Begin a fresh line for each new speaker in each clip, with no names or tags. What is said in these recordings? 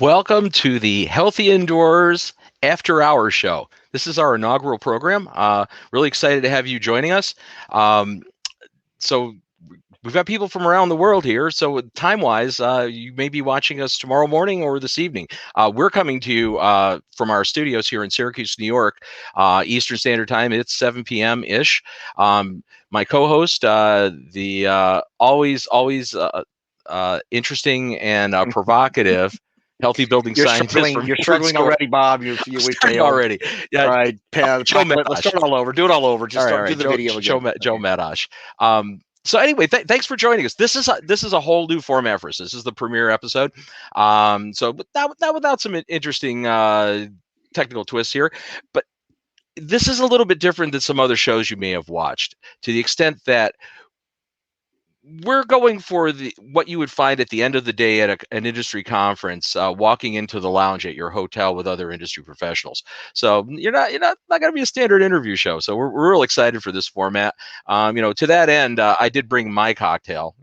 Welcome to the Healthy Indoors After Hours Show. This is our inaugural program. Really excited to have you joining us. So we've got people from around the world here. So time-wise, you may be watching us tomorrow morning or this evening. We're coming to you from our studios here in Syracuse, New York, Eastern Standard Time. It's 7 p.m.-ish. My co-host, the always interesting and provocative healthy building
You're
scientist
struggling.
from
You're
Ford
struggling
Store.
already, Bob. We
Starting
failed.
already. Yeah.
All right,
Joe
let's
Medosch.
start all over. Do it all over. Just
All
start.
right.
Do the video
Joe
again. Okay.
Medosch. So anyway, thanks for joining us. This is a whole new format for us. This is the premiere episode. So without some interesting technical twists here, but this is a little bit different than some other shows you may have watched, to the extent that we're going for what you would find at the end of the day at an industry conference, walking into the lounge at your hotel with other industry professionals. So you're not going to be a standard interview show. So we're real excited for this format. To that end, I did bring my cocktail.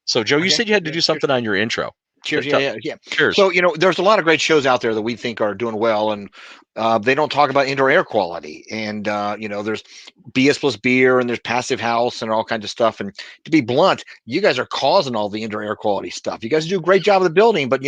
So Joe, you
Okay.
said you had to
Yeah,
do something on your intro.
cheers. Yeah.
Cheers.
So, there's a lot of great shows out there that we think are doing well, and they don't talk about indoor air quality. And, there's BS plus beer, and there's passive house, and all kinds of stuff. And to be blunt, you guys are causing all the indoor air quality stuff. You guys do a great job of the building, but,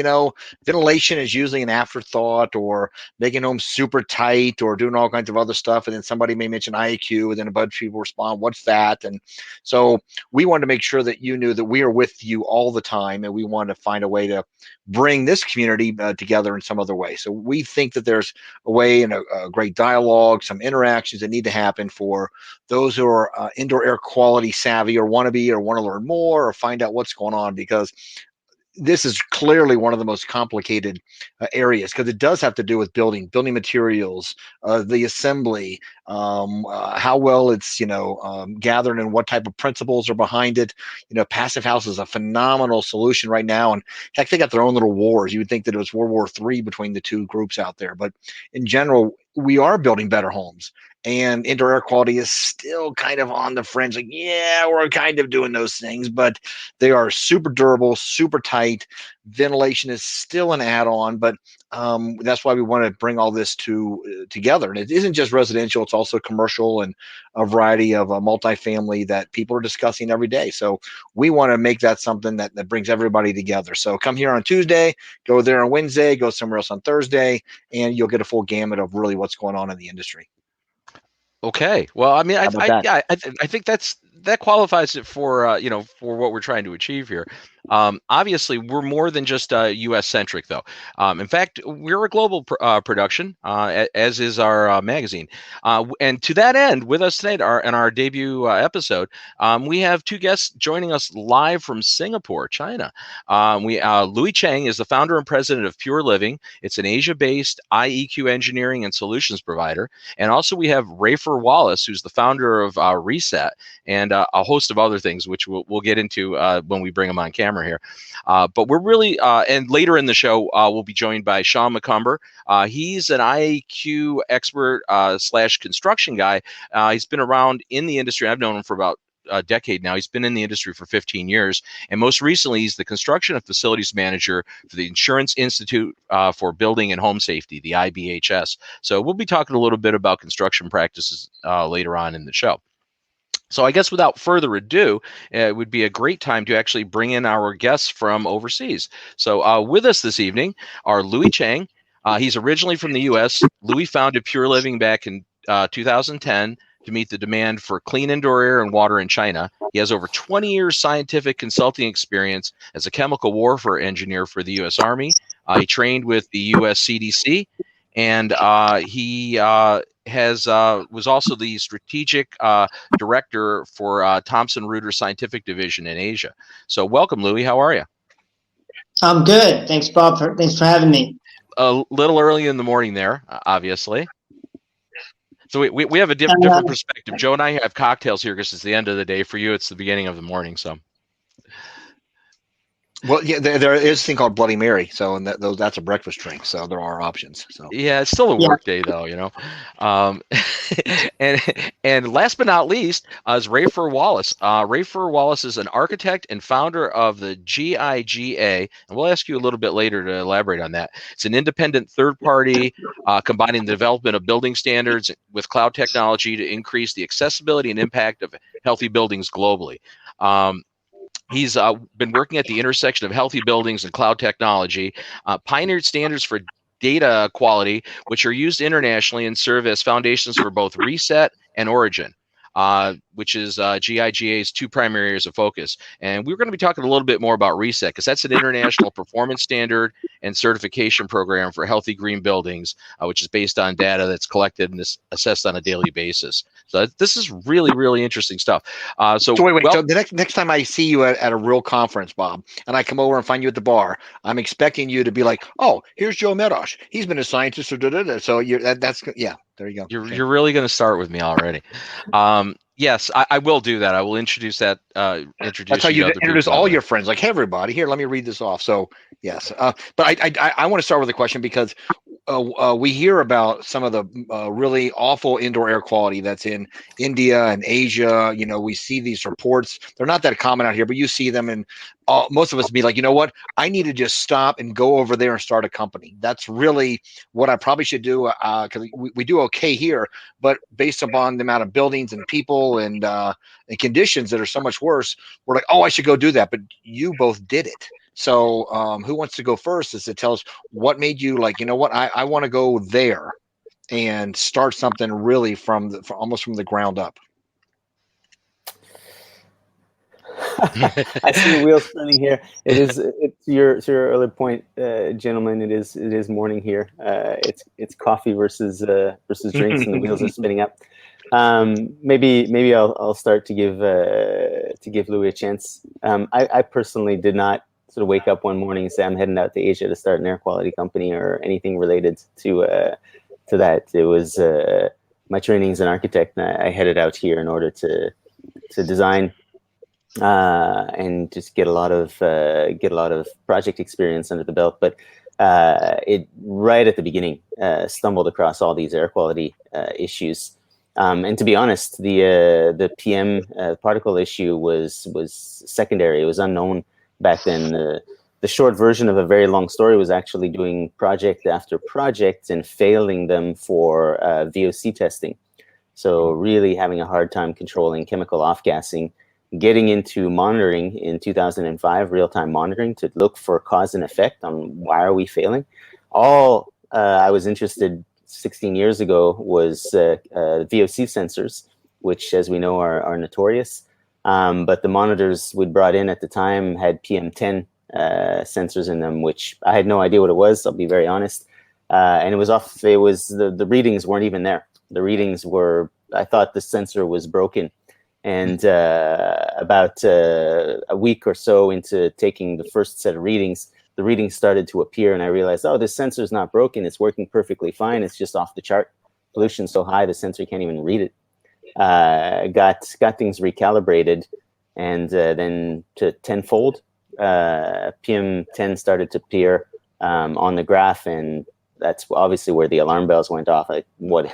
ventilation is usually an afterthought, or making homes super tight, or doing all kinds of other stuff. And then somebody may mention IAQ, and then a bunch of people respond, "What's that?" And so we wanted to make sure that you knew that we are with you all the time, and we want to find a way to bring this community together in some other way. So we think that there's a way and a great dialogue, some interactions that need to happen for those who are indoor air quality savvy, or want to be, or want to learn more, or find out what's going on, because this is clearly one of the most complicated areas, because it does have to do with building materials, the assembly, how well it's gathered, and what type of principles are behind it. Passive house is a phenomenal solution right now, and heck, they got their own little wars. You would think that it was World War III between the two groups out there, but in general, we are building better homes. And indoor air quality is still kind of on the fringe. Like, yeah, we're kind of doing those things, but they are super durable, super tight. Ventilation is still an add-on, but that's why we want to bring all this together. And it isn't just residential; it's also commercial, and a variety of multifamily that people are discussing every day. So we want to make that something that brings everybody together. So come here on Tuesday, go there on Wednesday, go somewhere else on Thursday, and you'll get a full gamut of really what's going on in the industry.
Okay. Well, I mean,
How about that?
I think that qualifies it for for what we're trying to achieve here. Obviously, we're more than just U.S. centric, though. In fact, we're a global production, as is our magazine. And to that end, with us tonight, in our debut episode, we have two guests joining us live from Singapore, China. Louie Cheng is the founder and president of Pure Living. It's an Asia-based IEQ engineering and solutions provider. And also we have Raefer Wallis, who's the founder of Reset, and a host of other things, which we'll get into when we bring them on camera here. But we're really, and later in the show, we'll be joined by Shawn Macomber. He's an IAQ expert slash construction guy. He's been around in the industry. I've known him for about a decade now. He's been in the industry for 15 years. And most recently, he's the construction and facilities manager for the Insurance Institute for Building and Home Safety, the IBHS. So we'll be talking a little bit about construction practices later on in the show. So I guess without further ado, it would be a great time to actually bring in our guests from overseas. So with us this evening are Louie Cheng. He's originally from the U.S. Louie founded Pure Living back in 2010 to meet the demand for clean indoor air and water in China. He has over 20 years scientific consulting experience as a chemical warfare engineer for the U.S. Army. He trained with the U.S. CDC, and he was also the strategic director for Thomson Reuters Scientific Division in Asia. So welcome, Louie. How are you?
I'm good. Thanks, Bob. Thanks for having me.
A little early in the morning there, obviously. So we have a different perspective. Joe and I have cocktails here because it's the end of the day. For you, it's the beginning of the morning. So
Well, yeah, there is a thing called Bloody Mary, so and that's a breakfast drink, so there are options. So
Yeah, it's still a
Yeah.
work day though, Um, and and last but not least is Raefer Wallis. Raefer Wallis is an architect and founder of the GIGA, and we'll ask you a little bit later to elaborate on that. It's an independent third party combining the development of building standards with cloud technology to increase the accessibility and impact of healthy buildings globally. He's been working at the intersection of healthy buildings and cloud technology, pioneered standards for data quality, which are used internationally and serve as foundations for both Reset and Origin, which is GIGA's two primary areas of focus. And we're going to be talking a little bit more about Reset because that's an international performance standard and certification program for healthy green buildings, which is based on data that's collected and is assessed on a daily basis. So this is really, really interesting stuff.
So wait.
Well,
So the next time I see you at a real conference, Bob, and I come over and find you at the bar, I'm expecting you to be like, "Oh, here's Joe Medosch. He's been a scientist." Or da-da-da. So that's yeah. There you go. Okay.
you're really going to start with me already. Yes, I will do that. I will introduce that.
That's
Introduce
how
you to
you
other
introduce
people that
all
way.
your friends. Like, hey, everybody, here, let me read this off. So, yes, but I want to start with a question because we hear about some of the really awful indoor air quality that's in India and Asia. You know, we see these reports. They're not that common out here, but you see them, and most of us be like, you know what? I need to just stop and go over there and start a company. That's really what I probably should do because we do okay here, but based upon the amount of buildings and people and conditions that are so much worse, we're like, oh, I should go do that. But you both did it. So who wants to go first is to tell us what made you like, you know what, I want to go there and start something really from almost from the ground up.
I see the wheels spinning here. It's to your earlier point, gentlemen. It is morning here. It's coffee versus drinks, and the wheels are spinning up. Maybe I'll start to give Louie a chance. I personally did not sort of wake up one morning and say I'm heading out to Asia to start an air quality company or anything related to that. It was my training as an architect, and I headed out here in order to design and just get a lot of project experience under the belt. But it right at the beginning stumbled across all these air quality issues. And to be honest, the PM particle issue was secondary. It was unknown back then. The short version of a very long story was actually doing project after project and failing them for VOC testing. So really having a hard time controlling chemical off-gassing, getting into monitoring in 2005, real-time monitoring to look for cause and effect on why are we failing. All I was interested 16 years ago was VOC sensors, which, as we know, are notorious. But the monitors we'd brought in at the time had PM10 sensors in them, which I had no idea what it was. I'll be very honest. And it was off. It was the readings weren't even there. The readings were. I thought the sensor was broken. And about a week or so into taking the first set of readings, the readings started to appear, and I realized, oh, this sensor is not broken. It's working perfectly fine. It's just off the chart. Pollution's so high, the sensor can't even read it. Got things recalibrated, and then to tenfold, PM10 started to appear on the graph, and that's obviously where the alarm bells went off. Like, what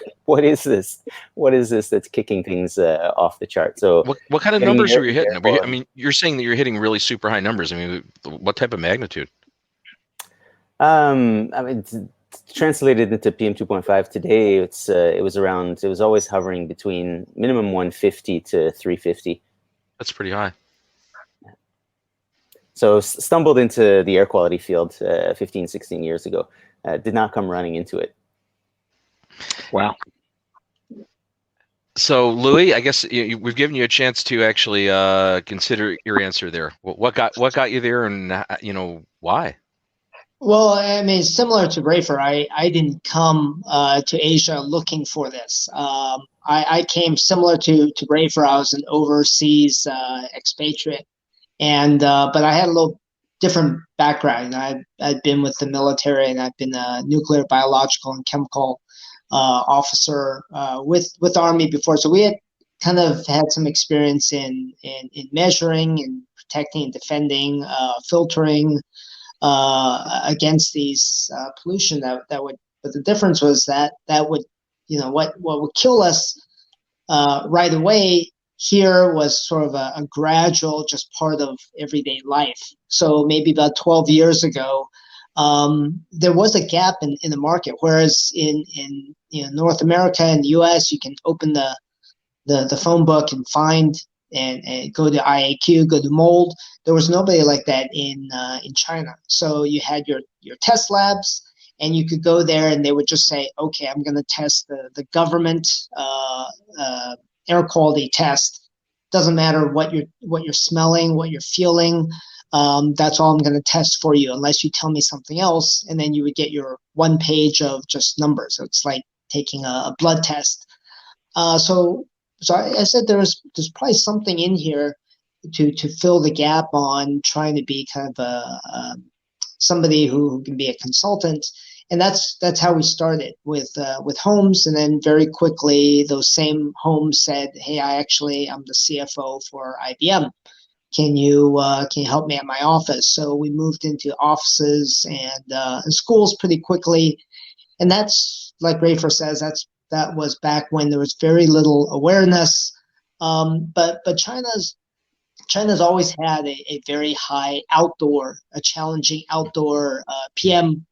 is this? What is this that's kicking things off the chart? So,
what kind of numbers were you hitting? I mean, you're saying that you're hitting really super high numbers. I mean, what type of magnitude?
I mean, translated into PM 2.5 today, it was always hovering between minimum 150 to 350.
That's pretty high.
So stumbled into the air quality field 15, 16 years ago. Did not come running into it.
Wow.
So, Louie, I guess we've given you a chance to actually consider your answer there. What got you there, and why?
Well, I mean, similar to Raefer, I didn't come to Asia looking for this. I came similar to Raefer. I was an overseas expatriate, and but I had a little different background. I'd been with the military, and I've been a nuclear, biological, and chemical officer with the Army before. So we had kind of had some experience in measuring and protecting, defending, filtering against these pollution that would. But the difference was that would, what would kill us right away here was sort of a gradual, just part of everyday life. So maybe about 12 years ago, there was a gap in the market. Whereas in North America and the U.S., you can open the phone book and find and go to IAQ, go to mold. There was nobody like that in China. So you had your test labs, and you could go there, and they would just say, "Okay, I'm going to test the government air quality test. Doesn't matter what you're smelling, what you're feeling. That's all I'm going to test for you, unless you tell me something else." And then you would get your 1 page of just numbers. So it's like taking a blood test. So I said there's probably something in here to fill the gap on trying to be kind of somebody who can be a consultant. And that's how we started with homes, and then very quickly those same homes said, "Hey, I'm the CFO for IBM. Can you help me at my office?" So we moved into offices and schools pretty quickly, and that's like Raefer says, that was back when there was very little awareness. But China's always had a very high a challenging outdoor PM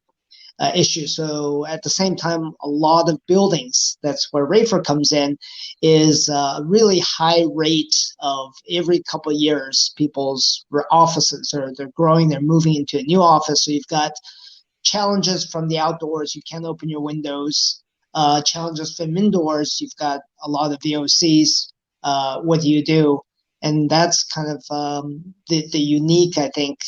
issue. So at the same time, a lot of buildings, that's where Raefer comes in, is a really high rate of every couple of years, people's offices they're growing, they're moving into a new office. So you've got challenges from the outdoors, you can't open your windows. Challenges from indoors, you've got a lot of VOCs. What do you do? And that's kind of the unique, I think,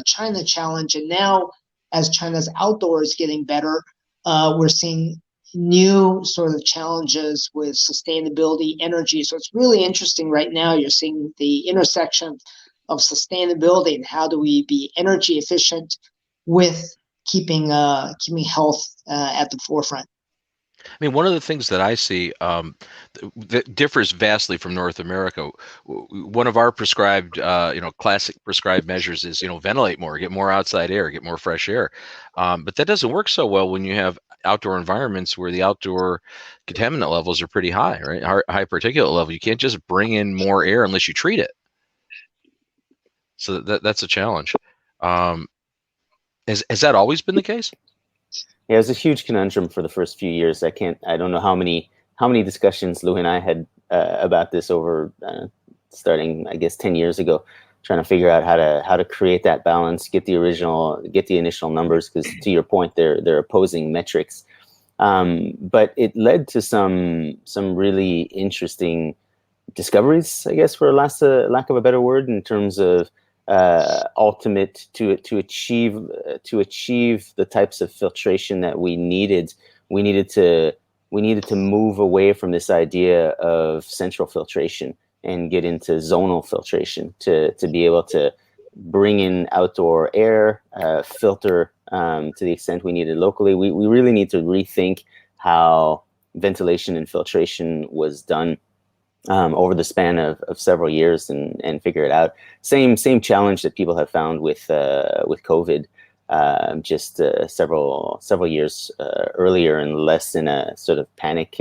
China challenge. And now, as China's outdoor is getting better, we're seeing new sort of challenges with sustainability, energy. So it's really interesting right now. You're seeing the intersection of sustainability and how do we be energy efficient with keeping health at the forefront.
I mean, one of the things that I see that differs vastly from North America. One of our prescribed, classic prescribed measures is, ventilate more, get more outside air, get more fresh air. But that doesn't work so well when you have outdoor environments where the outdoor contaminant levels are pretty high, right? High particulate level. You can't just bring in more air unless you treat it. So that's a challenge. Has that always been the case?
Yeah, it was a huge conundrum for the first few years. I don't know how many discussions Louie and I had about this over starting, I guess, 10 years ago, trying to figure out how to create that balance, get the initial numbers, because to your point, they're opposing metrics. But it led to some really interesting discoveries, I guess, for lack of a better word, in terms of ultimate to achieve the types of filtration that we needed. We needed to move away from this idea of central filtration and get into zonal filtration to be able to bring in outdoor air, filter to the extent we needed locally. We really need to rethink how ventilation and filtration was done over the span of several years and figure it out. Same challenge that people have found with COVID, just several years earlier and less in a sort of panic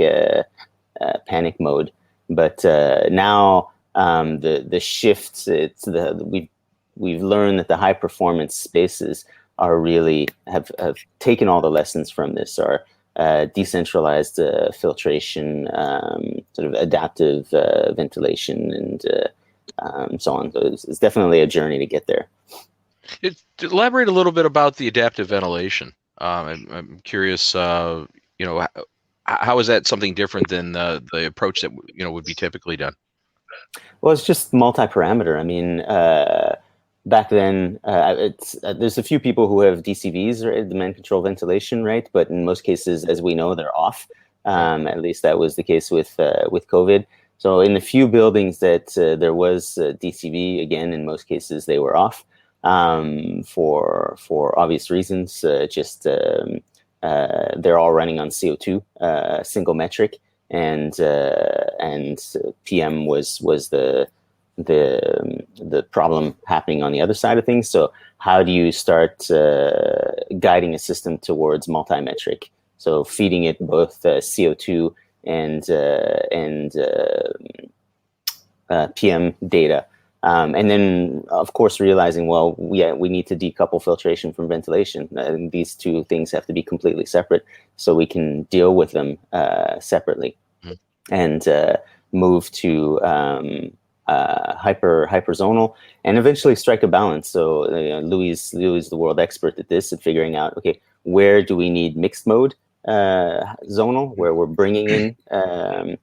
mode. But now the shifts, we've learned that the high performance spaces are really have taken all the lessons from this. Are decentralized filtration, sort of adaptive ventilation, and so on. So it's definitely a journey to get there.
Elaborate a little bit about the adaptive ventilation. I'm curious, how is that something different than the approach that would be typically done?
Well, it's just multi-parameter. I mean, back then, there's a few people who have DCVs, right, demand control ventilation, right? But in most cases, as we know, they're off. At least that was the case with COVID. So in the few buildings that there was DCV, again, in most cases they were off for obvious reasons. They're all running on CO2, single metric, and PM was the problem happening on the other side of things. So how do you start guiding a system towards multi-metric? So feeding it both CO2 and PM data. And then, of course, realizing, well, we need to decouple filtration from ventilation. These two things have to be completely separate so we can deal with them separately and move to hyperzonal and eventually strike a balance. So Louie is the world expert at this, at figuring out, okay, where do we need mixed mode zonal, where we're bringing in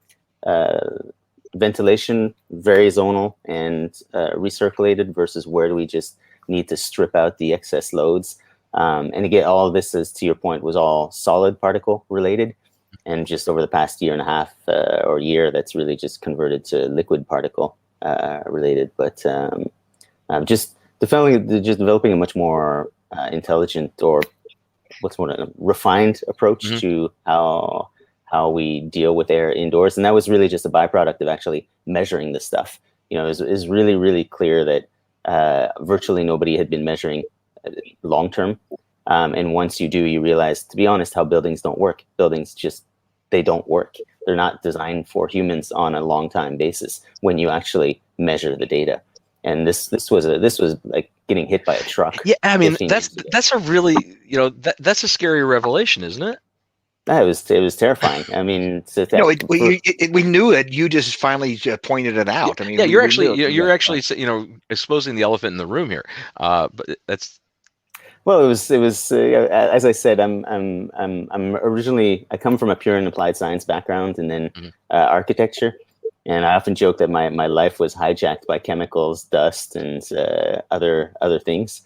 ventilation, very zonal and recirculated, versus where do we just need to strip out the excess loads. And again, all of this, is to your point, was all solid particle related. And just over the past year and a half or year, that's really just converted to liquid particle related. But just developing a much more intelligent, or what's more, refined approach to how we deal with air indoors. And that was really just a byproduct of actually measuring this stuff. It was really, really clear that virtually nobody had been measuring long term. And once you do, you realize, to be honest, how buildings don't work. Buildings just, they don't work. They're not designed for humans on a long time basis when you actually measure the data. And this was like getting hit by a truck.
Yeah, I mean, that's a really, that's a scary revelation, isn't it?
It was terrifying. I mean,
we knew it. You just finally pointed it out. I mean,
yeah, you're actually exposing the elephant in the room here. But that's.
Well, it was as I said, I'm originally, I come from a pure and applied science background, and then architecture, and I often joke that my life was hijacked by chemicals, dust, and other things.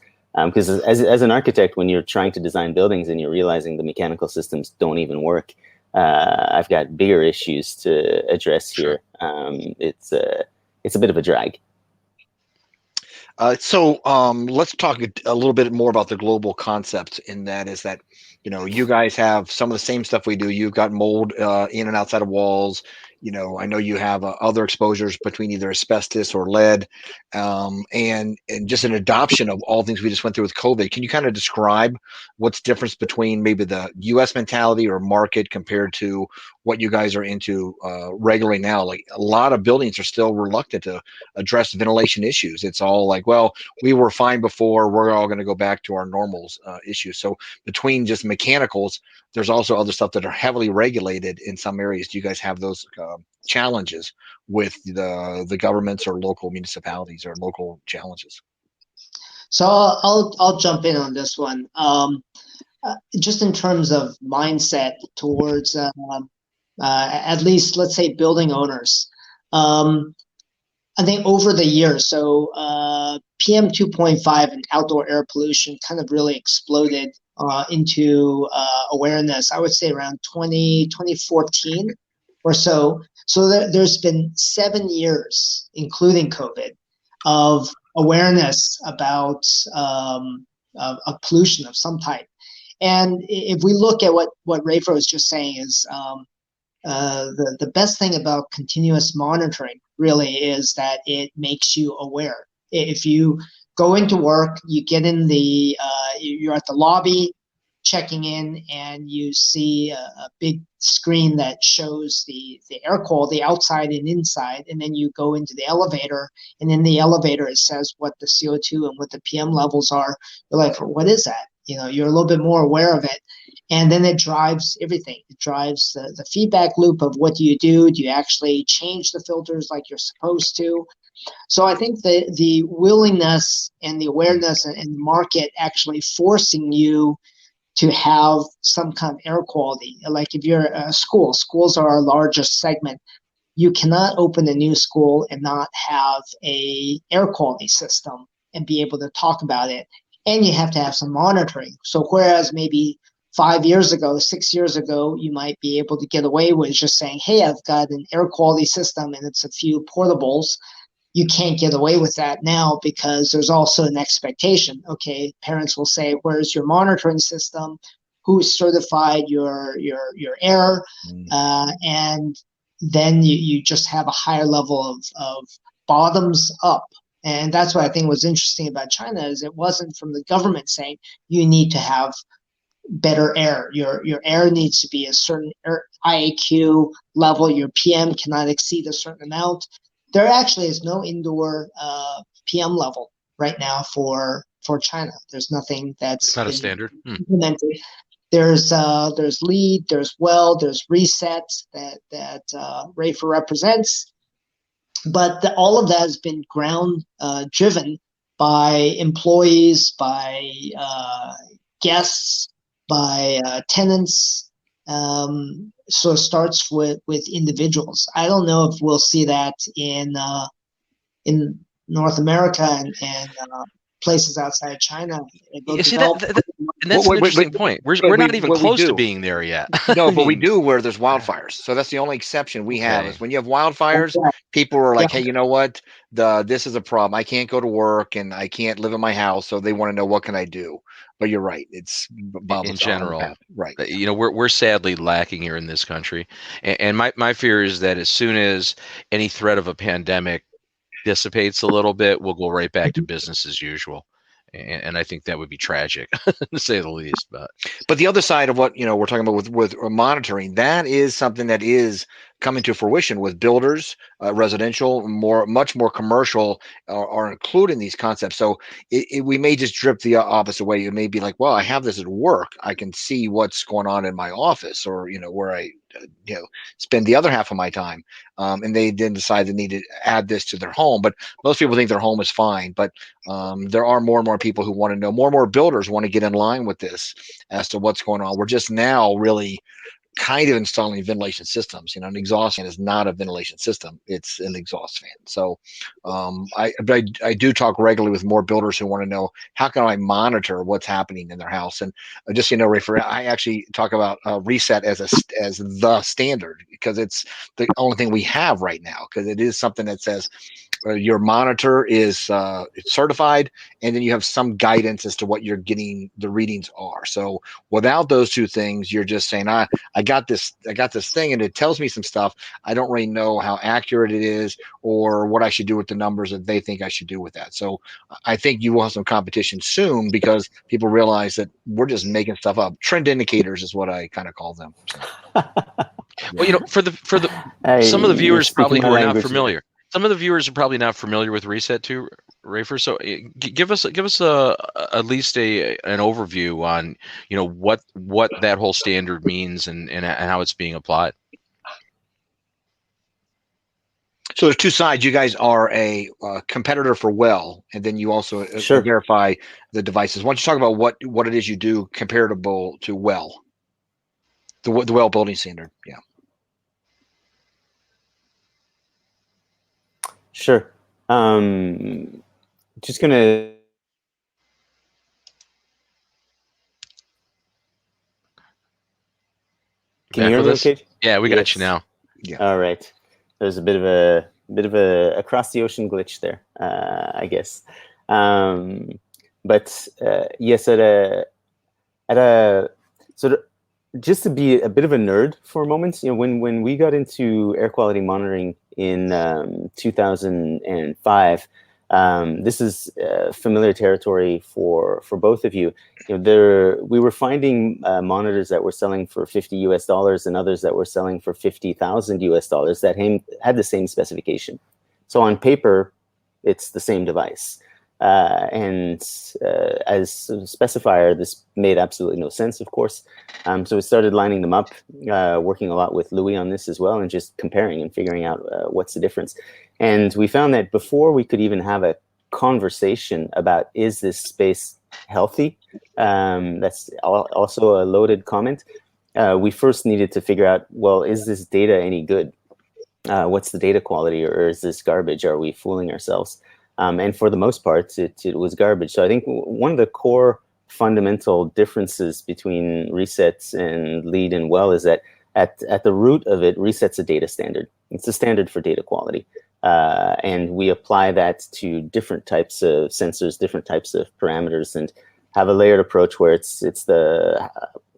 Because as an architect, when you're trying to design buildings and you're realizing the mechanical systems don't even work, I've got bigger issues to address here. It's a bit of a drag.
So let's talk a little bit more about the global concept. In that is that, you guys have some of the same stuff we do. You've got mold in and outside of walls. I know you have other exposures between either asbestos or lead, and just an adoption of all things we just went through with COVID. Can you kind of describe what's the difference between maybe the U.S. mentality or market compared to what you guys are into regularly now? Like, a lot of buildings are still reluctant to address ventilation issues. It's all like, well, we were fine before, we're all going to go back to our normals issues. So between just mechanicals, there's also other stuff that are heavily regulated in some areas. Do you guys have those challenges with the governments or local municipalities or local challenges?
So I'll jump in on this one. Just in terms of mindset towards at least, let's say, building owners. I think over the years, so PM 2.5 and outdoor air pollution kind of really exploded into awareness, I would say around 2014 or so. So there's been 7 years, including COVID, of awareness about of pollution of some type. And if we look at what Raefer was just saying, is the best thing about continuous monitoring really is that it makes you aware. If you go into work, you get in you're at the lobby checking in, and you see a big screen that shows the air quality outside and inside, and then you go into the elevator, and in the elevator it says what the CO2 and what the PM levels are. You're like, what is that? You're a little bit more aware of it. And then it drives everything. It drives the feedback loop of what do? Do you actually change the filters like you're supposed to? So I think the willingness and the awareness and the market actually forcing you to have some kind of air quality. Like if you're a school, schools are our largest segment. You cannot open a new school and not have a air quality system and be able to talk about it. And you have to have some monitoring. So whereas maybe 5 years ago, 6 years ago, you might be able to get away with just saying, hey, I've got an air quality system and it's a few portables. You can't get away with that now because there's also an expectation. Okay, parents will say, where's your monitoring system? Who's certified your air? And then you just have a higher level of bottoms up. And that's what I think was interesting about China, is it wasn't from the government saying you need to have better air. Your air needs to be a certain IAQ level. Your PM cannot exceed a certain amount. There actually is no indoor PM level right now for China. There's nothing that's
It's not a
been
standard.
implemented. There's LEED, there's WELL, there's Reset that Raefer represents, but all of that has been ground driven by employees, by guests, by tenants. So it starts with individuals. I don't know if we'll see that in North America and places outside China.
You see and that's an interesting point. We're not even close to being there yet.
No, but we do where there's wildfires. So that's the only exception we have is when you have wildfires, people are like, hey, you know what? This is a problem. I can't go to work and I can't live in my house. So they want to know, what can I do? But you're right. It's Bob
in general,
right?
You know, we're sadly lacking here in this country, and my fear is that as soon as any threat of a pandemic dissipates a little bit, we'll go right back to business as usual. And I think that would be tragic, to say the least. But
the other side of what we're talking about with monitoring, that is something that is coming to fruition with builders, residential, much more commercial are including these concepts. So we may just drip the opposite way. It may be like, well, I have this at work. I can see what's going on in my office, or where I spend the other half of my time. And they then decide they need to add this to their home. But most people think their home is fine. But there are more and more people who want to know. More and more builders want to get in line with this as to what's going on. We're just now really kind of installing ventilation systems. An exhaust fan is not a ventilation system; it's an exhaust fan. So, I do talk regularly with more builders who want to know, how can I monitor what's happening in their house? And just Raefer, I actually talk about Reset as the standard, because it's the only thing we have right now, because it is something that says your monitor is it's certified, and then you have some guidance as to what you're getting the readings are. So without those two things, you're just saying, I got this thing and it tells me some stuff. I don't really know how accurate it is or what I should do with the numbers that they think I should do with that. So I think you will have some competition soon, because people realize that we're just making stuff up. Trend indicators is what I kind of call them.
Well, for the some of the viewers probably who are not familiar. Some of the viewers are probably not familiar with Reset too, Raefer. So give us at least an overview on what that whole standard means and how it's being applied.
So there's two sides. You guys are a competitor for WELL, and then you also verify the devices. Why don't you talk about what it is you do comparable to WELL, the WELL building standard? Yeah.
Sure. Just gonna. Can you hear me okay?
Yeah, we got you now.
Yeah.
All right. There's a bit of a across the ocean glitch there, I guess. But yes, so just to be a bit of a nerd for a moment, when we got into air quality monitoring in 2005, this is familiar territory for both of you. We were finding monitors that were selling for $50 and others that were selling for $50,000 that had the same specification. So on paper, it's the same device. And as a specifier, this made absolutely no sense, of course. So we started lining them up, working a lot with Louie on this as well, and just comparing and figuring out what's the difference. And we found that before we could even have a conversation about, is this space healthy? That's also a loaded comment. We first needed to figure out, well, is this data any good? What's the data quality, or is this garbage? Are we fooling ourselves? And for the most part, it was garbage. So I think one of the core fundamental differences between Resets and LEED and WELL is that at the root of it, Reset's a data standard. It's a standard for data quality. And we apply that to different types of sensors, different types of parameters, and have a layered approach where it's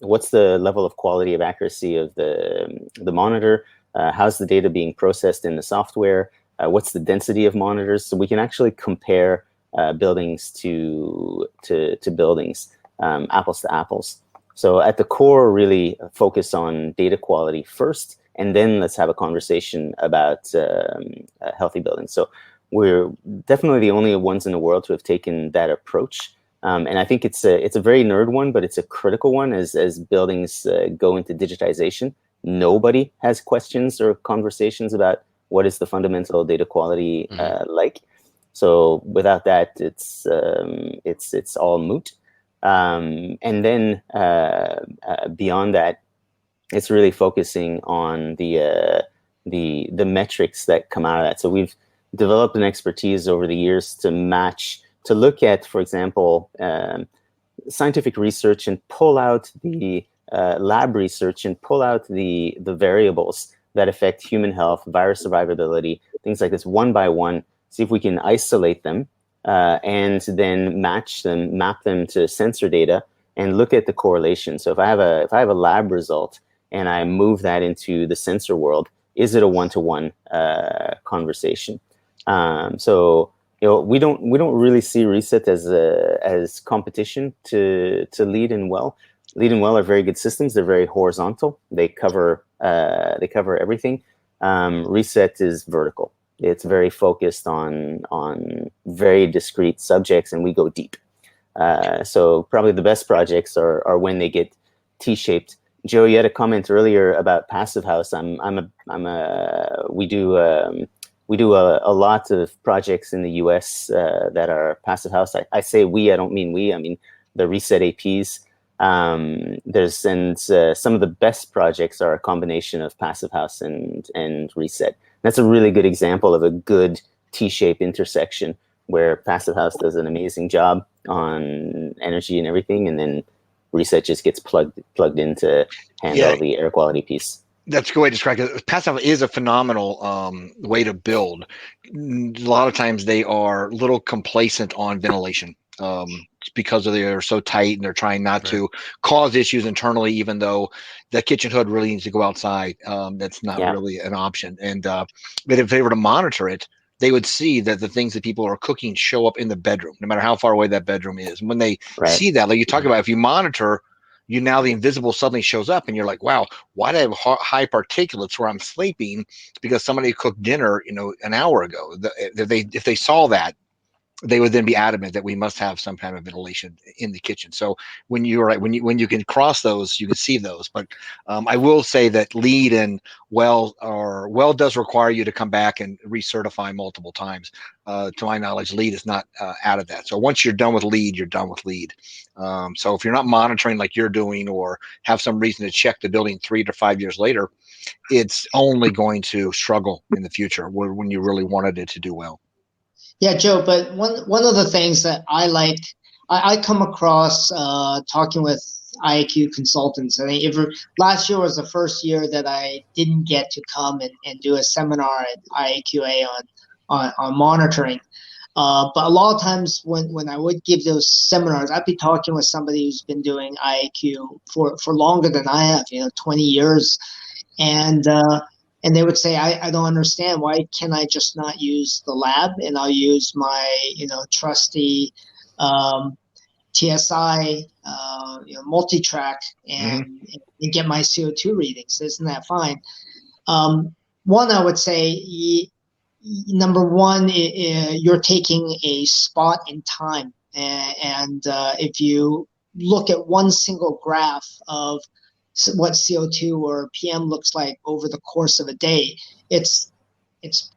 what's the level of quality of accuracy of the monitor, how's the data being processed in the software, what's the density of monitors, so we can actually compare buildings to buildings, apples to apples. So at the core, really focus on data quality first, and then let's have a conversation about healthy buildings. So we're definitely the only ones in the world to have taken that approach. And I think it's a very nerd one, but it's a critical one as buildings go into digitization. Nobody has questions or conversations about what is the fundamental data quality like. So without that, it's all moot. And then beyond that, it's really focusing on the metrics that come out of that. So we've developed an expertise over the years to look at, for example, scientific research and pull out the lab research and pull out the variables that affect human health, virus survivability, things like this, one by one. See if we can isolate them and then map them to sensor data and look at the correlation. So if I have a lab result and I move that into the sensor world, is it a one-to-one conversation? So we don't really see Reset as competition to Lead and Well. Lead and Well are very good systems. They're very horizontal. They cover everything. Reset is vertical. It's very focused on very discrete subjects, and we go deep. So probably the best projects are when they get T-shaped. Joe, you had a comment earlier about Passive House. We do a lot of projects in the US that are Passive House. I say we, I don't mean we. I mean the Reset APs. Some of the best projects are a combination of Passive House and Reset. That's a really good example of a good T-shaped intersection where Passive House does an amazing job on energy and everything, and then Reset just gets plugged in to handle the air quality piece.
That's a good way to describe it. Passive is a phenomenal way to build. A lot of times they are a little complacent on ventilation because they're so tight and they're trying not to cause issues internally, even though the kitchen hood really needs to go outside. That's not really an option. And but if they were to monitor it, they would see that the things that people are cooking show up in the bedroom, no matter how far away that bedroom is. And when they see that, like you talk about, if you monitor, now the invisible suddenly shows up and you're like, wow, why do I have high particulates where I'm sleeping? Because somebody cooked dinner, an hour ago. If they saw that, they would then be adamant that we must have some kind of ventilation in the kitchen. So when you can cross those, you can see those. But I will say that Lead and Well does require you to come back and recertify multiple times. To my knowledge, Lead is not out of that. So once you're done with Lead, you're done with Lead. So if you're not monitoring like you're doing, or have some reason to check the building 3 to 5 years later, it's only going to struggle in the future when you really wanted it to do well.
Yeah, Joe, but one of the things that I like, I come across talking with IAQ consultants. I think last year was the first year that I didn't get to come and do a seminar at IAQA on monitoring. But a lot of times when I would give those seminars, I'd be talking with somebody who's been doing IAQ for longer than I have, 20 years. And they would say, I don't understand. Why can I just not use the lab and I'll use my, trusty TSI, multi-track and get my CO2 readings? Isn't that fine? One, I would say, number one, you're taking a spot in time. And if you look at one single graph of what CO2 or PM looks like over the course of a day, it's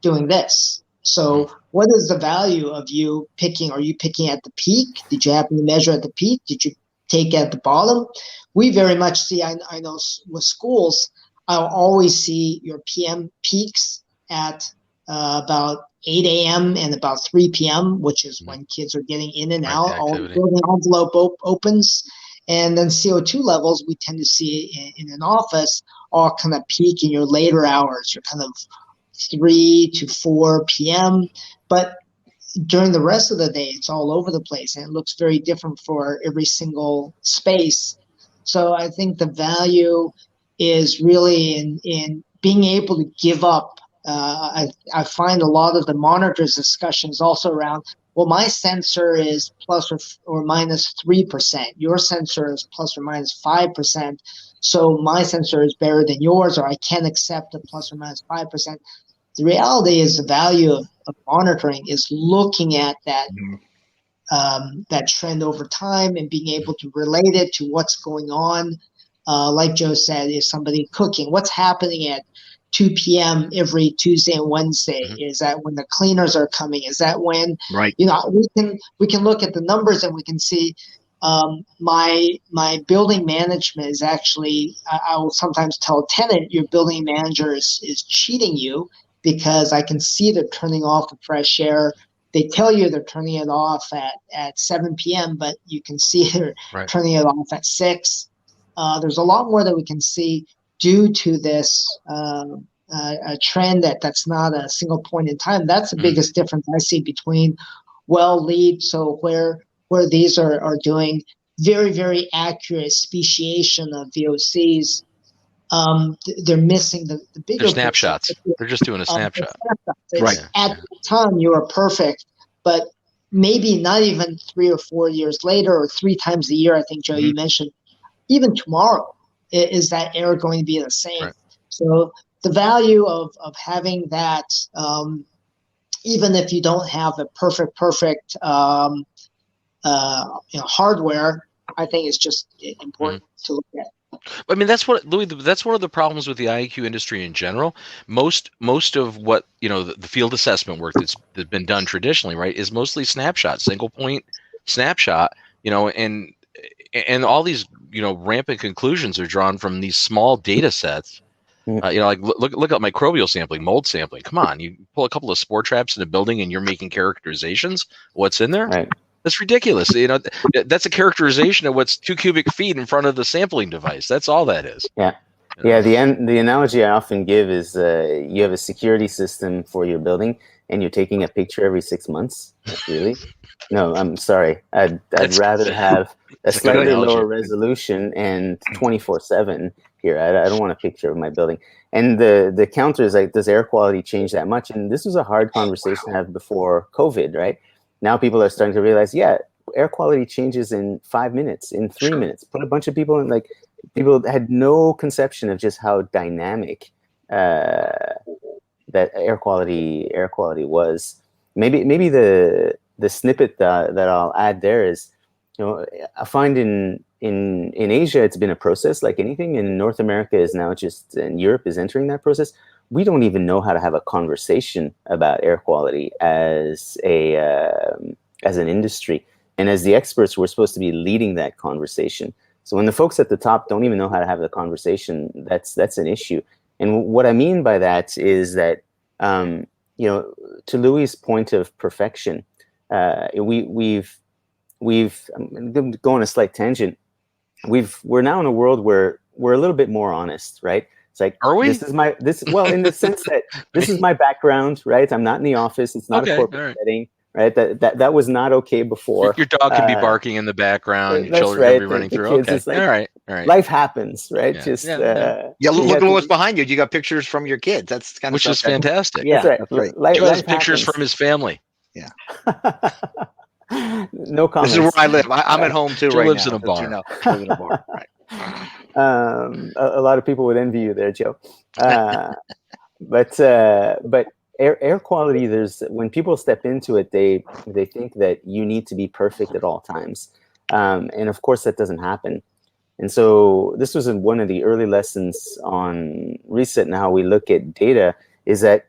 doing this. So what is the value of you picking? Are you picking at the peak? Did you happen to measure at the peak? Did you take at the bottom? We very much see, I know with schools, I'll always see your PM peaks at about 8 a.m. and about 3 p.m., which is when kids are getting in and out. All the building envelope opens. And then CO2 levels we tend to see in an office all kind of peak in your later hours. You're kind of 3 to 4 p.m. But during the rest of the day, it's all over the place. And it looks very different for every single space. So I think the value is really in being able to give up I find a lot of the monitors discussions also around, well, my sensor is plus or minus 3%. Your sensor is plus or minus 5%. So my sensor is better than yours, or I can't accept a plus or minus 5%. The reality is the value of monitoring is looking at that that trend over time and being able to relate it to what's going on. Like Joe said, is somebody cooking? What's happening at 2 p.m. every Tuesday and Wednesday? Is that when the cleaners are coming? Is that when,
Right.
we can look at the numbers and we can see my building management is actually, I will sometimes tell a tenant, your building manager is cheating you, because I can see they're turning off the fresh air. They tell you they're turning it off at 7 p.m., but you can see they're turning it off at 6. There's a lot more that we can see due to this a trend that's not a single point in time. That's the biggest difference I see between LEED, so where these are doing very, very accurate speciation of VOCs. They're missing the bigger
They're snapshots. They're just doing a snapshot.
Right.
At the time, you are perfect, but maybe not even 3 or 4 years later, or 3 times a year. I think, Joe, you mentioned, even tomorrow, is that error going to be the same?
Right.
So the value of having that, even if you don't have the perfect hardware, I think is just important to look at.
I mean, that's what, Louis, that's one of the problems with the IAQ industry in general. Most of what, the field assessment work that's been done traditionally, right, is mostly snapshot, single point snapshot, and all these, rampant conclusions are drawn from these small data sets. Like look at microbial sampling, mold sampling. Come on, you pull a couple of spore traps in a building and you're making characterizations. What's in there?
Right.
That's ridiculous. That's a characterization of what's 2 cubic feet in front of the sampling device. That's all that is.
Yeah. Yeah. The analogy I often give is you have a security system for your building and you're taking a picture every 6 months. Really? No, I'm sorry. I'd rather have a slightly lower resolution and 24/7 here. I don't want a picture of my building. And the counter is like, does air quality change that much? And this was a hard conversation to have before COVID, right? Now people are starting to realize, air quality changes in 5 minutes, in 3 minutes. Put a bunch of people in, people had no conception of just how dynamic that air quality was. Maybe the snippet that I'll add there is, I find in Asia it's been a process like anything. In North America is now and Europe is entering that process. We don't even know how to have a conversation about air quality as an industry. And as the experts, we're supposed to be leading that conversation. So when the folks at the top don't even know how to have the conversation, that's an issue. And what I mean by that is that, to Louie's point of perfection, we've I'm going to go on a slight tangent. We're now in a world where we're a little bit more honest, right? It's like,
are we?
In the sense that this is my background, right? I'm not in the office. It's not a corporate setting, right? That was not okay before.
Your dog can be barking in the background. Your children can be running through.
Kids,
okay, all right.
Life happens, right?
Look at what's behind you. You got pictures from your kids. That's kind of
which is fantastic.
Yeah, that's right.
Life pictures from his family.
Yeah.
No comments.
This is where I live. I'm at home too.
Joe
right
lives
now.
in a bar.
Lives in a bar. Right.
A lot of people would envy you there, Joe. But air quality, when people step into it, they think that you need to be perfect at all times, and of course that doesn't happen. And so this was one of the early lessons on Reset and how we look at data, is that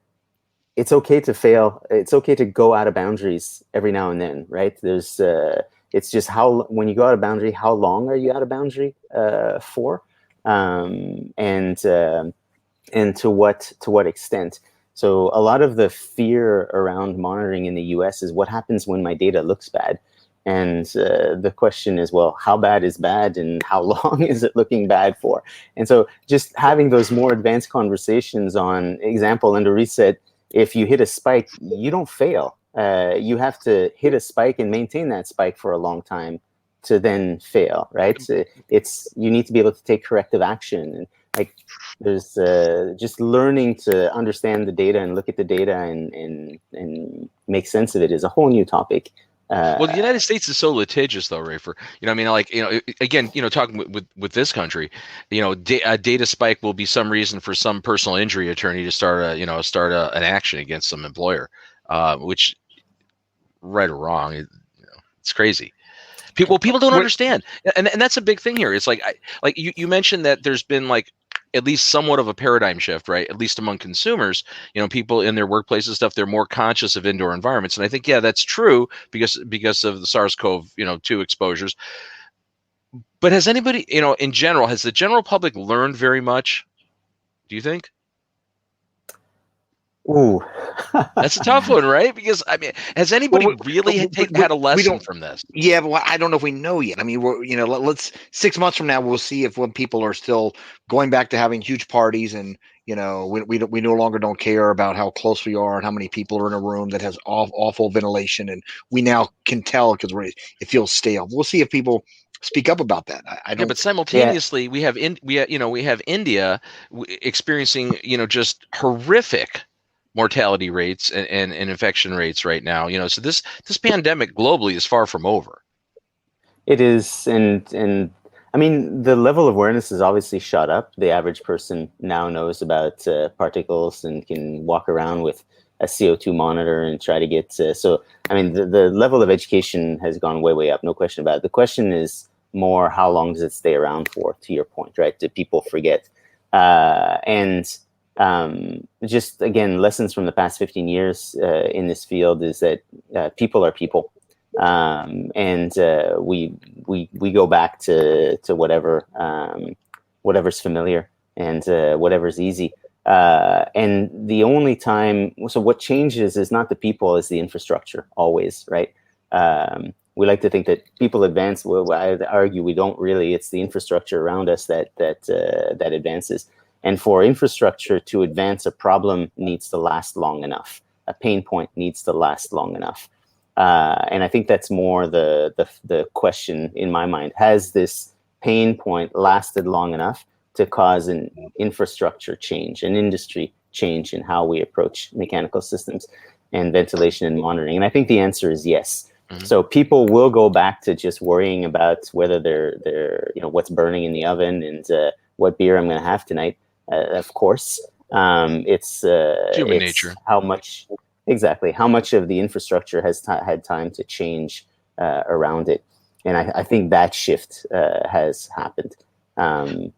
it's okay to fail. It's okay to go out of boundaries every now and then, right? It's just when you go out of boundary, how long are you out of boundary for, and to what extent? So a lot of the fear around monitoring in the US is what happens when my data looks bad. And the question is, well, how bad is bad and how long is it looking bad for? And so just having those more advanced conversations on example under Reset, if you hit a spike, you don't fail. You have to hit a spike and maintain that spike for a long time to then fail, right? You need to be able to take corrective action. And Like there's just learning to understand the data and look at the data and make sense of it is a whole new topic.
Well, the United States is so litigious, though, Raefer. I mean, like, again, talking with this country, a data spike will be some reason for some personal injury attorney to start an action against some employer, which, right or wrong, it's crazy. People don't understand, and that's a big thing here. It's like you mentioned that there's been like at least somewhat of a paradigm shift, right? At least among consumers, people in their workplaces and stuff, they're more conscious of indoor environments, and I think that's true because of the SARS-CoV-2 exposures. But has anybody, in general, has the general public learned very much? Do you think?
Ooh,
that's a tough one, right? Because I mean, has anybody really had a lesson from this?
Yeah, but I don't know if we know yet. I mean, let's 6 months from now we'll see if when people are still going back to having huge parties and we no longer don't care about how close we are and how many people are in a room that has awful ventilation, and we now can tell because it feels stale. We'll see if people speak up about that. I don't.
Yeah, but simultaneously we have India experiencing just horrific mortality rates and infection rates right now. So this pandemic globally is far from over.
It is, and I mean the level of awareness has obviously shot up. The average person now knows about particles and can walk around with a CO2 monitor and try to get. So I mean the level of education has gone way up, no question about it. The question is more how long does it stay around for? To your point, right? Do people forget? Just again, lessons from the past 15 years in this field is that people are people, and we go back to whatever's familiar and whatever's easy. And the only time, so what changes is not the people, is the infrastructure always, right? We like to think that people advance. Well, I argue we don't really. It's the infrastructure around us that advances. And for infrastructure to advance, a problem needs to last long enough. A pain point needs to last long enough. And I think that's more the question in my mind. Has this pain point lasted long enough to cause an infrastructure change, an industry change in how we approach mechanical systems and ventilation and monitoring? And I think the answer is yes. Mm-hmm. So people will go back to just worrying about whether they're what's burning in the oven and what beer I'm going to have tonight. Of course, it's
human nature.
How much of the infrastructure has had time to change around it, and I think that shift has happened.
So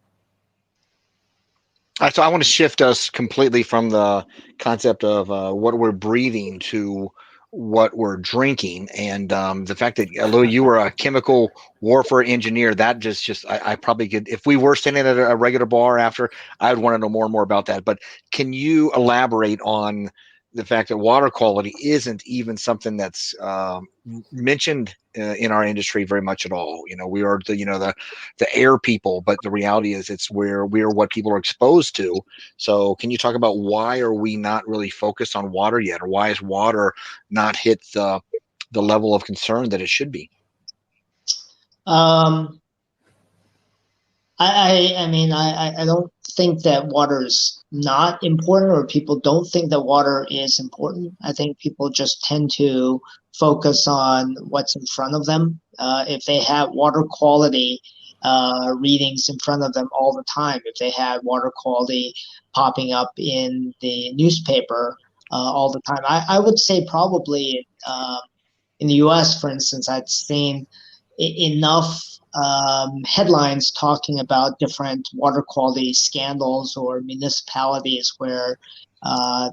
I want to shift us completely from the concept of what we're breathing to what we're drinking, and the fact that Louie, you were a chemical warfare engineer, that just I probably could, if we were standing at a regular bar after, I would want to know more and more about that. But can you elaborate on the fact that water quality isn't even something that's mentioned in our industry very much at all? We are the air people, but the reality is we are what people are exposed to. So can you talk about why are we not really focused on water yet, or why is water not hit the level of concern that it should be?
I mean, I don't think that water is not important, or people don't think that water is important. I think people just tend to focus on what's in front of them. If they have water quality readings in front of them all the time, if they have water quality popping up in the newspaper all the time, I would say probably in the US, for instance, I'd seen enough headlines talking about different water quality scandals or municipalities where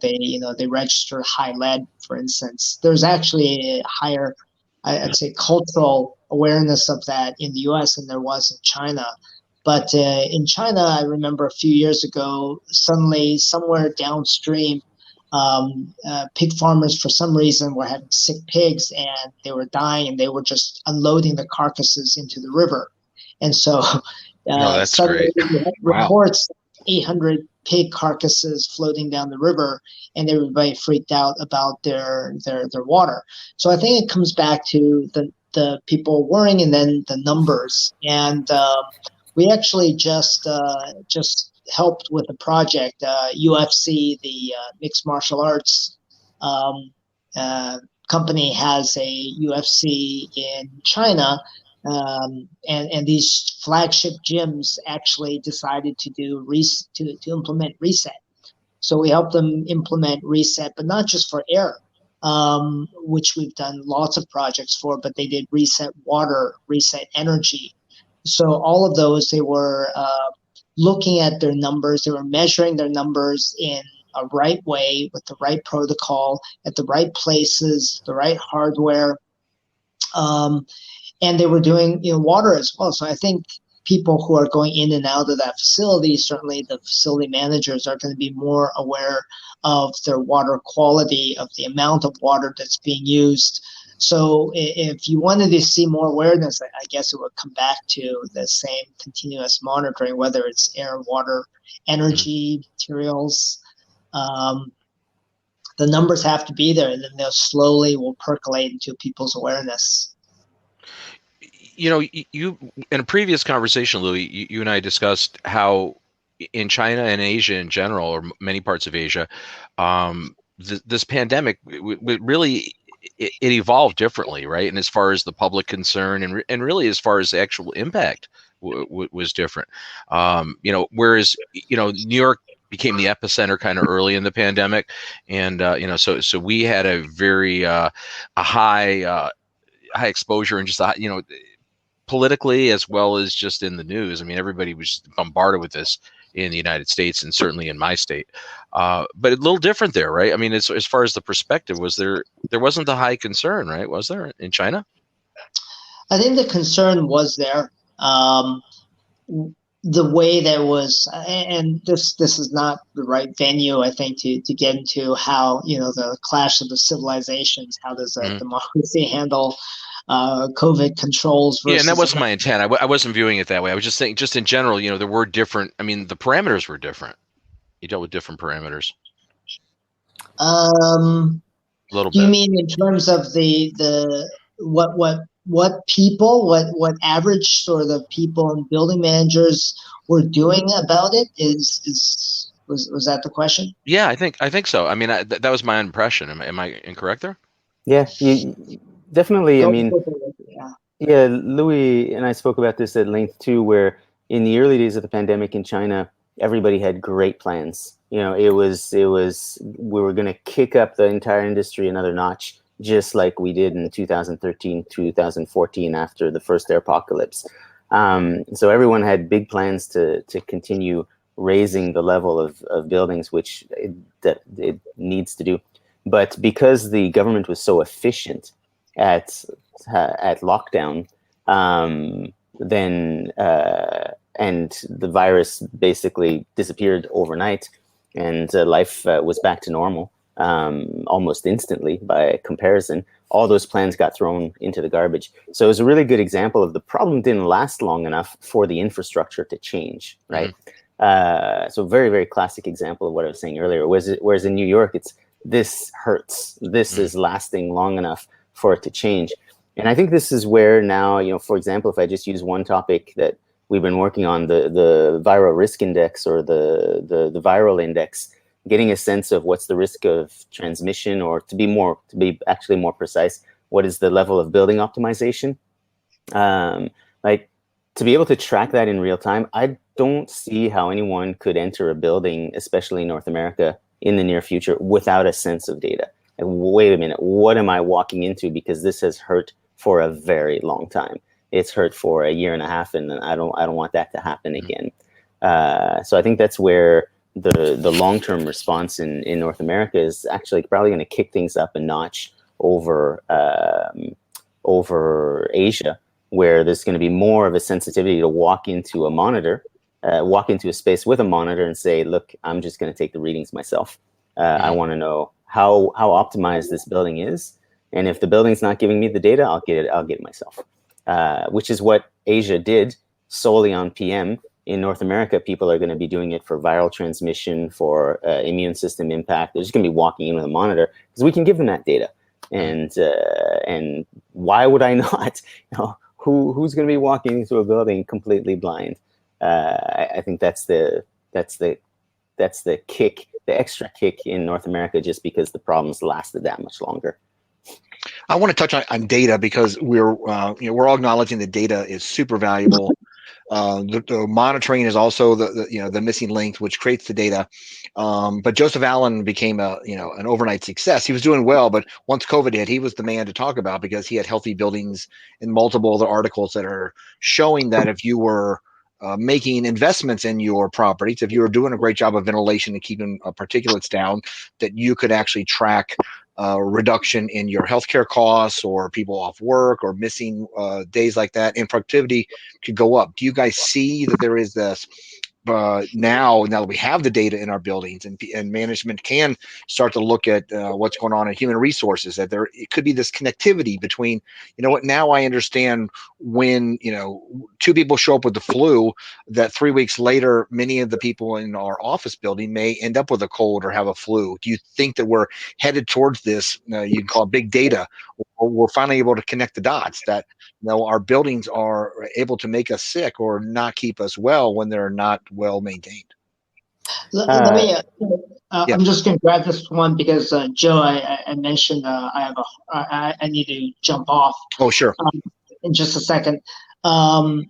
they register high lead, for instance. There's actually a higher, I'd say, cultural awareness of that in the US than there was in China. But in China, I remember a few years ago, suddenly somewhere downstream, pig farmers for some reason were having sick pigs and they were dying, and they were just unloading the carcasses into the river. And so suddenly reports 800 pig carcasses floating down the river, and everybody freaked out about their water. So I think it comes back to the people worrying and then the numbers. And we actually just helped with the project. UFC, the mixed martial arts company, has a UFC in China, and these flagship gyms actually decided to do to implement reset. So we helped them implement reset, but not just for air, which we've done lots of projects for, but they did reset water, reset energy. So all of those, they were looking at their numbers, they were measuring their numbers in a right way with the right protocol at the right places, the right hardware, and they were doing water as well. So I think people who are going in and out of that facility, certainly the facility managers, are going to be more aware of their water quality, of the amount of water that's being used. So if you wanted to see more awareness, I guess it would come back to the same continuous monitoring, whether it's air, water, energy, materials. The numbers have to be there, and then they'll slowly will percolate into people's awareness.
You in a previous conversation, Louie, you and I discussed how in China and Asia in general, or many parts of Asia, this pandemic really it evolved differently, right? And as far as the public concern and really as far as the actual impact was different. Whereas New York became the epicenter kind of early in the pandemic, and so we had a very a high exposure and just politically as well as just in the news. I mean, everybody was bombarded with this in the United States and certainly in my state. But a little different there, right? I mean, as far as the perspective, there wasn't the high concern, right? Was there in China?
I think the concern was there. The way that was, and this is not the right venue, I think, to get into how, the clash of the civilizations, how does a democracy handle COVID controls versus...
Yeah, and that wasn't my intent. I wasn't viewing it that way. I was just saying, just in general, there were different, I mean, the parameters were different. You dealt with different parameters.
A little bit. You mean in terms of the what people, what average sort of people and building managers were doing about it? Was that the question?
Yeah, I think so. I mean, that was my impression. Am I incorrect there?
Yeah, you definitely. I mean, yeah, Louie and I spoke about this at length too, where in the early days of the pandemic in China, everybody had great plans. It was we were going to kick up the entire industry another notch, just like we did in 2013, 2014 after the first airpocalypse. So everyone had big plans to continue raising the level of buildings, which it needs to do. But because the government was so efficient at lockdown, then and the virus basically disappeared overnight, and life was back to normal almost instantly by comparison. All those plans got thrown into the garbage. So it was a really good example of the problem didn't last long enough for the infrastructure to change, right? So very, very classic example of what I was saying earlier. Whereas in New York, this hurts. This is lasting long enough for it to change. And I think this is where now, for example, if I just use one topic that we've been working on, the viral risk index or the viral index, getting a sense of what's the risk of transmission, or to be actually more precise, what is the level of building optimization? Like to be able to track that in real time, I don't see how anyone could enter a building, especially in North America, in the near future without a sense of data. And wait a minute, what am I walking into? Because this has hurt for a very long time. It's hurt for a year and a half, and I don't want that to happen again. So I think that's where the long-term response in North America is actually probably going to kick things up a notch over Asia, where there's going to be more of a sensitivity to walk into a space with a monitor and say, look, I'm just going to take the readings myself. I want to know how optimized this building is, and if the building's not giving me the data, I'll get it myself. Which is what Asia did solely on PM. In North America, people are going to be doing it for viral transmission, for immune system impact. They're just going to be walking in with a monitor because we can give them that data. And why would I not? Who's going to be walking into a building completely blind? I think that's the That's the kick, the extra kick in North America, just because the problems lasted that much longer.
I want to touch on data because we're all acknowledging that data is super valuable. The monitoring is also the missing link, which creates the data. But Joseph Allen became an overnight success. He was doing well, but once COVID hit, he was the man to talk about because he had healthy buildings and multiple other articles that are showing that if you were making investments in your properties, if you were doing a great job of ventilation and keeping particulates down, that you could actually track reduction in your healthcare costs or people off work or missing days like that, and productivity could go up. Do you guys see that there is this now that we have the data in our buildings and management can start to look at what's going on in human resources, that it could be this connectivity between, now I understand when, two people show up with the flu, that 3 weeks later, many of the people in our office building may end up with a cold or have a flu. Do you think that we're headed towards this, you can call it big data, or we're finally able to connect the dots that our buildings are able to make us sick or not keep us well when they're not well maintained?
Let me.
Yeah.
I'm just going to grab this one because Joe, I mentioned I need to jump off.
Oh, sure.
In just a second. But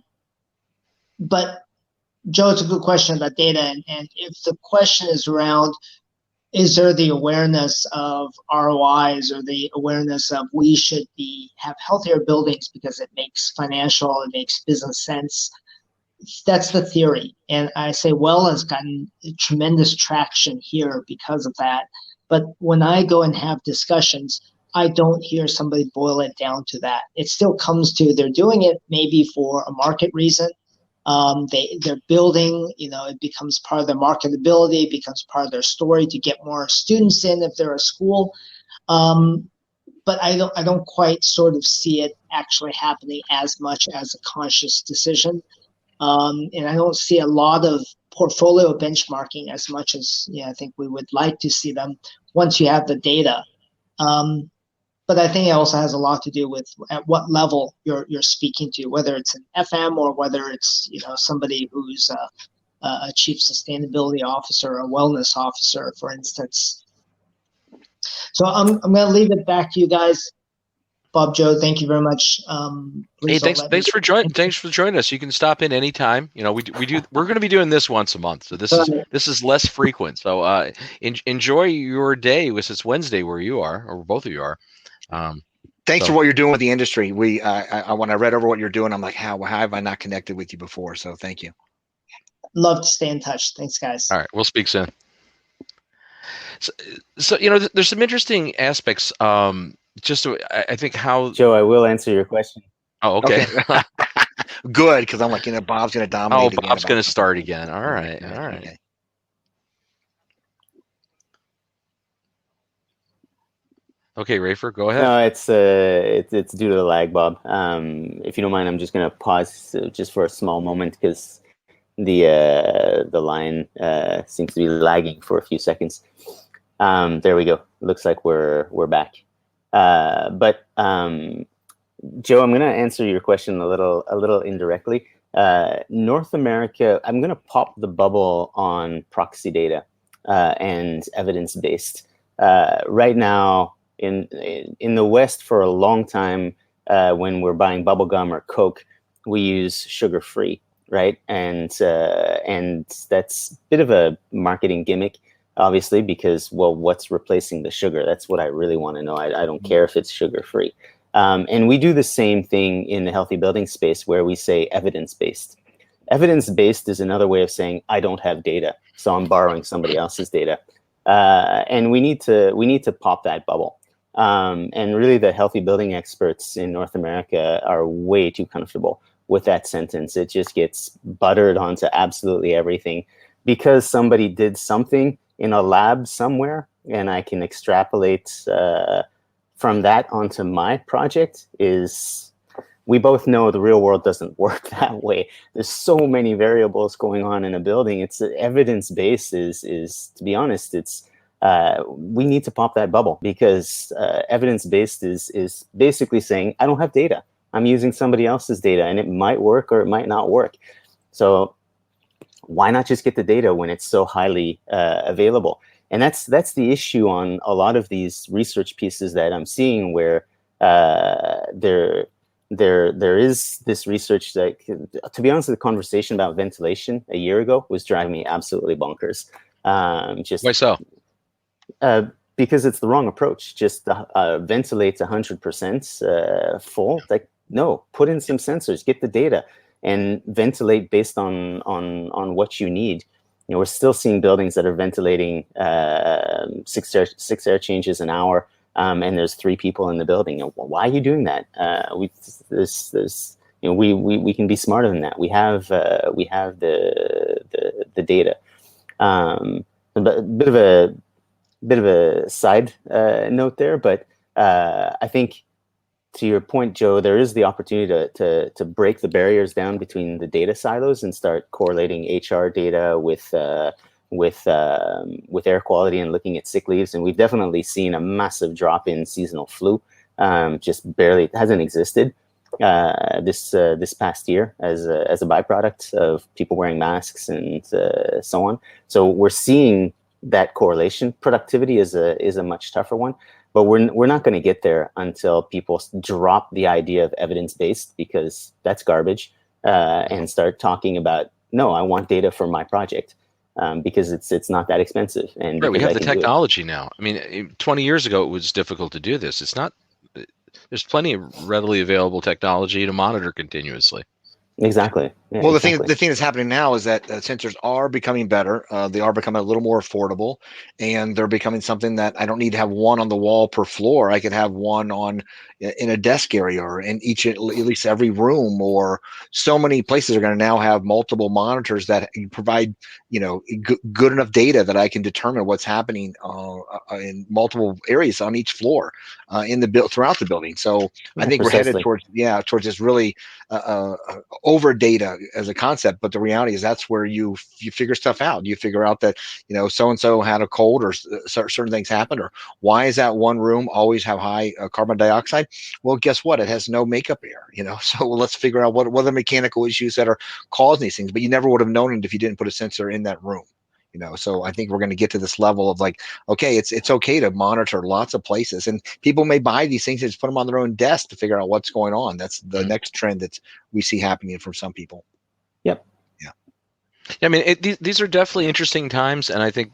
Joe, it's a good question about data, and if the question is around, is there the awareness of ROIs or the awareness of we should have healthier buildings because it makes it makes business sense? That's the theory. And I say Well has gotten tremendous traction here because of that. But when I go and have discussions, I don't hear somebody boil it down to that. It still comes to they're doing it maybe for a market reason. They're building, it becomes part of their marketability, it becomes part of their story to get more students in if they're a school. But I don't quite sort of see it actually happening as much as a conscious decision. And I don't see a lot of portfolio benchmarking as much as I think we would like to see them once you have the data. But I think it also has a lot to do with at what level you're speaking to, whether it's an FM or whether it's somebody who's a chief sustainability officer, a wellness officer, for instance. So I'm going to leave it back to you guys. Bob, Joe, thank you very much.
Hey, thanks for joining us. You can stop in anytime. We're going to be doing this once a month, so this is less frequent. So enjoy your day. It's Wednesday where you are, or both of you are.
Thanks for what you're doing with the industry. When I read over what you're doing, I'm like, how have I not connected with you before? So thank you.
Love to stay in touch. Thanks, guys.
All right, we'll speak soon. So there's some interesting aspects. I think how
Joe, I will answer your question.
Oh, okay.
Good, because I'm like, Bob's going to dominate.
Oh, Bob's going to start again. All right.
Okay.
Okay, Raefer, go ahead.
No, it's due to the lag, Bob. If you don't mind, I'm just going to pause just for a small moment because the line seems to be lagging for a few seconds. There we go. Looks like we're back. But Joe, I'm going to answer your question a little indirectly. North America, I'm going to pop the bubble on proxy data and evidence-based. Right now, in the West, for a long time, when we're buying bubble gum or Coke, we use sugar-free, right? And that's a bit of a marketing gimmick, obviously, because, well, what's replacing the sugar? That's what I really want to know. I don't care if it's sugar-free. And we do the same thing in the healthy building space where we say evidence-based. Evidence-based is another way of saying I don't have data, so I'm borrowing somebody else's data. And we need to pop that bubble. And really, the healthy building experts in North America are way too comfortable with that sentence. It just gets buttered onto absolutely everything because somebody did something in a lab somewhere, and I can extrapolate from that onto my project. We both know the real world doesn't work that way. There's so many variables going on in a building. It's evidence-based is to be honest, we need to pop that bubble because evidence-based is basically saying, I don't have data. I'm using somebody else's data and it might work or it might not work. So why not just get the data when it's so highly available? And that's the issue on a lot of these research pieces that I'm seeing, where there is this research that, to be honest, the conversation about ventilation a year ago was driving me absolutely bonkers. Just
Why so?
Because it's the wrong approach. Just ventilate 100% full. Like, no, put in some sensors, get the data, and ventilate based on what you need. You know, we're still seeing buildings that are ventilating 6 air changes an hour, and there's 3 people in the building. You know, why are you doing that? We can be smarter than that. We have the data. But a bit of a side note there, but I think, to your point, Joe, there is the opportunity to break the barriers down between the data silos and start correlating HR data with air quality and looking at sick leaves. And we've definitely seen a massive drop in seasonal flu. Just barely, it hasn't existed this past year as a byproduct of people wearing masks and so on. So we're seeing that correlation. Productivity is a much tougher one. But we're not going to get there until people drop the idea of evidence-based, because that's garbage, and start talking about, no, I want data for my project, because it's not that expensive. And
right, we have the technology now. I mean, 20 years ago, it was difficult to do this. It's not. There's plenty of readily available technology to monitor continuously.
Exactly. Yeah,
well,
exactly.
the thing that's happening now is that sensors are becoming better. They are becoming a little more affordable, and they're becoming something that I don't need to have one on the wall per floor. I could have one in a desk area, or in at least every room, or so many places are going to now have multiple monitors that provide, good enough data that I can determine what's happening in multiple areas on each floor throughout the building. So I think
precisely.
we're headed towards this really over data as a concept, but the reality is that's where you figure stuff out. You figure out that so and so had a cold, or certain things happened, or why is that one room always have high carbon dioxide? Well, guess what? It has no makeup air. So let's figure out what are the mechanical issues that are causing these things. But you never would have known it if you didn't put a sensor in that room. So I think we're going to get to this level of like, okay, it's okay to monitor lots of places, and people may buy these things and just put them on their own desk to figure out what's going on. That's the next trend that we see happening for some people.
Yep.
Yeah.
I mean, these are definitely interesting times, and I think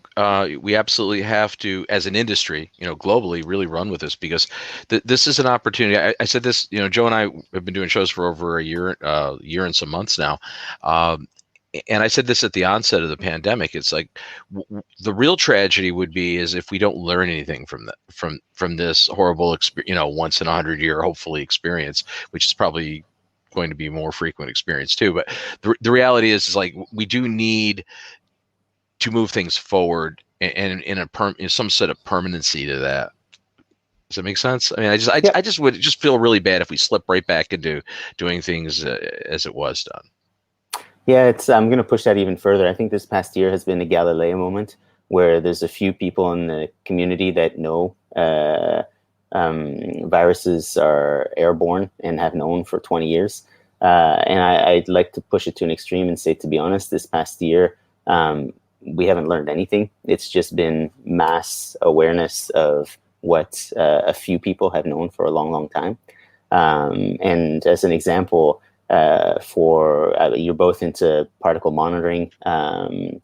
we absolutely have to, as an industry, globally, really run with this, because this is an opportunity. I said this, Joe and I have been doing shows for over a year and some months now. And I said this at the onset of the pandemic. It's like the real tragedy would be is if we don't learn anything from this horrible once in 100-year hopefully experience, which is probably going to be more frequent experience too. But the reality is like we do need to move things forward and in some sort of permanency to that. Does that make sense? I mean, I just would just feel really bad if we slip right back into doing things as it was done.
Yeah, I'm going to push that even further. I think this past year has been a Galileo moment, where there's a few people in the community that know viruses are airborne and have known for 20 years. And I'd like to push it to an extreme and say, to be honest, this past year, we haven't learned anything. It's just been mass awareness of what a few people have known for a long, long time. And as an example, you're both into particle monitoring, and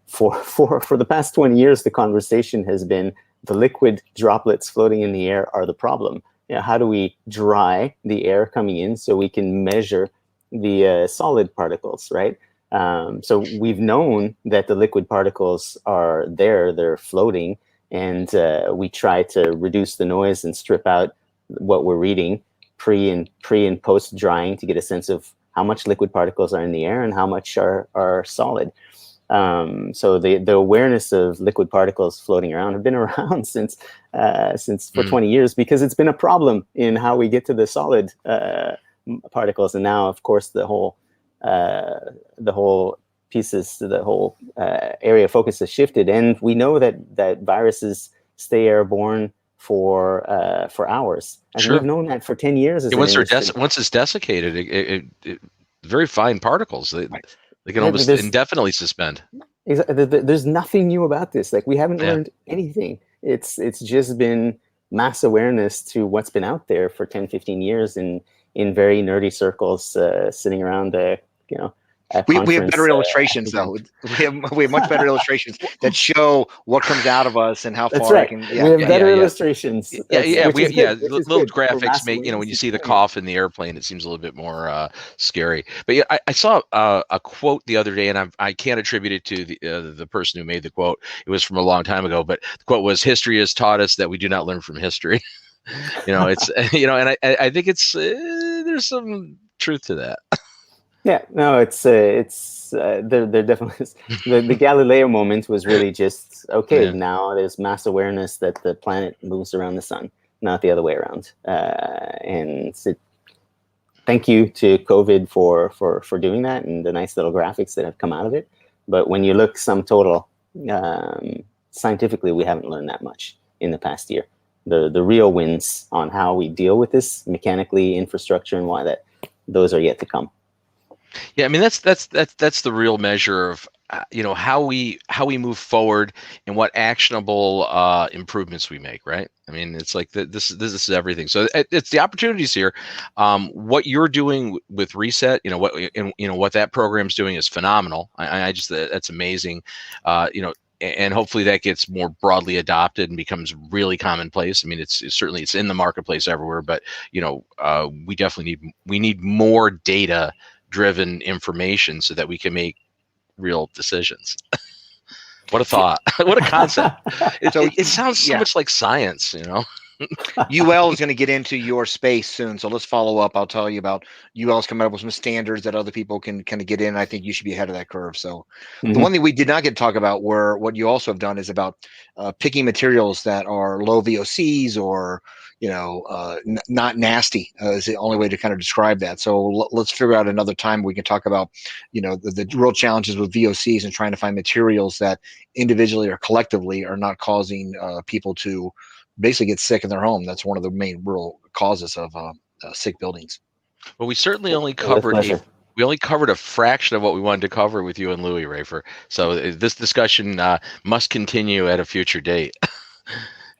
for the past 20 years, the conversation has been the liquid droplets floating in the air are the problem. How do we dry the air coming in so we can measure the solid particles, right? So we've known that the liquid particles are there, they're floating, and we try to reduce the noise and strip out what we're reading pre and post drying to get a sense of how much liquid particles are in the air and how much are solid. So the awareness of liquid particles floating around have been around since for 20 years, because it's been a problem in how we get to the solid particles. And now, of course, the whole area of focus has shifted, and we know that viruses stay airborne for hours. And
sure.
We've known that for 10 years.
Once it's desiccated, it very fine particles. They They can almost indefinitely suspend.
There's nothing new about this. Like, we haven't learned anything. It's just been mass awareness to what's been out there for 10, 15 years in very nerdy circles, sitting around
we have better illustrations though. We have much better illustrations that show what comes out of us and how far it can.
We have better illustrations.
Little graphics make, when you see the cough in the airplane, it seems a little bit more scary. But yeah, I saw a quote the other day, and I can't attribute it to the person who made the quote. It was from a long time ago, but the quote was, "History has taught us that we do not learn from history." It's and I think it's there's some truth to that.
Yeah, no, it's there definitely is. The Galileo moment was really just now there's mass awareness that the planet moves around the sun, not the other way around. And thank you to COVID for doing that, and the nice little graphics that have come out of it. But when you look sum total, scientifically, we haven't learned that much in the past year. The real wins on how we deal with this mechanically, infrastructure, and why those are yet to come.
Yeah, I mean that's the real measure of how we move forward and what actionable improvements we make, right? I mean, it's like this is everything. So it's the opportunities here. What you're doing with Reset, what that program's doing is phenomenal. I just that's amazing. And hopefully that gets more broadly adopted and becomes really commonplace. I mean, it's certainly in the marketplace everywhere, but we definitely need more data driven information so that we can make real decisions. What a thought. What a concept. It sounds so much like science,
UL is going to get into your space soon, so let's follow up. I'll tell you about UL's coming up with some standards that other people can kind of get in. I think you should be ahead of that curve. So the one thing we did not get to talk about were what you also have done is about picking materials that are low VOCs or not nasty is the only way to kind of describe that. So let's figure out another time we can talk about, the real challenges with VOCs and trying to find materials that individually or collectively are not causing people to basically get sick in their home. That's one of the main real causes of sick buildings.
Well, we certainly only covered a fraction of what we wanted to cover with you and Louie, Raefer. So this discussion must continue at a future date.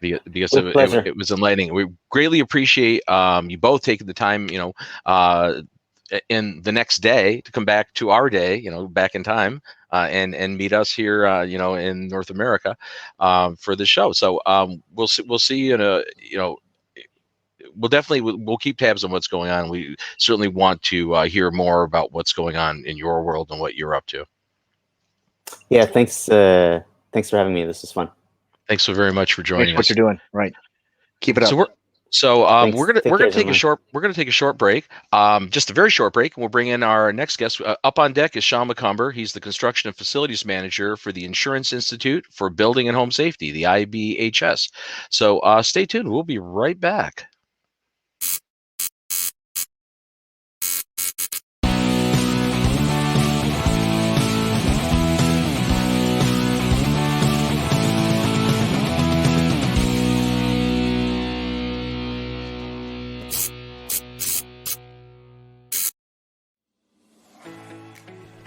Because it was enlightening. We greatly appreciate you both taking the time, in the next day to come back to our day, back in time, and meet us here, in North America, for the show. So we'll see you we'll keep tabs on what's going on. We certainly want to hear more about what's going on in your world and what you're up to.
Yeah, thanks for having me. This is fun.
Thanks so very much for joining us.
What you're doing, right? Keep it up.
We're gonna take a short break, just a very short break, and we'll bring in our next guest. Up on deck is Shawn Macomber. He's the construction and facilities manager for the Insurance Institute for Building and Home Safety, the IBHS. So stay tuned. We'll be right back.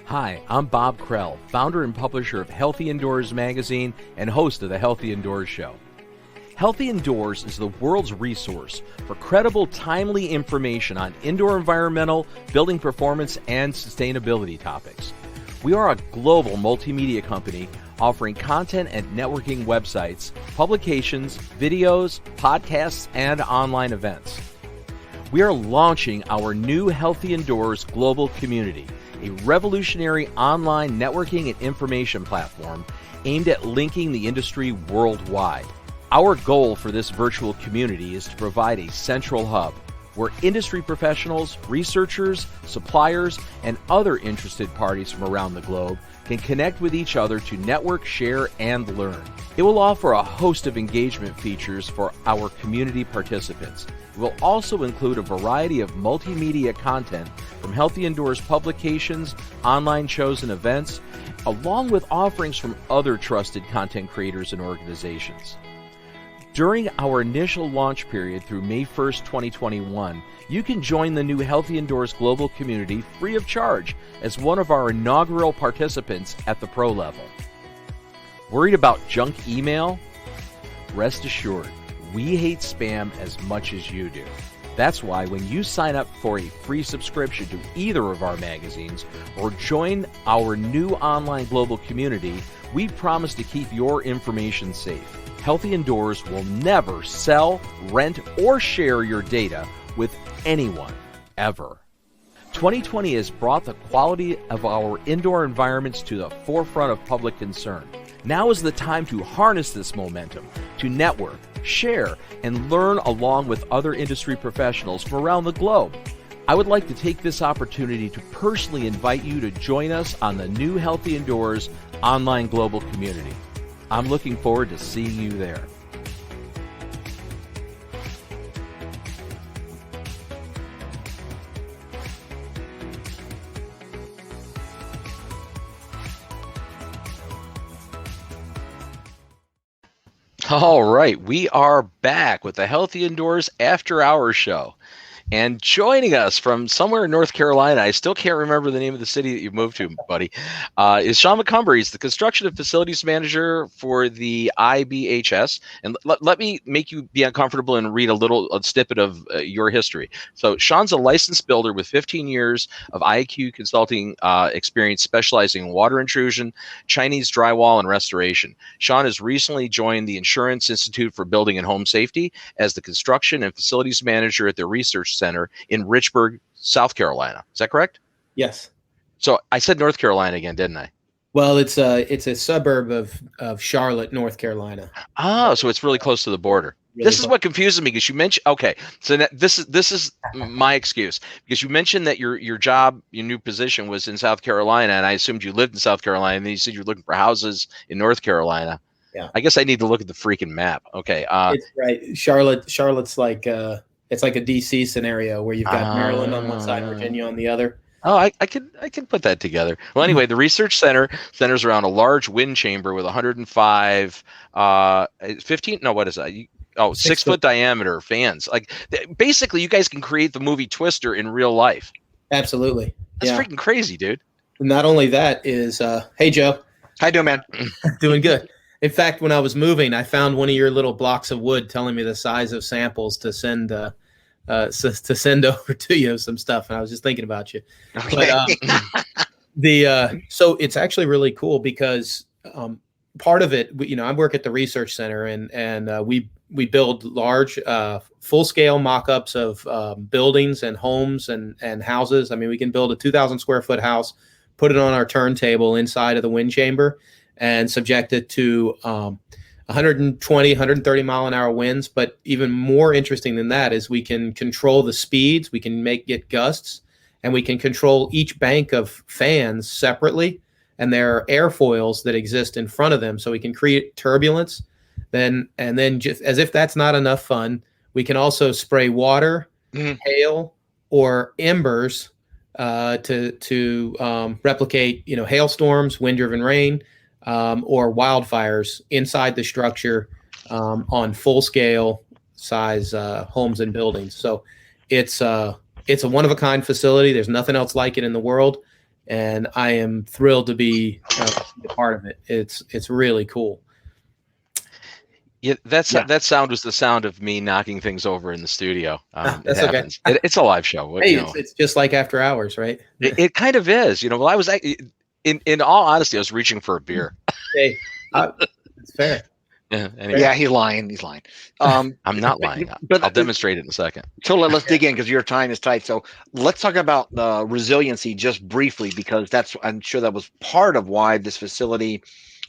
Hi, I'm Bob Krell, founder and publisher of Healthy Indoors magazine and host of the Healthy Indoors Show. Healthy Indoors is the world's resource for credible, timely information on indoor environmental, building performance, and sustainability topics. We are a global multimedia company offering content and networking websites, publications, videos, podcasts, and online events. We are launching our new Healthy Indoors Global Community, a revolutionary online networking and information platform aimed at linking the industry worldwide. Our goal for this virtual community is to provide a central hub where industry professionals, researchers, suppliers, and other interested parties from around the globe can connect with each other to network, share, and learn. It will offer a host of engagement features for our community participants. It will also include a variety of multimedia content from Healthy Indoors publications, online shows and events, along with offerings from other trusted content creators and organizations. During our initial launch period through May 1st, 2021, you can join the new Healthy Indoors global community free of charge as one of our inaugural participants at the pro level. Worried about junk email? Rest assured, we hate spam as much as you do. That's why when you sign up for a free subscription to either of our magazines or join our new online global community, we promise to keep your information safe. Healthy Indoors will never sell, rent, or share your data with anyone, ever. 2020 has brought the quality of our indoor environments to the forefront of public concern. Now is the time to harness this momentum, to network, share, and learn along with other industry professionals from around the globe. I would like to take this opportunity to personally invite you to join us on the new Healthy Indoors online global community. I'm looking forward to seeing you there. All right, we are back with the Healthy Indoors After Hours show. And joining us from somewhere in North Carolina, I still can't remember the name of the city that you moved to, buddy, is Shawn Macomber. He's the Construction and Facilities Manager for the IBHS. And let me make you be uncomfortable and read a snippet of your history. So Shawn's a licensed builder with 15 years of IQ consulting experience specializing in water intrusion, Chinese drywall, and restoration. Shawn has recently joined the Insurance Institute for Building and Home Safety as the Construction and Facilities Manager at their research center in Richburg, South Carolina. Is that correct?
Yes.
So I said North Carolina again, didn't I?
Well, it's a suburb of Charlotte, North Carolina.
Oh, so it's really close to the border.
Really
this is
close.
what confuses me because you mentioned, okay, so this is my excuse, because you mentioned that your job, your new position was in South Carolina, and I assumed you lived in South Carolina, and then you said you're looking for houses in North Carolina.
Yeah.
I guess I need to look at the freaking map. Okay.
It's right. Charlotte's like it's like a DC scenario where you've got Maryland on one side, Virginia on the other.
Oh, I can put that together. Well, anyway, the research center centers around a large wind chamber with 105, 15. No, what is that? 6 foot diameter fans. Like basically, you guys can create the movie Twister in real life.
Absolutely.
That's freaking crazy, dude.
Not only that is, hey Joe,
how you doing, man?
Doing good. In fact, when I was moving, I found one of your little blocks of wood telling me the size of samples to send over to you some stuff, and I was just thinking about you.
Okay.
But so it's actually really cool because part of it, I work at the research center, and we build large, full-scale mock-ups of buildings and homes and houses. I mean, we can build a 2,000 square foot house, put it on our turntable inside of the wind chamber, and subject it to 120, 130 mile an hour winds. But even more interesting than that is we can control the speeds, we can get gusts, and we can control each bank of fans separately. And there are airfoils that exist in front of them, so we can create turbulence. And then just as if that's not enough fun, we can also spray water, hail, or embers to replicate, hailstorms, wind-driven rain, or wildfires inside the structure on full-scale size homes and buildings. So it's a one-of-a-kind facility. There's nothing else like it in the world, and I am thrilled to be a part of it. It's really cool.
Yeah, that sound was the sound of me knocking things over in the studio.
That's
it happens. It's a live show.
Hey, it's just like After Hours, right?
It kind of is. Well, I was in all honesty, I was reaching for a beer.
Hey, it's fair.
Yeah, anyway.
Yeah, he's lying.
I'm not lying.
But
I'll demonstrate it in a second.
So let's dig in because your time is tight. So let's talk about resiliency just briefly, because I'm sure that was part of why this facility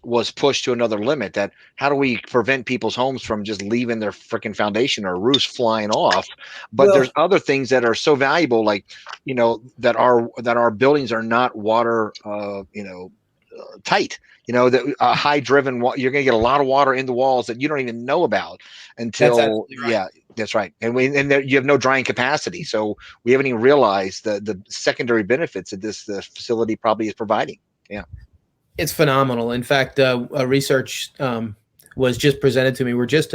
was pushed to another limit. That how do we prevent people's homes from just leaving their freaking foundation or roofs flying off? But there's other things that are so valuable, like that our buildings are not water tight. That high driven, you're going to get a lot of water in the walls that you don't even know about until
right.
Yeah, that's right. And you have no drying capacity, so we haven't even realized the secondary benefits that this facility probably is providing. Yeah.
It's phenomenal. In fact, a research was just presented to me. We're just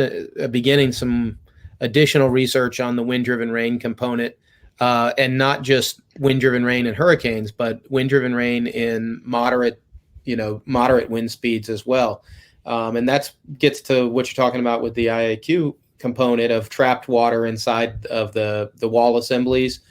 beginning some additional research on the wind-driven rain component, and not just wind-driven rain in hurricanes, but wind-driven rain in moderate wind speeds as well. And that gets to what you're talking about with the IAQ component of trapped water inside of the wall assemblies,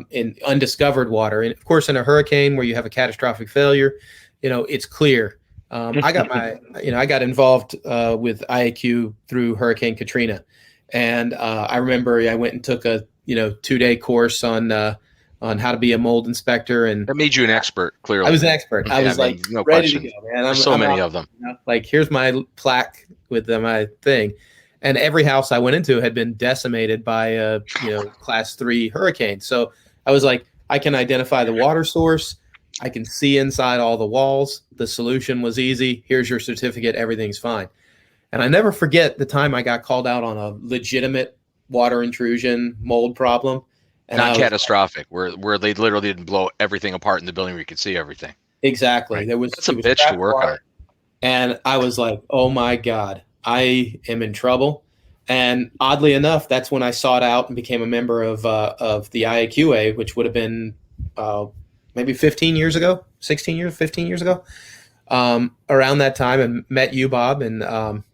in undiscovered water. And of course, in a hurricane where you have a catastrophic failure, it's clear. I got involved with IAQ through Hurricane Katrina. And I remember I went and took a 2-day course on how to be a mold inspector, and
that made you an expert. Clearly,
I was an expert. I was
no
ready
question.
to go, man.
There's so many of them.
Like, here's my plaque with my thing, and every house I went into had been decimated by a class 3 hurricane. So I was like, I can identify the water source. I can see inside all the walls. The solution was easy. Here's your certificate. Everything's fine. And I never forget the time I got called out on a legitimate water intrusion mold problem. And
not catastrophic, where they literally didn't blow everything apart in the building where you could see everything.
Exactly.
Right. That's a bitch to work on.
And I was like, oh my God, I am in trouble. And oddly enough, that's when I sought out and became a member of the IAQA, which would have been maybe 15 years ago, 15 years ago. Around that time, and met you, Bob, and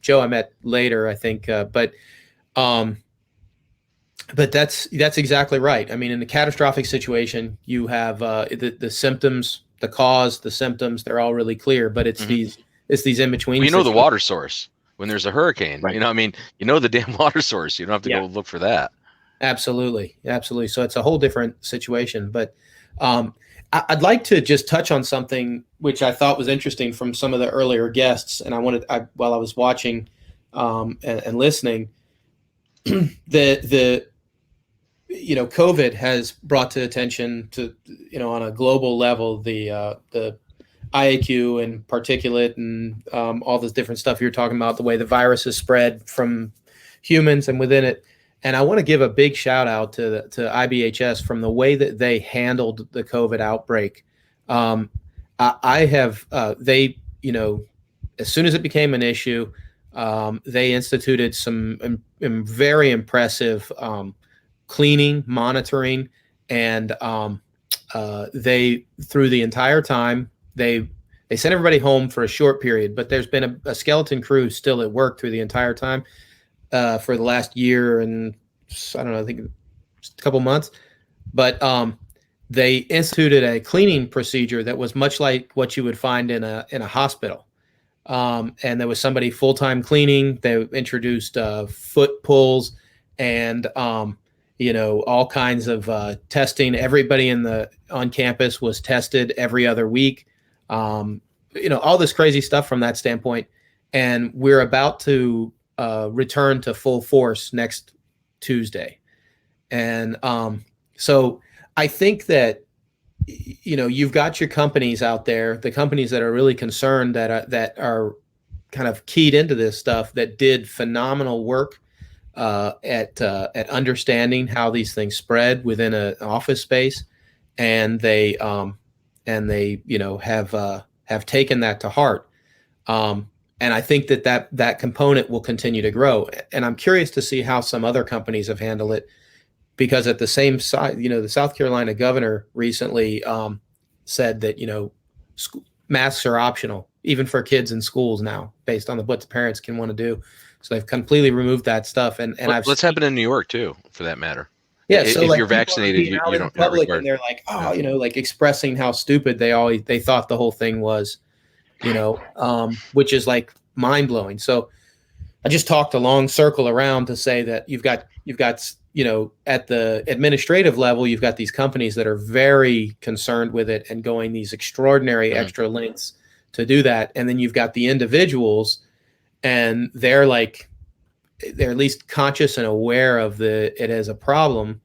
Joe I met later, I think. But that's exactly right. I mean, in a catastrophic situation, you have the symptoms, the cause, the symptoms, they're all really clear, but it's these in between.
Well, the water source when there's a hurricane,
right.
The damn water source. You don't have to go look for that.
Absolutely. So it's a whole different situation. But I'd like to just touch on something which I thought was interesting from some of the earlier guests. And while I was watching and listening, COVID has brought to attention to, on a global level, the IAQ and particulate and all this different stuff you're talking about, the way the virus is spread from humans and within it. And I want to give a big shout out to IBHS from the way that they handled the COVID outbreak. As soon as it became an issue, they instituted some very impressive cleaning, monitoring, and they, through the entire time, they sent everybody home for a short period, but there's been a skeleton crew still at work through the entire time for the last year and I don't know, I think just a couple months. But they instituted a cleaning procedure that was much like what you would find in a hospital. And there was somebody full-time cleaning. They introduced foot pulls and all kinds of testing. Everybody on campus was tested every other week. All this crazy stuff from that standpoint. And we're about to return to full force next Tuesday. And so I think that, you've got your companies out there, the companies that are really concerned that are kind of keyed into this stuff, that did phenomenal work at understanding how these things spread within an office space. And they have taken that to heart. And I think that component will continue to grow. And I'm curious to see how some other companies have handled it, because at the same side, the South Carolina governor recently said that, masks are optional, even for kids in schools now, based on what the parents can want to do. So they've completely removed that stuff. And
let's happen in New York too, for that matter.
Yeah.
If you're vaccinated, you don't
public, and they're like, like expressing how stupid they thought the whole thing was. Which is like mind blowing. So I just talked a long circle around to say that you've got, at the administrative level, you've got these companies that are very concerned with it and going these extraordinary extra lengths to do that. And then you've got the individuals, and they're at least conscious and aware of it as a problem,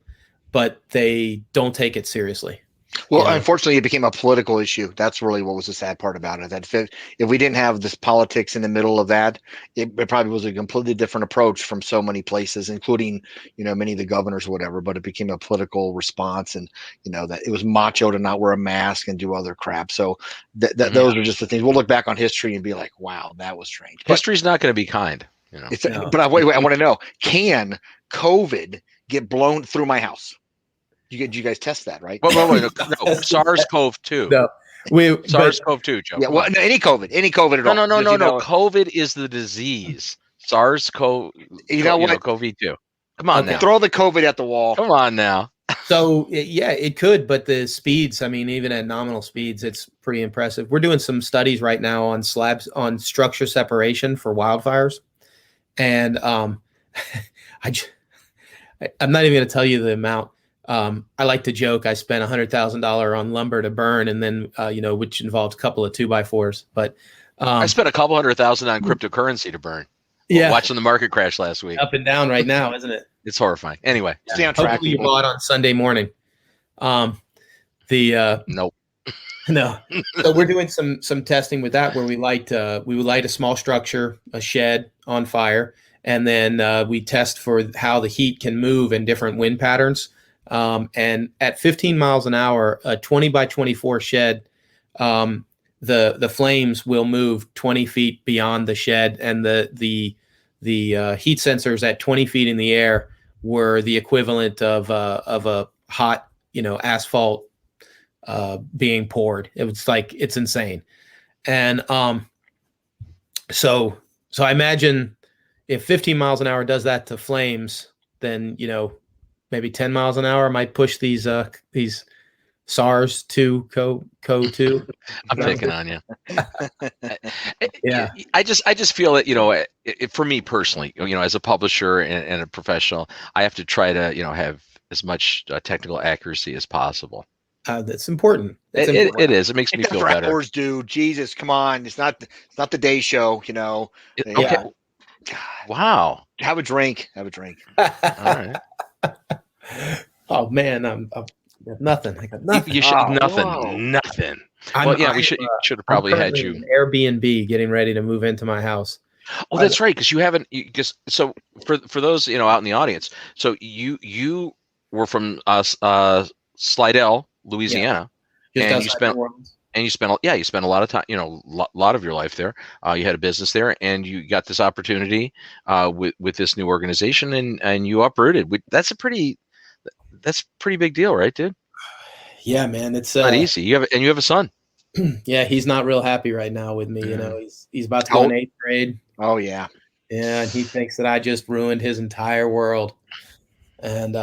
but they don't take it seriously.
Well,
Yeah.
unfortunately, it became a political issue. That's really what was the sad part about it. That if we didn't have this politics in the middle of that, it probably was a completely different approach from so many places, including, many of the governors or whatever. But it became a political response, and that it was macho to not wear a mask and do other crap. So those are just the things we'll look back on history and be like, wow, that was strange. But
History's not going to be kind.
it's, but wait, I want to know: can COVID get blown through my house? You guys test that, right?
Wait, no, SARS-CoV-2.
No,
SARS-CoV-2, Joe.
Yeah, well, no, any COVID at all.
No. COVID is the disease. SARS-CoV. COVID-2. Come on now.
Throw the COVID at the wall.
Come on now.
So yeah, it could, but the speeds, I mean, even at nominal speeds, it's pretty impressive. We're doing some studies right now on slabs, on structure separation for wildfires. And I'm not even going to tell you the amount. I like to joke I spent $100,000 on lumber to burn, and then which involved a couple of 2x4s. But
I spent a couple $100,000 on cryptocurrency to burn.
Yeah,
watching the market crash last week.
Up and down right now, isn't it?
It's horrifying. Anyway,
stay on track.
Hopefully you bought on Sunday morning.
Nope.
No. So we're doing some testing with that, where we would light a small structure, a shed, on fire, and then we test for how the heat can move in different wind patterns. And at 15 miles an hour, a 20 by 24 shed, the flames will move 20 feet beyond the shed, and the heat sensors at 20 feet in the air were the equivalent of a hot, asphalt being poured. It was like, it's insane. And so I imagine if 15 miles an hour does that to flames, then maybe 10 miles an hour might push these SARS-2 CO2.
I'm picking on you.
Yeah.
I just feel that, for me personally, as a publisher and a professional, I have to try to, have as much technical accuracy as possible.
That's important.
It is. It makes me feel better.
Rappers do. Jesus, come on. It's not the day show,
Okay.
God.
Wow.
Have a drink. All
right.
Oh man, I'm nothing. I got nothing.
You should nothing.
Whoa.
Nothing. We should have probably had you
in Airbnb getting ready to move into my house.
Oh, that's right, because you haven't. So for those out in the audience, so you were from Slidell, Louisiana, and you spent a lot of time, lot of your life there. You had a business there, and you got this opportunity with this new organization, and you uprooted. That's a pretty big deal, right, dude?
Yeah, man, it's
not easy. You have a son.
Yeah, he's not real happy right now with me. He's about to go in 8th grade.
Oh yeah.
Yeah, and he thinks that I just ruined his entire world. And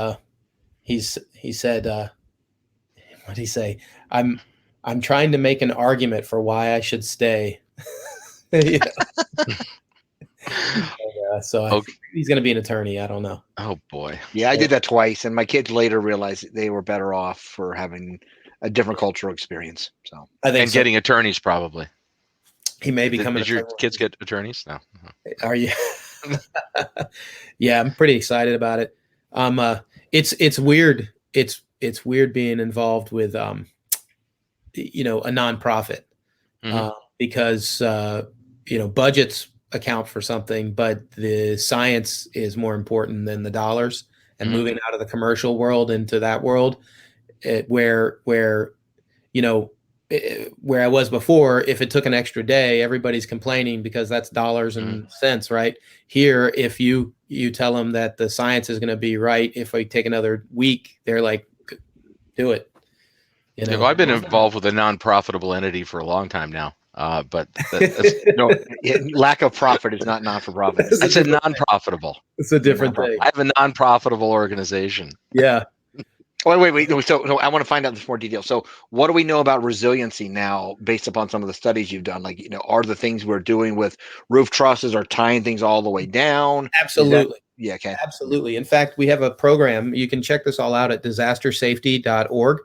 he said, what did he say? I'm trying to make an argument for why I should stay. So he's going to be an attorney. I don't know.
Oh boy.
Yeah, I did that twice, and my kids later realized they were better off for having a different cultural experience. So
I think
getting attorneys probably.
He may become.
Did your kids get attorneys? No.
Are you? Yeah, I'm pretty excited about it. It's weird. It's weird being involved with a nonprofit, because budgets account for something, but the science is more important than the dollars. And moving out of the commercial world into that world, where I was before, if it took an extra day, everybody's complaining because that's dollars and cents, right? Here, if you tell them that the science is going to be right, if we take another week, they're like, do it.
I've been involved with a non-profitable entity for a long time now. But
lack of profit is not non-for-profit.
I said non-profitable.
It's a different thing.
I have a non-profitable organization.
Yeah.
Wait. So I want to find out this more detail. So what do we know about resiliency now based upon some of the studies you've done? Like, are the things we're doing with roof trusses are tying things all the way down?
Absolutely.
Yeah. Okay.
Absolutely. In fact, we have a program. You can check this all out at disastersafety.org.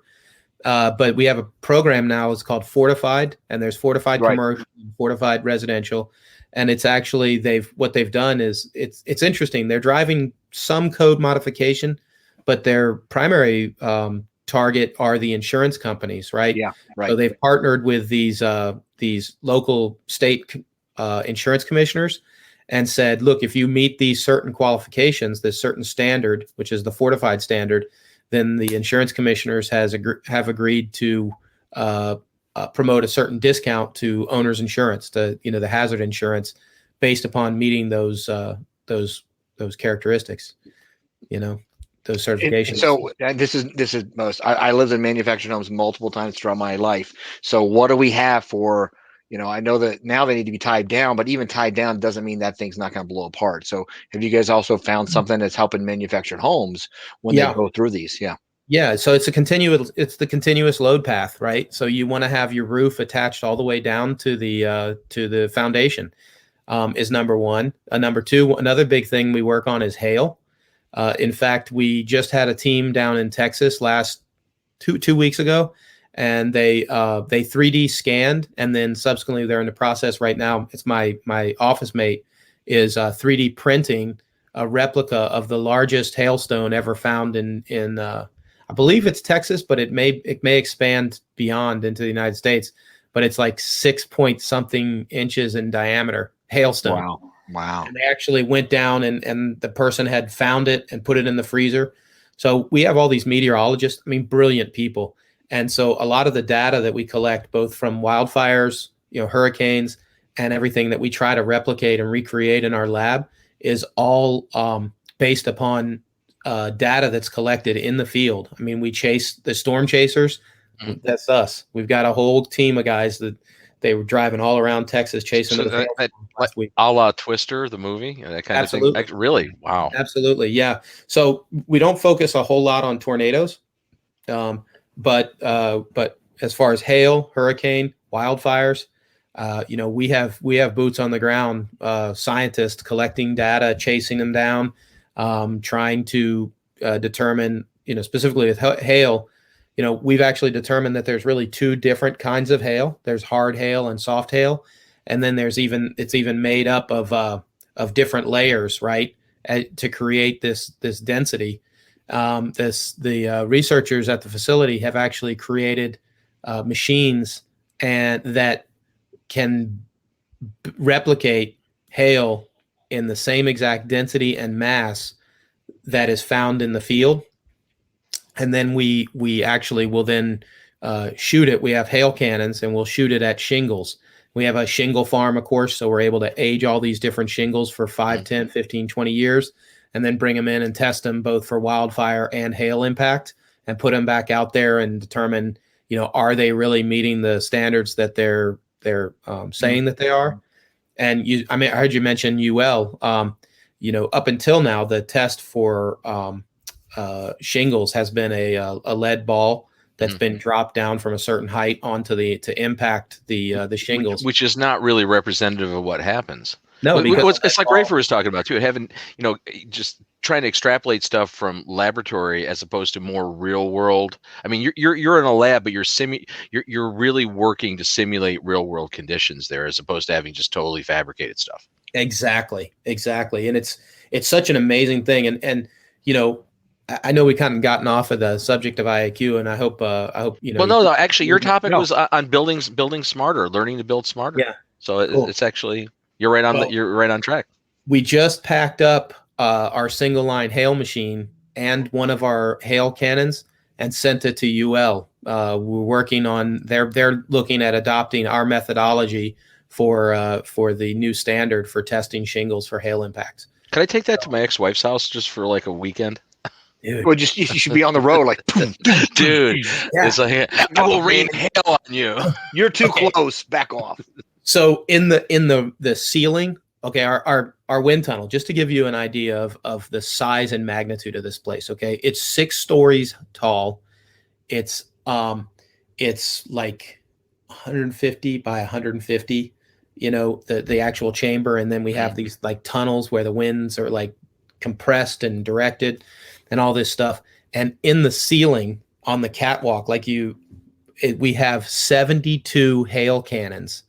But we have a program now. It's called Fortified, and there's Fortified Commercial, and Fortified Residential, and it's actually what they've done is it's interesting. They're driving some code modification, but their primary target are the insurance companies, right?
Yeah, right.
So they've partnered with these local state insurance commissioners and said, look, if you meet these certain qualifications, this certain standard, which is the fortified standard, then the insurance commissioners have agreed to promote a certain discount to owner's insurance, to the hazard insurance, based upon meeting those characteristics, those certifications.
So this is most. I lived in manufactured homes multiple times throughout my life. So what do we have for? I know that now they need to be tied down, but even tied down doesn't mean that thing's not going to blow apart. So have you guys also found something that's helping manufactured homes when they go through these? Yeah.
Yeah, so it's the continuous load path, right? So you want to have your roof attached all the way down to the foundation, is number one. Number two, another big thing we work on is hail. In fact, we just had a team down in Texas last two weeks ago, and they 3D scanned, and then subsequently they're in the process right now. It's my office mate is 3D printing a replica of the largest hailstone ever found in I believe it's Texas, but it may expand beyond into the United States. But it's like 6-point-something inches in diameter hailstone.
Wow.
And they actually went down and the person had found it and put it in the freezer. So we have all these meteorologists, brilliant people. And so a lot of the data that we collect, both from wildfires, hurricanes, and everything that we try to replicate and recreate in our lab is all based upon data that's collected in the field. we chase the storm chasers. Mm-hmm. That's us. We've got a whole team of guys that they were driving all around Texas chasing the last week.
A la Twister, the movie, that kind of thing. Really? Wow.
Absolutely. Yeah. So we don't focus a whole lot on tornadoes, but as far as hail, hurricane, wildfires, we have boots on the ground, scientists collecting data, chasing them down, trying to determine, specifically with hail, we've actually determined that there's really two different kinds of hail. There's hard hail and soft hail. And then it's even made up of different layers, right? To create this density. The researchers at the facility have actually created machines that can replicate hail in the same exact density and mass that is found in the field. And then we actually will then shoot it. We have hail cannons, and we'll shoot it at shingles. We have a shingle farm, of course, so we're able to age all these different shingles for 5, 10, 15, 20 years, and then bring them in and test them both for wildfire and hail impact, and put them back out there and determine, are they really meeting the standards that they're saying that they are. And I heard you mention UL. Up until now, the test for shingles has been a lead ball that's been dropped down from a certain height to impact the shingles,
which is not really representative of what happens.
No,
it's like Raefer was talking about too. Having just trying to extrapolate stuff from laboratory as opposed to more real world. You're in a lab, but you're really working to simulate real world conditions there, as opposed to having just totally fabricated stuff.
Exactly, and it's such an amazing thing, and I know we kind of gotten off of the subject of IAQ, and I hope. Well,
no, actually, your topic was on building smarter, learning to build smarter.
Yeah.
So
cool.
It's actually you're right on track.
We just packed up our single line hail machine and one of our hail cannons and sent it to UL. We're working on they're looking at adopting our methodology for the new standard for testing shingles for hail impacts.
Can I take that to my ex-wife's house just for like a weekend?
Dude. Well, you should be on the road, like,
dude. Yeah. I will rain hail on you.
You're too close. Back off.
So in the ceiling, okay, our wind tunnel. Just to give you an idea of the size and magnitude of this place. Okay, it's 6 stories tall. It's like 150 by 150. The actual chamber, and then we have these like tunnels where the winds are like compressed and directed, and all this stuff. And in the ceiling on the catwalk, we have 72 hail cannons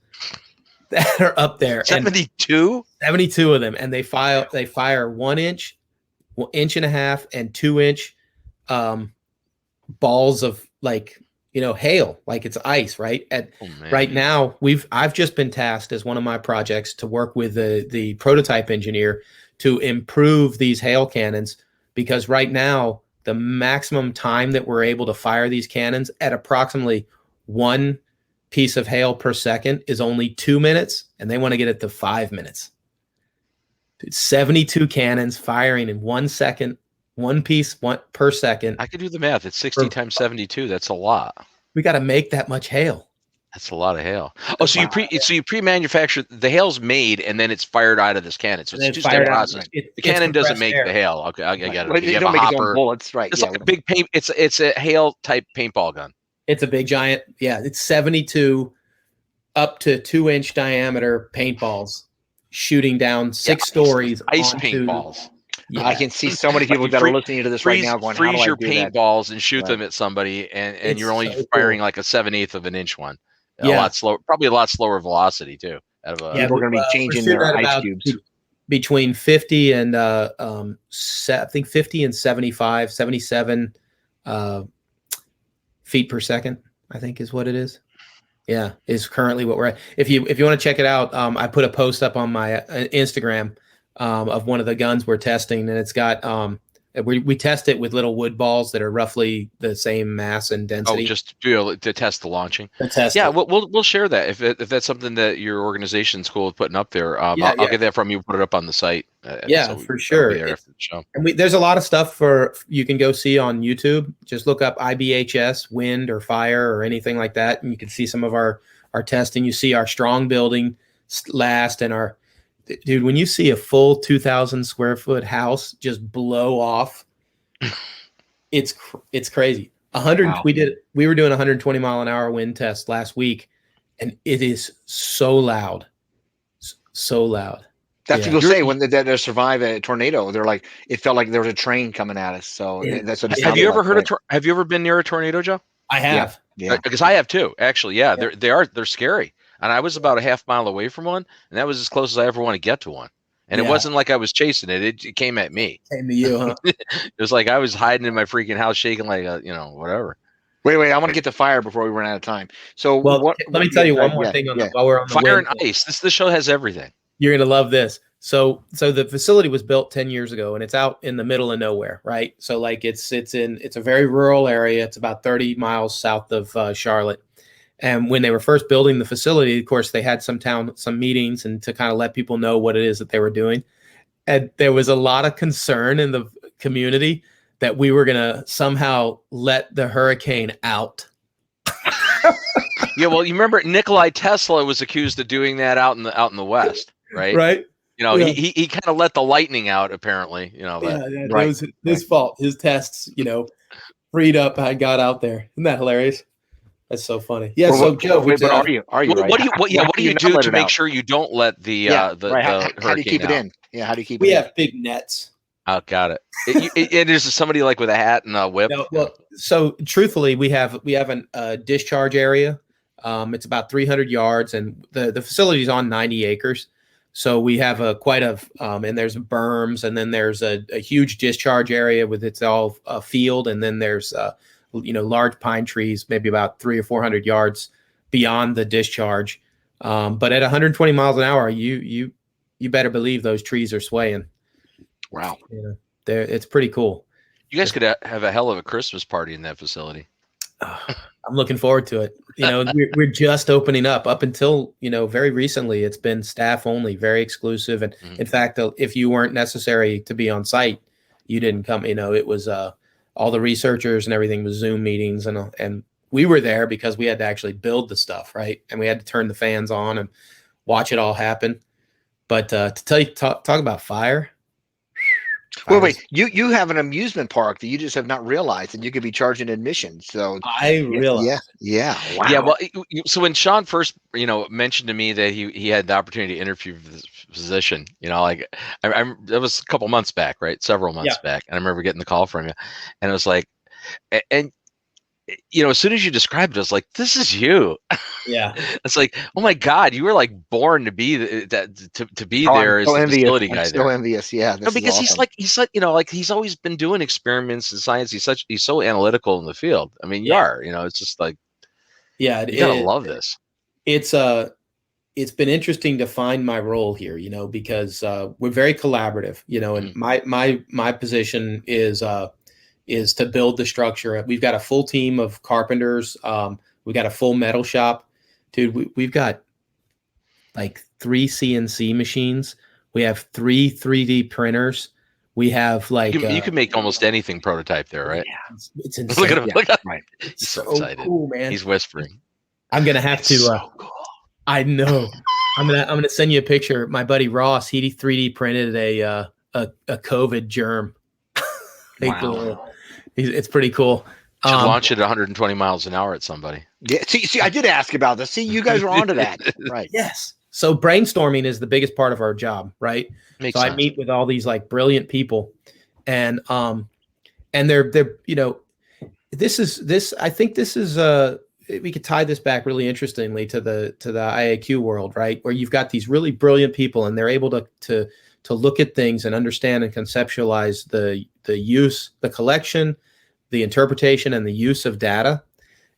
that are up there.
72?
72 of them. And they fire 1 inch, 1.5 inch, and 2 inch balls of like, hail, like it's ice, right? Right now, I've just been tasked as one of my projects to work with the prototype engineer to improve these hail cannons, because right now the maximum time that we're able to fire these cannons at approximately one piece of hail per second is only 2 minutes, and they want to get it to 5 minutes. It's 72 cannons firing in 1 second, one piece per second.
I could do the math. It's 60 times 72. That's a lot.
We got to make that much hail.
That's a lot of hail. Oh, so you pre-manufacture the hail's made and then it's fired out of this cannon. So it's a two-step process. The cannon doesn't make the hail. Okay, I get it.
Well, they don't make its own bullets, right?
It's like a big paint. It's a hail type paintball gun.
It's a big giant. Yeah, it's 72 up to 2-inch diameter paintballs shooting down 6 stories.
Ice paintballs.
Yeah. I can see so many people that are listening to this right now going,
freeze
how do
your
I do
paintballs and shoot them at somebody, and you're only firing like a 1/7 of an inch one. A lot slower, probably a lot slower velocity too.
People are going to be changing their ice cubes
between 50 and I think 50 and 77 feet per second. I think is what it is. Yeah, is currently what we're at. If you want to check it out, I put a post up on my Instagram of one of the guns we're testing, and it's got we test it with little wood balls that are roughly the same mass and density.
Oh, just to test the launching. We'll share that if that's something that your organization's cool with putting up there. I'll get that from you. Put it up on the site.
For sure. And there's a lot of stuff you can go see on YouTube. Just look up IBHS, wind or fire or anything like that, and you can see some of our testing. You see our strong building last and our. Dude, when you see a full 2,000 square foot house just blow off, it's crazy. Wow. We were doing 120 mile an hour wind test last week, and it is so loud, so loud.
That's what people say when they survive a tornado. They're like, it felt like there was a train coming at us. So that's what.
Have you ever heard have you ever been near a tornado, Joe?
I have.
Yeah.
Because I have too. Actually, yeah. They're scary. And I was about a half mile away from one, and that was as close as I ever want to get to one. And it wasn't like I was chasing it; it came at me.
Came to you, huh?
It was like I was hiding in my freaking house, shaking like whatever.
Wait! I want to get to fire before we run out of time. So,
let me tell you one more thing while we're on the
fire and ice. This show has everything.
You're gonna love this. So the facility was built 10 years ago, and it's out in the middle of nowhere, right? So like it's a very rural area. It's about 30 miles south of Charlotte. And when they were first building the facility, of course, they had some meetings and to kind of let people know what it is that they were doing. And there was a lot of concern in the community that we were going to somehow let the hurricane out.
Yeah, well, you remember Nikola Tesla was accused of doing that out in the West, right?
Right.
He kind of let the lightning out, apparently.
It was his fault. His tests, freed up. I got out there. Isn't that hilarious? That's so funny. Yeah. So Joe,
are you?
What do you do to make sure you don't let the hurricane
how do you keep it in? Yeah. How do you keep it?
We have big nets.
Oh, got it. It is somebody like with a hat and a whip.
No, well, so truthfully, we have a discharge area. It's about 300 yards, and the facility is on 90 acres. So we have and there's berms, and then there's a huge discharge area with it's all a field, and then there's large pine trees, maybe about 300 or 400 yards beyond the discharge. But at 120 miles an hour, you better believe those trees are swaying.
Wow.
It's pretty cool.
You guys could have a hell of a Christmas party in that facility.
I'm looking forward to it. We're just opening up until, very recently, it's been staff only, very exclusive. And in fact, if you weren't necessary to be on site, you didn't come, it was, all the researchers and everything was Zoom meetings, and we were there because we had to actually build the stuff, right? And we had to turn the fans on and watch it all happen. But to talk about fire.
Wait! You have an amusement park that you just have not realized, and you could be charging admission. So
I realized.
Yeah. Wow.
Yeah. Well, so when Shawn first, mentioned to me that he had the opportunity to interview for this position, that was a couple months back, right? Several months back, and I remember getting the call from you, and it was like, and as soon as you described it, I was like, this is you.
Yeah.
It's like, oh my God, you were like born to be to be there as
I'm so
the
envious.
facility
I'm
guy
so
there.
envious. Yeah,
No,
this is
because
awesome.
he's always been doing experiments in science. He's so analytical in the field. I mean,
Yeah.
it's just like,
Yeah.
you gotta love this.
It's been interesting to find my role here, because we're very collaborative, and my position is to build the structure. We've got a full team of carpenters. We've got a full metal shop, dude. We've got like 3 CNC machines. We have 3 3D printers. We have like
You can make almost anything prototype there, right?
yeah, it's insane.
Look at him!
Yeah,
Look at him!
right.
He's so excited.
Cool, man.
He's whispering.
I'm gonna have to.
So cool.
I know. I'm gonna send you a picture. My buddy Ross, he 3D printed a COVID germ.
Wow.
It's pretty cool.
Should launch it at 120 miles an hour at somebody.
Yeah, see, I did ask about this. See, you guys were onto that, right?
Yes. So brainstorming is the biggest part of our job, right?
Makes
so
sense.
I meet with all these like brilliant people, and they're this. I think this is we could tie this back really interestingly to the IAQ world, right? Where you've got these really brilliant people, and they're able to look at things and understand and conceptualize the use, the collection, the interpretation, and the use of data.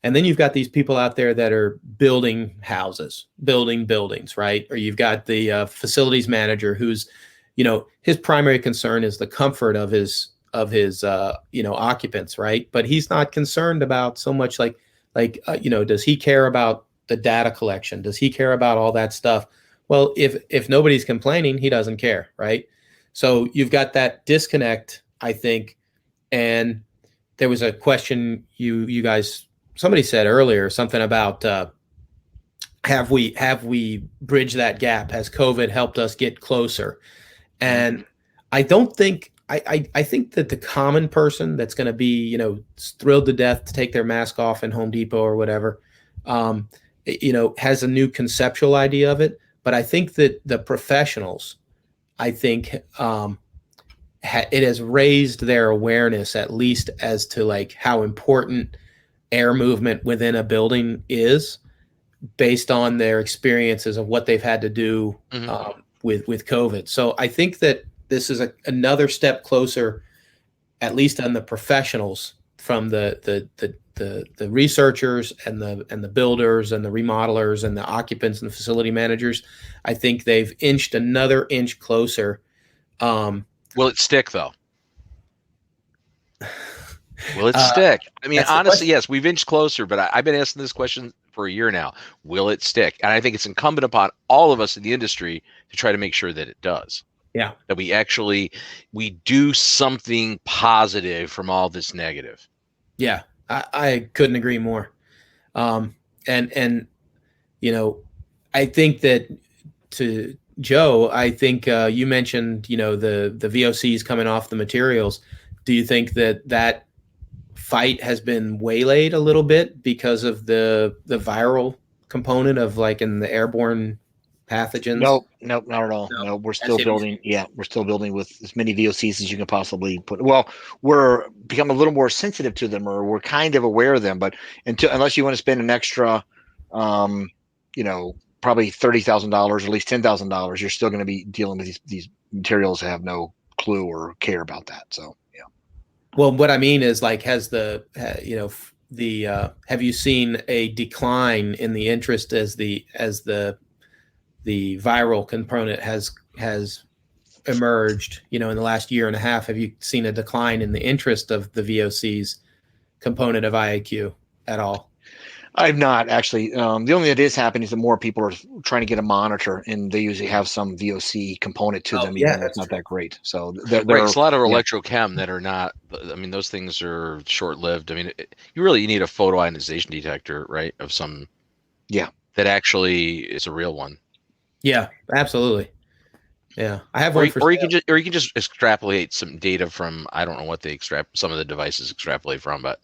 And then you've got these people out there that are building houses, building buildings, right? Or you've got the facilities manager who's, his primary concern is the comfort of his occupants, right? But he's not concerned about so much does he care about the data collection? Does he care about all that stuff? Well, if nobody's complaining, he doesn't care, right? So you've got that disconnect, I think. And there was a question you guys, somebody said earlier, something about have we bridged that gap? Has COVID helped us get closer? And I don't think I think that the common person that's going to be thrilled to death to take their mask off in Home Depot or whatever, has a new conceptual idea of it. But I think that the professionals, I think it has raised their awareness, at least as to like how important air movement within a building is, based on their experiences of what they've had to do with COVID. So I think that this is another step closer, at least on the professionals, from the researchers and the builders and the remodelers and the occupants and the facility managers. I think they've inched another inch closer.
Will it stick though? Will it stick? I mean, honestly, yes, we've inched closer, but I've been asking this question for a year now. Will it stick? And I think it's incumbent upon all of us in the industry to try to make sure that it does.
Yeah.
That we do something positive from all this negative.
Yeah, I couldn't agree more. And I think that, to Joe, I think you mentioned, the VOCs coming off the materials. Do you think that fight has been waylaid a little bit because of the viral component of like in the airborne pathogens?
No, not at all. No, we're still building. Yeah, we're still building with as many VOCs as you can possibly put. Well, we're becoming a little more sensitive to them, or we're kind of aware of them. But unless you want to spend an extra, probably $30,000 or at least $10,000, you're still going to be dealing with these materials that have no clue or care about that. So yeah.
Well, what I mean is, like, have you seen a decline in the interest as the viral component has emerged, in the last year and a half? Have you seen a decline in the interest of the VOCs component of IAQ at all?
I've not actually. The only that is happening is that more people are trying to get a monitor, and they usually have some VOC component to them.
Yeah,
that's not that great. So
right, it's a lot of electrochem that are not. I mean, those things are short-lived. I mean, you really need a photoionization detector, right? Of some.
Yeah.
That actually is a real one.
Yeah, absolutely. Yeah, I have one.
Or you can just extrapolate some data from, I don't know what some of the devices extrapolate from, but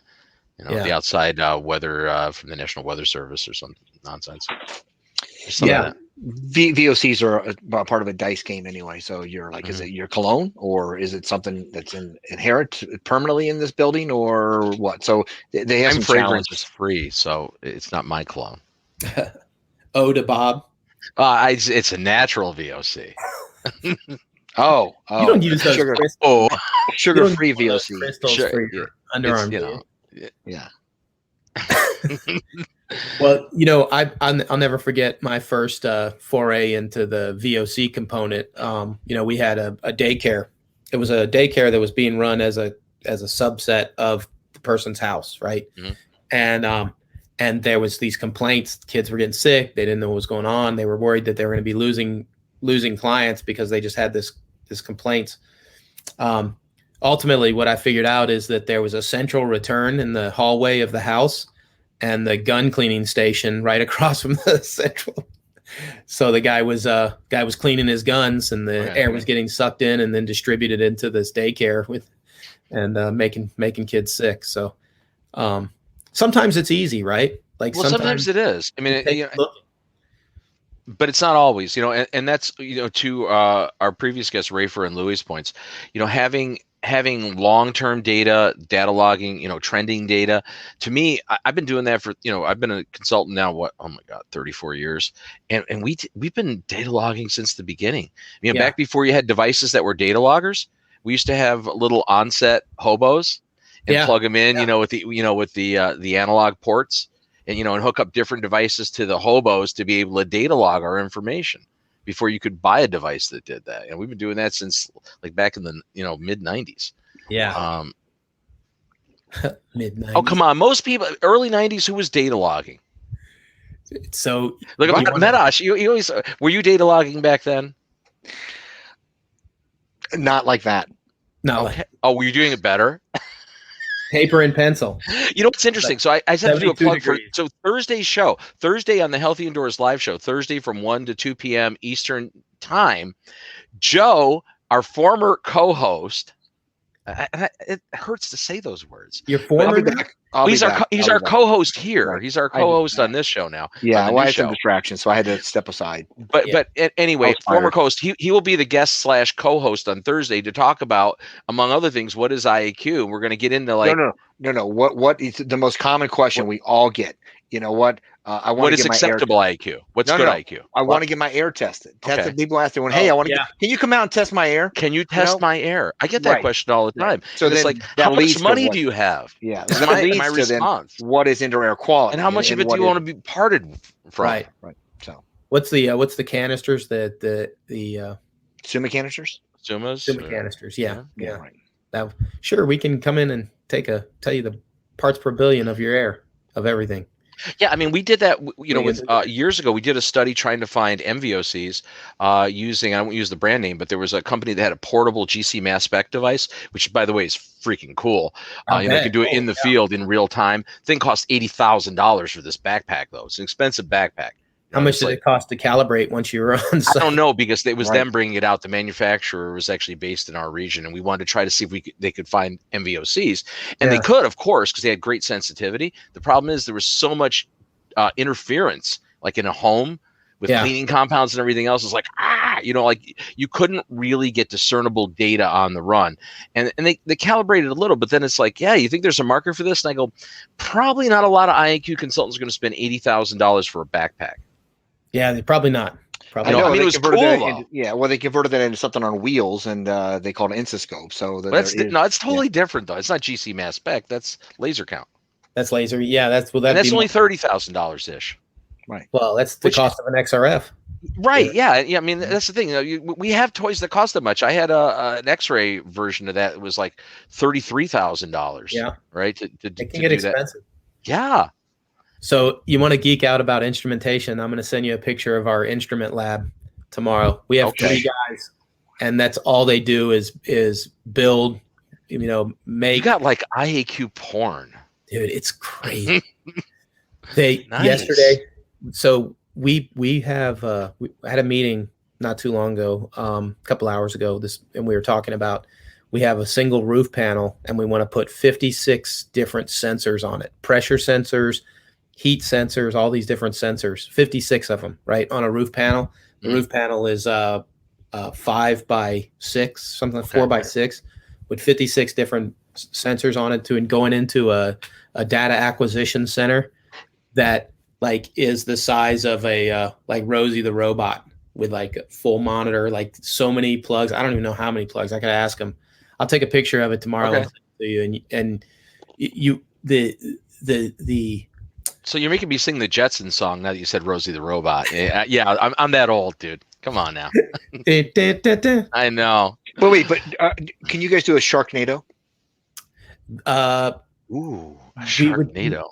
the outside weather from the National Weather Service or some nonsense.
VOCs are a part of a dice game anyway. So you're like, is
Mhm.
it your cologne, or is it something that's inherent permanently in this building, or what? So they have
I'm
some
fragrance
challenges.
is free, so it's not my clone.
Oh, to Bob.
It's a natural VOC.
Oh,
You don't use those
sugar,
crystals.
Oh,
You don't
sugar-free
use one of those
VOC.
crystals
sure.
for
Yeah,
your
it's
underarm. Do you?
Yeah.
Well, I'll never forget my first foray into the VOC component. We had a daycare. It was a daycare that was being run as a subset of the person's house, right?
Mhm.
And there was these complaints. Kids were getting sick. They didn't know what was going on. They were worried that they were going to be losing clients because they just had this complaints. Ultimately, what I figured out is that there was a central return in the hallway of the house, and the gun cleaning station right across from the central. So the guy was cleaning his guns, and the air was getting sucked in and then distributed into this daycare making kids sick. So sometimes it's easy, right? Like
well, sometimes it is. I mean, but it's not always, and that's, to our previous guest, Raefer and Louie's points, having long-term data logging, trending data. To me, I've been doing that for, I've been a consultant now, oh my God, 34 years. And we've been data logging since the beginning. Back before you had devices that were data loggers, we used to have little onset hobos and plug them in, with the analog ports. And and hook up different devices to the hobos to be able to data log our information before you could buy a device that did that. And we've been doing that since like back in the mid 90s.
Yeah. Mid 90s.
Oh, come on. Most people early 90s, who was data logging?
So
look at Medosch. You always were you data logging back then?
Not like that.
No.
Okay. Oh, were you doing it better?
Paper and pencil.
It's interesting. So I have to do a plug for Thursday's show. Thursday on the Healthy Indoors live show. Thursday from 1 to 2 p.m. Eastern time. Joe, our former co-host. It hurts to say those words.
Your former.
He's our co-host here. Right. He's our co-host on this show now.
Yeah, I had some distractions, so I had to step aside.
But anyway, former co-host. He will be the guest / co-host on Thursday to talk about, among other things, what is IAQ. We're going to get into
no. What is the most common question we all get? You know what? I want
what
to
is
get
acceptable
my air
IQ? What's good IQ?
I want to get my air tested.
Okay.
People ask me, "Hey, can you come out and test my air?
Can you test my air?" I get that question all the time.
Right. So
it's like, how much money do you have?
Yeah,
that's my response.
What is indoor air quality?
And how much of it do you want to be parted from?
Right.
So
what's the canisters that the
Summa canisters?
Summa canisters. Yeah.
Right.
Now, sure, we can come in and tell you the parts per billion of your air of everything.
Yeah, we did that. With years ago, we did a study trying to find MVOCs using. I won't use the brand name, but there was a company that had a portable GC mass spec device, which, by the way, is freaking cool. You can do it in the field in real time. Thing cost $80,000 for this backpack, though. It's an expensive backpack.
How much did it cost to calibrate once you were on site?
I don't know, because it was them bringing it out. The manufacturer was actually based in our region, and we wanted to try to see if they could find MVOCs. And they could, of course, because they had great sensitivity. The problem is there was so much interference, like in a home with cleaning compounds and everything else. It's like, you couldn't really get discernible data on the run. And they calibrated a little, but then it's like, you think there's a market for this? And I go, probably not a lot of IAQ consultants are going to spend $80,000 for a backpack.
Yeah, they're probably not. Probably.
It was cool.
They converted that into something on wheels, and they called it Insiscope. So
it's totally different, though. It's not GC mass spec. That's laser count.
That's laser. Yeah, that's
that's only $30,000 ish.
Right.
Well, that's the cost of an XRF.
Right. Yeah. That's the thing. We have toys that cost that much. I had an X-ray version of that. It was like $33,000.
Yeah.
Right.
It can get expensive.
Yeah.
So you want to geek out about instrumentation? I'm going to send you a picture of our instrument lab tomorrow. We have 3 guys, and that's all they do is build, make.
You got like IAQ porn.
Dude, it's crazy. Yesterday, so we had a meeting not too long ago, a couple hours ago, and we were talking about, we have a single roof panel and we want to put 56 different sensors on it, pressure sensors, heat sensors, all these different sensors, 56 of them, right, on a roof panel. The roof panel is 5 by 6, something like 4 by 6, with 56 different sensors on it and going into a data acquisition center that like is the size of a like Rosie the robot with like a full monitor, like so many plugs. I don't even know how many plugs. I could ask him. I'll take a picture of it tomorrow and send it to you. And you the
So you're making me sing the Jetsons song now that you said Rosie the robot. Yeah, I'm that old, dude. Come on now. I know.
Wait, but can you guys do a Sharknado?
Ooh, a Sharknado.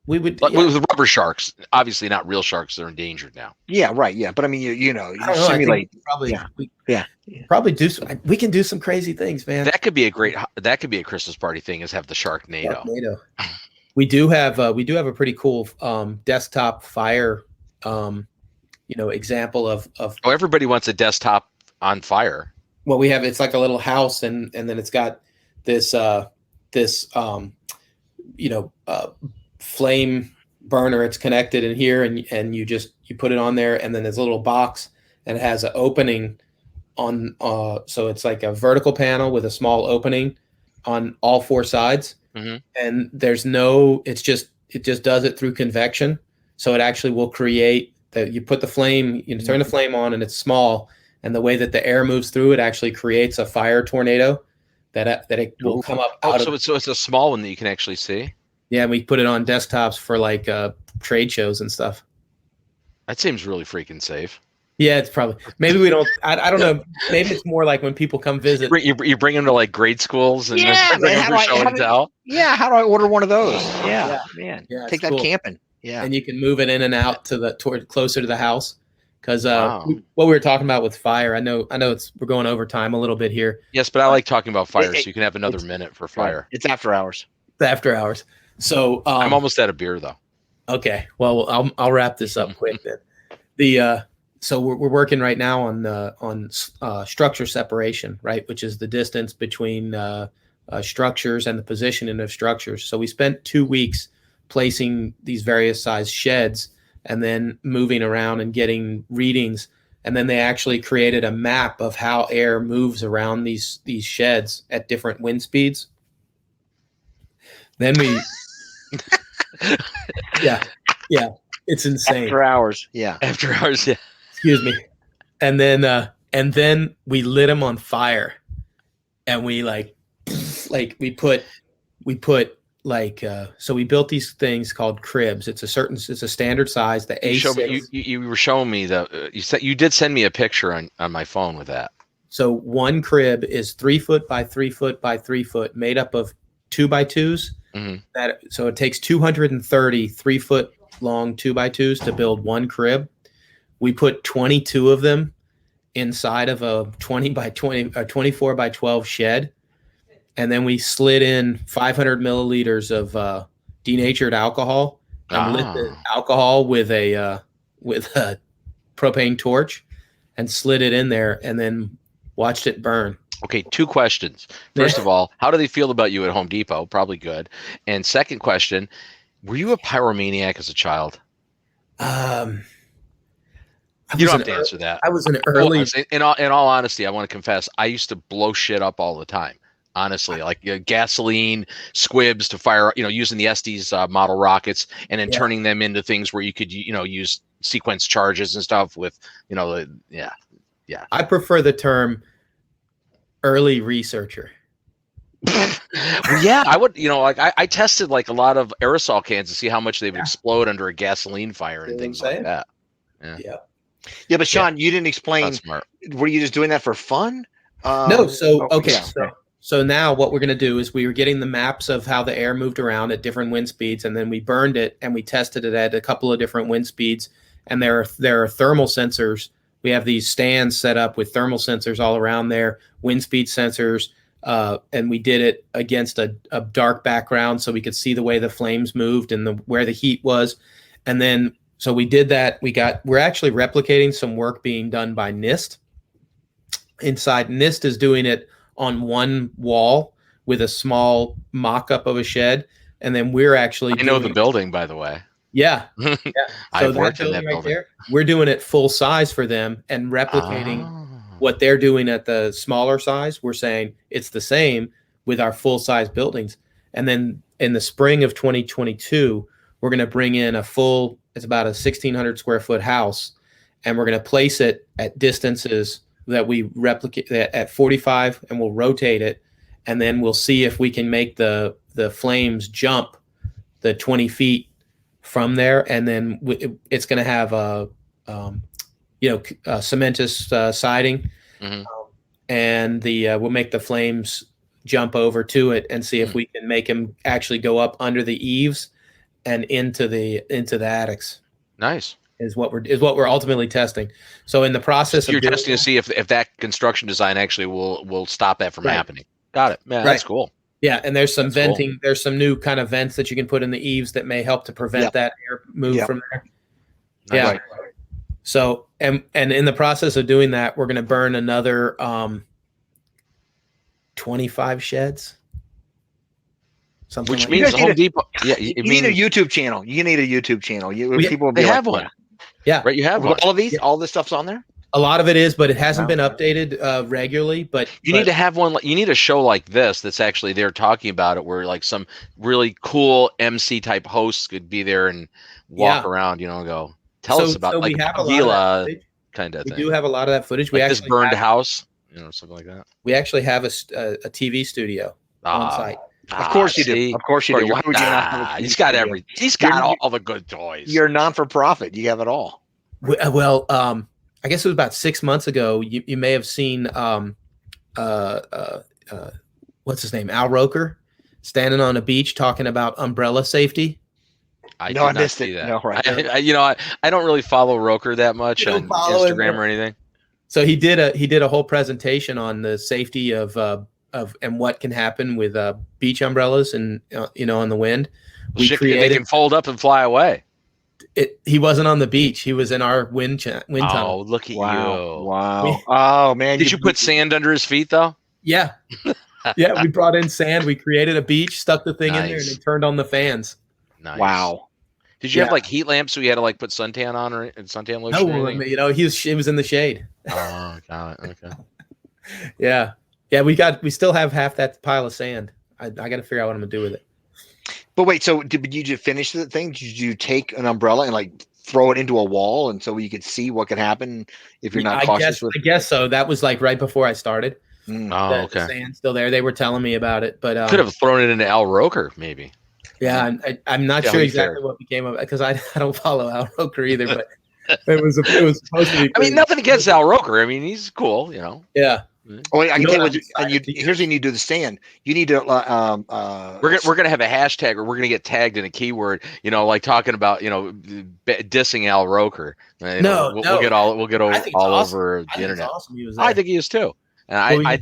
We would
with rubber sharks. Obviously, not real sharks. They're endangered now.
Yeah, right. Yeah, but I mean, you simulate.
Probably,
yeah.
Probably do. We can do some crazy things, man.
That could be a Christmas party thing. Is have the Sharknado.
We do have a pretty cool desktop fire, example of.
Oh, everybody wants a desktop on fire.
Well, we have, it's like a little house, and then it's got this flame burner. It's connected in here, and you put it on there, and then there's a little box, and it has an opening on. So it's like a vertical panel with a small opening on all 4 sides.
Mm-hmm.
And it just does it through convection. So it actually will create that you put the flame, turn the flame on, and it's small. And the way that the air moves through it actually creates a fire tornado that it will come up out of.
So it's a small one that you can actually see.
Yeah. And we put it on desktops for like trade shows and stuff.
That seems really freaking safe.
Yeah, it's probably, maybe we don't, I don't know. Maybe it's more like when people come visit.
You bring them to like grade schools and
show and tell. Yeah, how do I order one of those? Yeah. Man.
Yeah,
take that
cool.
camping. Yeah.
And you can move it in and out closer to the house. Because what we were talking about with fire, I know we're going over time a little bit here.
Yes, but I like talking about fire, so you can have another minute for fire.
It's after hours.
After hours. So
I'm almost out of beer though.
Okay, well I'll wrap this up quick then. So we're working right now on structure separation, right, which is the distance between structures and the positioning of structures. So we spent 2 weeks placing these various size sheds and then moving around and getting readings. And then they actually created a map of how air moves around these sheds at different wind speeds. Then we, yeah, it's insane.
After hours, yeah.
Excuse me. And then we lit them on fire, and we so we built these things called cribs. It's a standard size. The A6.
You were showing me you did send me a picture on my phone with that.
So one crib is 3 foot by 3 foot by 3 foot, made up of 2x2s.
Mm-hmm.
So it takes 230 3-foot long 2x2s to build one crib. We put 22 of them inside of a 20 by 20 or 24 by 12 shed. And then we slid in 500 milliliters of denatured alcohol and lit the alcohol with a propane torch and slid it in there and then watched it burn.
Okay, 2 questions. First of all, how do they feel about you at Home Depot? Probably good. And second question, were you a pyromaniac as a child? You don't have to answer that.
I was an early.
In all honesty, I want to confess, I used to blow shit up all the time. Honestly, like gasoline, squibs to fire, using the Estes model rockets and then turning them into things where you could, use sequence charges and stuff with, yeah.
I prefer the term early researcher.
Yeah, I would, I tested like a lot of aerosol cans to see how much they would explode under a gasoline fire and things like that.
Yeah, but Shawn, you didn't explain. Were you just doing that for fun?
No. So So now what we're going to do is we were getting the maps of how the air moved around at different wind speeds, and then we burned it and we tested it at a couple of different wind speeds. And there are thermal sensors. We have these stands set up with thermal sensors all around there, wind speed sensors, and we did it against a dark background so we could see the way the flames moved and where the heat was. And then so we did that. We're actually replicating some work being done by NIST. Inside, NIST is doing it on one wall with a small mock-up of a shed, and then we're actually
the building, by the way.
Yeah. Yeah. So
I've
that
worked in
building
that
right
building.
there, we're doing it full size for them and replicating what they're doing at the smaller size. We're saying it's the same with our full size buildings. And then in the spring of 2022, we're going to bring in it's about a 1,600 square foot house, and we're going to place it at distances that we replicate at 45, and we'll rotate it. And then we'll see if we can make the flames jump the 20 feet from there. And then it's going to have cementous siding, and we'll make the flames jump over to it and see if we can make them actually go up under the eaves and into the attics.
Nice.
Is what we're ultimately testing. So in the process,
you're testing to see if that construction design actually will stop that from happening. Got it. Man, that's cool.
Yeah, and there's some venting. Cool. There's some new kind of vents that you can put in the eaves that may help to prevent that air move from there. Yeah. Right. So and in the process of doing that, we're going to burn another 25 sheds. Something
which
like
means Home Depot. Yeah,
you need a YouTube channel. You need a YouTube channel. People will be
have one.
Yeah,
right. You have one.
All of these. All this stuff's on there.
A lot of it is, but it hasn't been updated regularly. But
you need to have one. You need a show like this that's actually there talking about it, where like some really cool MC type hosts could be there and walk around, and go tell us about like Vila kind of thing.
We do have a lot of that footage.
Like this burned house, something like that.
We actually have a TV studio on site.
Of course you do. Of course you do. Why would you not have
he's got everything. He's got all the good toys.
You're non for profit. You have it all.
Well, I guess it was about 6 months ago. You may have seen what's his name, Al Roker, standing on a beach talking about umbrella safety.
I missed it. No, right.
I don't really follow Roker that much on Instagram or anything.
So he did a whole presentation on the safety of and what can happen with beach umbrellas and on the wind.
They can fold up and fly away.
He wasn't on the beach. He was in our wind tunnel.
Oh, look at you!
Wow! Oh man!
Did you put sand under his feet though?
Yeah, yeah. We brought in sand. We created a beach, stuck the thing in there, and it turned on the fans.
Nice.
Wow!
Did you have like heat lamps so you had to like put suntan on or suntan lotion?
No, he was in the shade.
Oh, got it. Okay.
Yeah. We still have half that pile of sand. I got to figure out what I'm gonna do with it.
But wait, so did you just finish the thing? Did you take an umbrella and like throw it into a wall, and so you could see what could happen if you're not cautious?
I guess so. That was like right before I started.
Okay.
The sand's still there. They were telling me about it, but
could have thrown it into Al Roker, maybe.
Yeah, I'm not sure exactly what became of it because I don't follow Al Roker either. But it was supposed to be.
I mean, nothing against Al Roker. I mean, he's cool,
Yeah.
Oh, I can tell you what. Here's what you need to do: the stand. You need to.
We're gonna have a hashtag, or we're gonna get tagged in a keyword. Like talking about dissing Al Roker.
We'll
get all over the internet.
Awesome.
I think he is too. And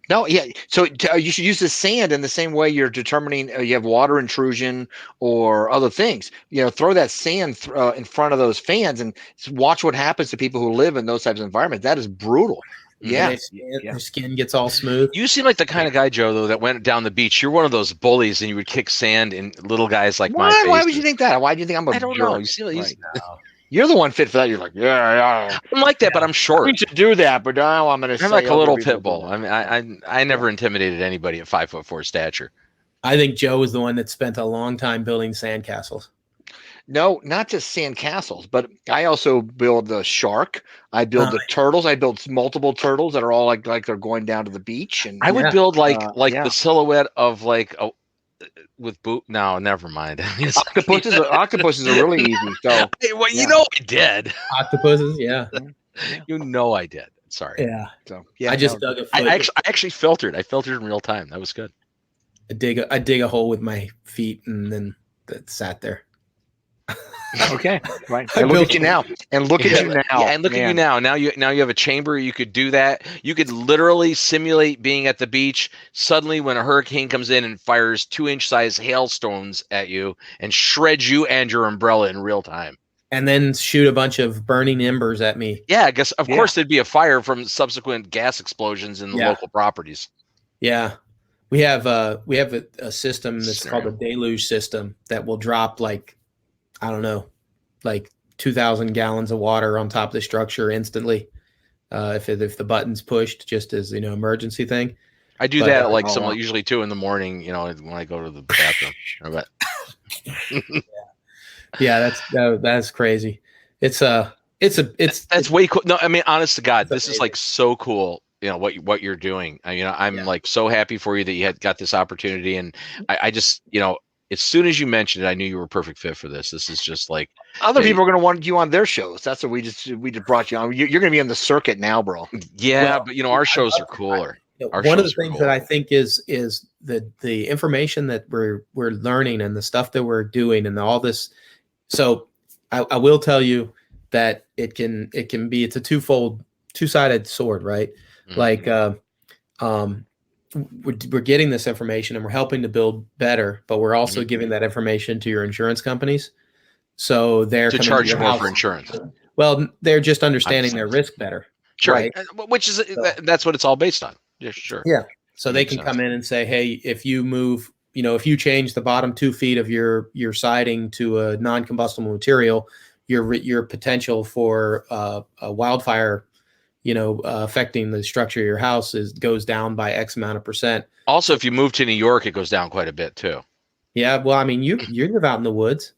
No, yeah. So you should use the sand in the same way you're determining you have water intrusion or other things. Throw that sand in front of those fans and watch what happens to people who live in those types of environments. That is brutal. Yeah.
Their skin gets all smooth.
You seem like the kind of guy, Joe, though, that went down the beach. You're one of those bullies, and you would kick sand in little guys like my face.
Why would you think that? Why do you think I'm a jerk?
I don't know. You see, right
you're the one fit for that. You're like, yeah.
I'm like that, but I'm short.
I need to do that, but now I'm going to.
I'm like a little pit bull. I mean, I never intimidated anybody at 5'4" stature.
I think Joe was the one that spent a long time building sandcastles.
No, not just sand castles, but I also build the shark. I build the turtles. I build multiple turtles that are all like they're going down to the beach. And
I would build the silhouette of with boot. No, never mind.
Octopuses are really easy. So
I did.
Octopuses, yeah.
I did. Sorry.
Yeah.
So
I just dug a foot.
I actually filtered. I filtered in real time. That was good.
I dig a hole with my feet and then that sat there.
Okay, right. And look at you now. And look at you now.
Yeah, and look at you now. Now you have a chamber. You could do that. You could literally simulate being at the beach. Suddenly, when a hurricane comes in and fires 2-inch size hailstones at you and shreds you and your umbrella in real time,
and then shoot a bunch of burning embers at me.
Yeah, I guess of course there'd be a fire from subsequent gas explosions in the local properties.
Yeah, we have a system that's called a deluge system that will drop like I don't know, like 2,000 gallons of water on top of the structure instantly. If the button's pushed, just as emergency thing.
I do
But,
that at like
wow.
usually 2 in the morning, when I go to the bathroom. But
yeah, that's crazy. It's
that's way cool. No, I mean, honest to God, this is
amazing.
like so cool. What you're doing. I'm like so happy for you that you had got this opportunity, and I just as soon as you mentioned it, I knew you were a perfect fit for this. This is just like
Other people are going to want you on their shows. That's what we just brought you on. You're going to be on the circuit now, bro.
yeah,
Well,
but our shows are cooler. Our
one of the
shows are
things
cool.
that I think is the information that we're learning and the stuff that we're doing and all this. So I will tell you that it's a two-sided sword, right?
Mhm.
Like we're getting this information and we're helping to build better, but we're also
Mhm.
giving that information to your insurance companies. So they're
To
coming
charge
your
more
house.
for insurance.
Well, they're just understanding their risk better.
Sure,
Right.
which is that's what it's all based on. Yeah, sure.
Yeah. So they
Makes
can
sense.
come in and say, hey, if you move, if you change the bottom 2 feet of your siding to a non-combustible material, your potential for a wildfire, affecting the structure of your house goes down by X amount of percent.
Also, if you move to New York, it goes down quite a bit too.
Yeah. Well, I mean, you live out in the woods,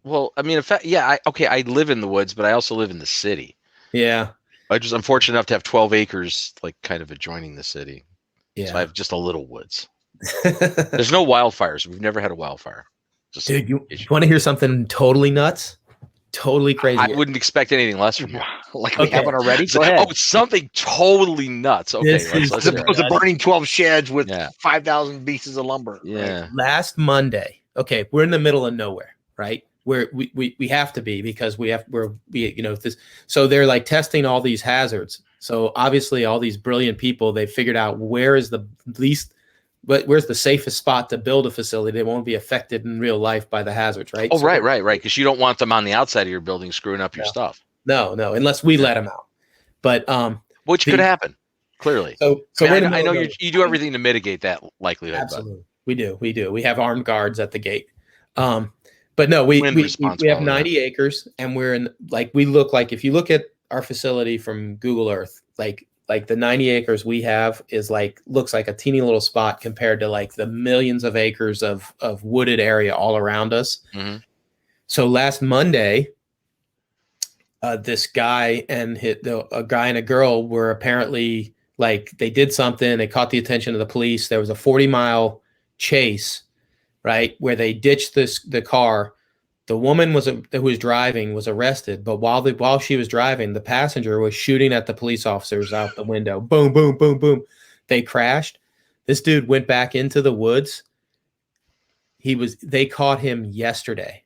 Well, I mean, in fact, yeah, I live in the woods, but I also live in the city.
Yeah.
I'm fortunate enough to have 12 acres, like kind of adjoining the city.
Yeah.
So I have just a little woods. There's no wildfires. We've never had a wildfire.
Dude, you want to hear something totally nuts? Totally crazy.
I wouldn't expect anything less from you.
Like we haven't already. Go ahead.
Oh, something totally nuts. Okay,
As opposed to burning 12 sheds with 5,000 pieces of lumber.
Yeah.
Right? Last Monday. Okay, we're in the middle of nowhere, right? Where we have to be because this. So they're like testing all these hazards. So obviously, all these brilliant people, they figured out where's the safest spot to build a facility that won't be affected in real life by the hazards, right?
Oh, right. Because you don't want them on the outside of your building screwing up your stuff.
No, unless we let them out. But
which could happen, clearly.
So
I know you do everything to mitigate that likelihood.
Absolutely, we do. We have armed guards at the gate. But no, we have 90 acres, and we're in we look like, if you look at our facility from Google Earth, like the 90 acres we have looks like a teeny little spot compared to like the millions of acres of wooded area all around us.
Mm-hmm.
So last Monday, this guy and a guy and a girl were apparently they did something. They caught the attention of the police. There was a 40-mile chase, right, where they ditched the car. The woman who was driving was arrested, but while she was driving, the passenger was shooting at the police officers out the window. Boom, boom, boom, boom. They crashed. This dude went back into the woods. They caught him yesterday.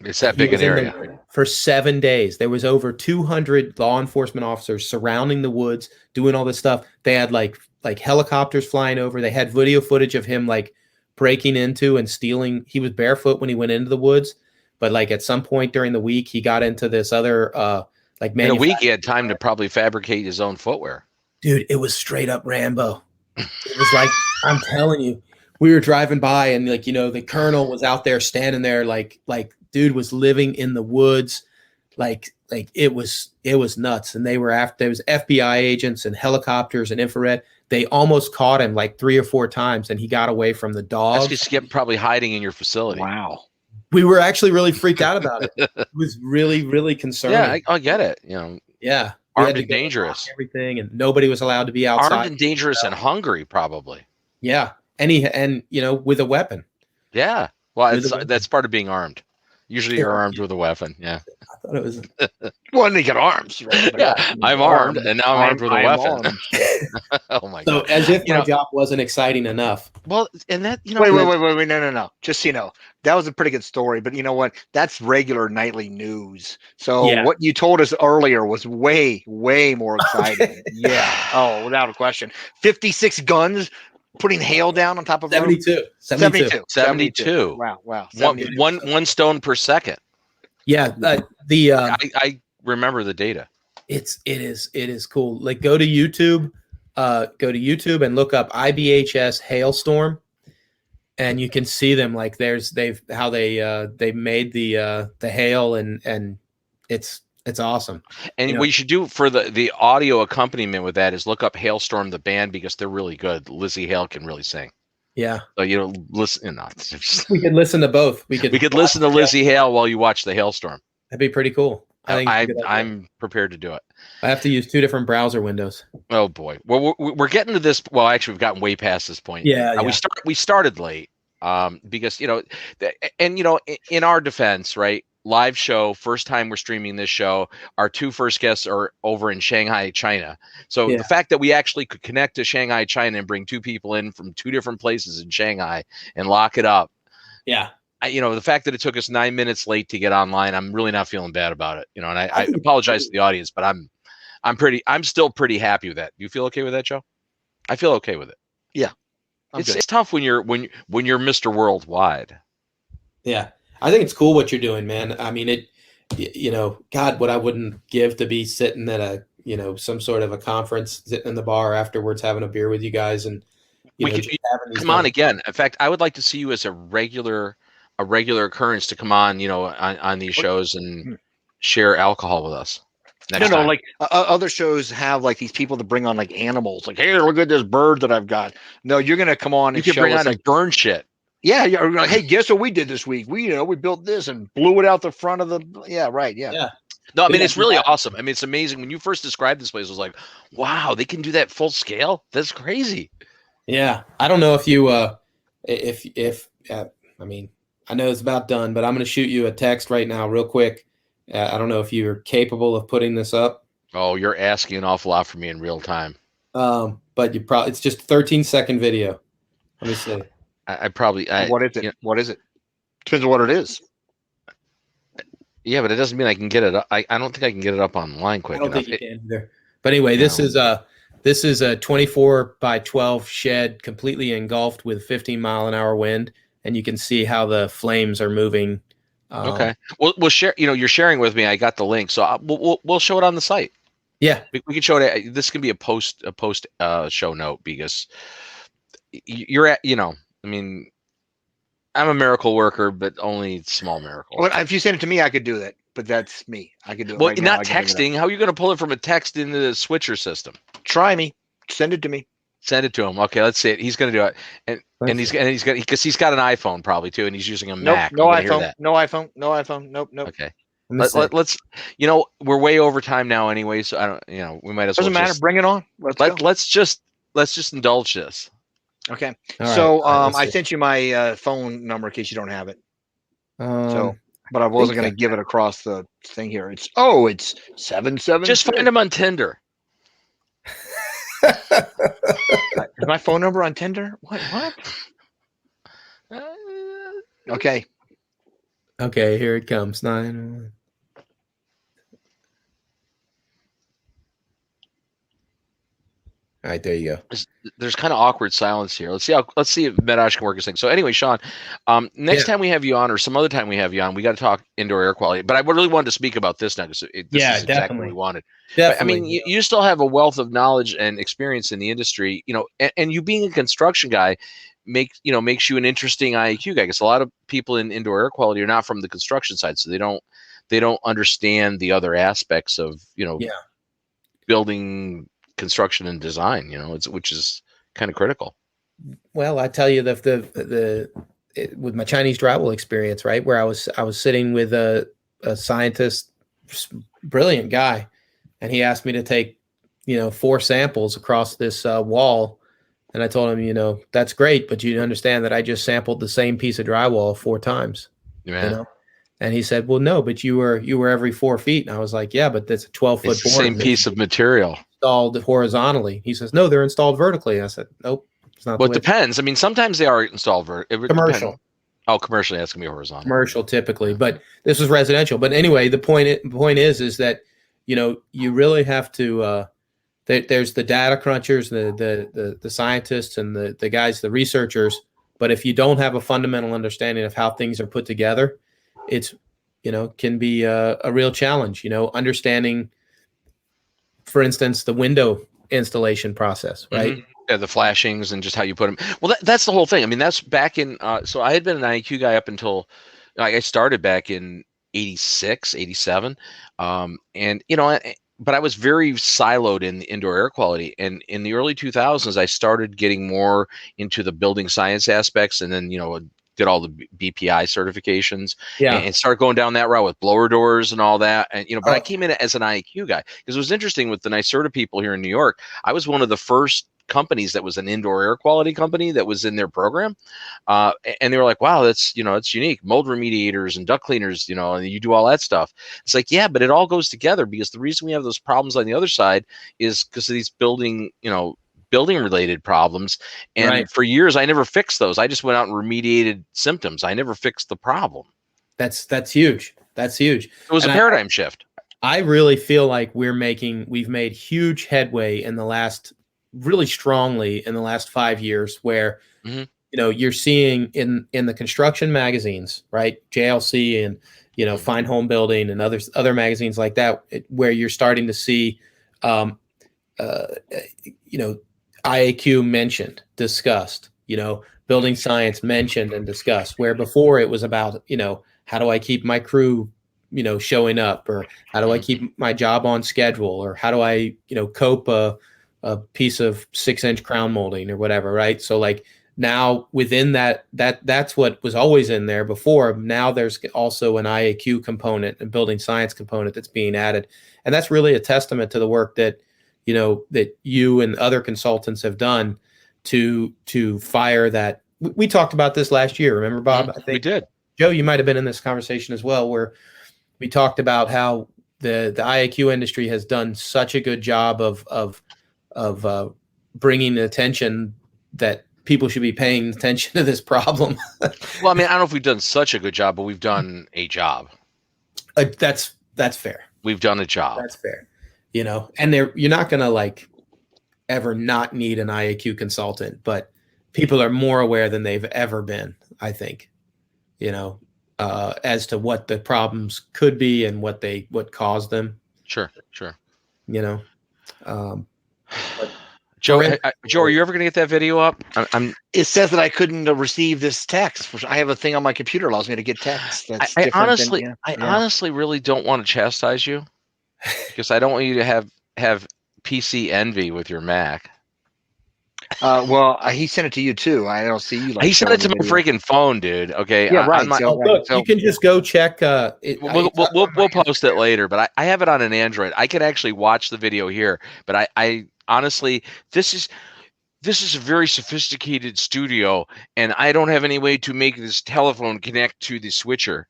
It's that big an area.
For 7 days. There was over 200 law enforcement officers surrounding the woods, doing all this stuff. They had like helicopters flying over. They had video footage of him breaking into and stealing. He was barefoot when he went into the woods, but at some point during the week, he got into this other
in a week he had time to probably fabricate his own footwear.
Dude, it was straight up Rambo. It was I'm telling you, we were driving by and the colonel was out there standing there dude was living in the woods. It was nuts. And there was FBI agents and helicopters and infrared. They almost caught him 3 or 4 times, and he got away from the dogs.
That's just probably hiding in your facility.
Wow.
We were actually really freaked out about it. It was really, really concerning.
Yeah, I get it.
Yeah.
Armed and dangerous.
Everything, and nobody was allowed to be outside.
Armed and dangerous and hungry, probably.
Yeah. And with a weapon.
Yeah. Well, that's part of being armed. Usually you're armed with a weapon. Yeah.
I thought it was.
Well, and they got arms. Right?
Yeah. I'm armed, and now I'm armed with a weapon. Oh my God.
So as if my job wasn't exciting enough.
Well, and that,
Wait, no. Just so you know, that was a pretty good story, but you know what? That's regular nightly news. So what you told us earlier was way, way more exciting. Yeah. Oh, without a question. 56 guns. Putting hail down on top of
72.
72.
Wow.
72. One stone per second.
Yeah.
I remember the data.
It is cool. Go to YouTube and look up IBHS hailstorm. and you can see them like they made the hail, and it's awesome.
And what you should do for the audio accompaniment with that is look up Hailstorm the band, because they're really good. Lizzie Hale can really sing.
Yeah.
So listen.
We could listen to both. We could
listen to Lizzie Hale while you watch the Hailstorm.
That'd be pretty cool.
I'm prepared to do it.
I have to use 2 different browser windows.
Oh boy. Well, we're getting to this. Well, actually, we've gotten way past this point.
Yeah.
We started late, because in our defense, right? Live show, first time we're streaming this show. Our 2 first guests are over in Shanghai, China. So the fact that we actually could connect to Shanghai, China, and bring 2 people in from 2 different places in Shanghai and lock it up.
Yeah.
The fact that it took us 9 minutes late to get online, I'm really not feeling bad about it. And I apologize to the audience, but I'm still pretty happy with that. Do you feel okay with that, Joe? I feel okay with it.
Yeah.
It's tough when you're Mr. Worldwide.
Yeah. I think it's cool what you're doing, man. I mean, God, what I wouldn't give to be sitting at some sort of a conference, sitting in the bar afterwards, having a beer with you guys, and
come on again. In fact, I would like to see you as a regular occurrence to come on, on these shows and share alcohol with us.
Like other shows have like these people that bring on like animals, like, hey, look at this bird that I've got. No, you're gonna come on and
you can
show
bring
us
on
like
and burn shit.
Yeah, you're like, hey, guess what we did this week? We built this and blew it out the front of the. Yeah, right. Yeah.
No, I mean, it's really awesome. I mean, it's amazing. When you first described this place, I was like, wow, they can do that full scale. That's crazy.
Yeah, I don't know if you, I mean, I know it's about done, but I'm going to shoot you a text right now, real quick. I don't know if you're capable of putting this up.
Oh, you're asking an awful lot from me in real time.
But it's just a 13-second video. Let me see.
What is it? What is it? Depends on what it is.
Yeah, but it doesn't mean I can get it up. I don't think I can get it up online quick enough.
I don't think you can either. But anyway, this is a 24 by 12 shed, completely engulfed with 15-mile-an-hour wind, and you can see how the flames are moving.
Okay, we'll share. You're sharing with me. I got the link, so we'll show it on the site.
Yeah,
we can show it. This can be a post show note, because you're at. I mean, I'm a miracle worker, but only small miracles.
Well, if you send it to me, I could do that. But that's me. I could do it.
Well,
right
not
now.
texting. How are you going to pull it from a text into the switcher system?
Try me. Send it to me.
Send it to him. Okay, let's see it. He's going to do it, and he's got because he's got an iPhone probably too, and he's using a Mac.
No iPhone. No iPhone. No iPhone. Nope.
Okay. Let's. We're way over time now anyway, so I don't. We might as well.
Doesn't matter. Bring it on.
Let's just indulge this.
Okay.
All
so
right,
I sent you my phone number in case you don't have it. But I wasn't going to give it across the thing here. It's 777.
Just find him on Tinder.
Is my phone number on Tinder? What? Okay.
Okay, here it comes. 9. All right, there you go.
There's kind of awkward silence here. Let's see if Medosch can work his thing. So anyway, Shawn, next time we have you on, or some other time we have you on, we got to talk indoor air quality. But I really wanted to speak about this now, because this is exactly what we wanted. But, I mean, you still have a wealth of knowledge and experience in the industry, and you being a construction guy makes you an interesting IAQ guy, because a lot of people in indoor air quality are not from the construction side, so they don't understand the other aspects of building, construction, and design, which is kind of critical.
Well, I tell you, with my Chinese drywall experience, right, where I was sitting with a scientist, brilliant guy, and he asked me to take 4 samples across this wall, and I told him, that's great, but you understand that I just sampled the same piece of drywall 4 times.
Yeah.
And he said, well, no, but you were every 4 feet. And I was like, yeah, but that's a 12-foot board.
It's the same piece of material.
Installed horizontally. He says, no, they're installed vertically. I said, nope. It's not.
Well, it depends. I mean, sometimes they are installed vertically.
Commercial.
Oh, commercially, that's gonna be horizontal.
Commercial typically, but this was residential. But anyway, the point is that you really have to. There's the data crunchers, the scientists, and the guys, the researchers. But if you don't have a fundamental understanding of how things are put together, it's can be a real challenge. Understanding, for instance, the window installation process, right?
Yeah, the flashings and just how you put them. Well, that's the whole thing. I mean, that's back in. So I had been an IAQ guy up until I started back in 86, 87. And but I was very siloed in the indoor air quality. And in the early 2000s, I started getting more into the building science aspects, and then did all the BPI certifications and started going down that route with blower doors and all that. And but I came in as an IAQ guy because it was interesting with the NYSERDA people here in New York. I was one of the first companies that was an indoor air quality company that was in their program, and they were like, wow, that's it's unique, mold remediators and duct cleaners, and you do all that stuff. It's like, yeah, but it all goes together, because the reason we have those problems on the other side is because of these building related problems. And for years I never fixed those. I just went out and remediated symptoms. I never fixed the problem.
That's huge. That's huge.
It was a paradigm shift.
I really feel like we've made huge headway really strongly in the last 5 years, where you're seeing in the construction magazines, right? JLC and Fine Home Building and other magazines like that, where you're starting to see IAQ mentioned, discussed, building science mentioned and discussed, where before it was about, how do I keep my crew, showing up, or how do I keep my job on schedule, or how do I, cope a piece of 6-inch crown molding or whatever. Right. So like now within that's what was always in there before. Now there's also an IAQ component and building science component that's being added. And that's really a testament to the work that you and other consultants have done to fire that. We talked about this last year. Remember, Bob? I think
we did.
Joe, you might've been in this conversation as well, where we talked about how the IAQ industry has done such a good job of bringing attention that people should be paying attention to this problem.
Well, I mean, I don't know if we've done such a good job, but we've done a job.
That's fair.
We've done a job.
That's fair. And you're not going to ever not need an IAQ consultant, but people are more aware than they've ever been, I think, as to what the problems could be and what caused them.
Sure.
Joe,
are you ever going to get that video up?
It says that I couldn't receive this text. I have a thing on my computer that allows me to get text. That's
I honestly really don't want to chastise you, because I don't want you to have PC envy with your Mac.
Well, he sent it to you too. I don't see you.
He sent it to my freaking phone, dude. Okay.
Yeah, right.
Look, you can just go check.
We'll post it later, but I have it on an Android. I can actually watch the video here, but I honestly, this is a very sophisticated studio, and I don't have any way to make this telephone connect to the switcher.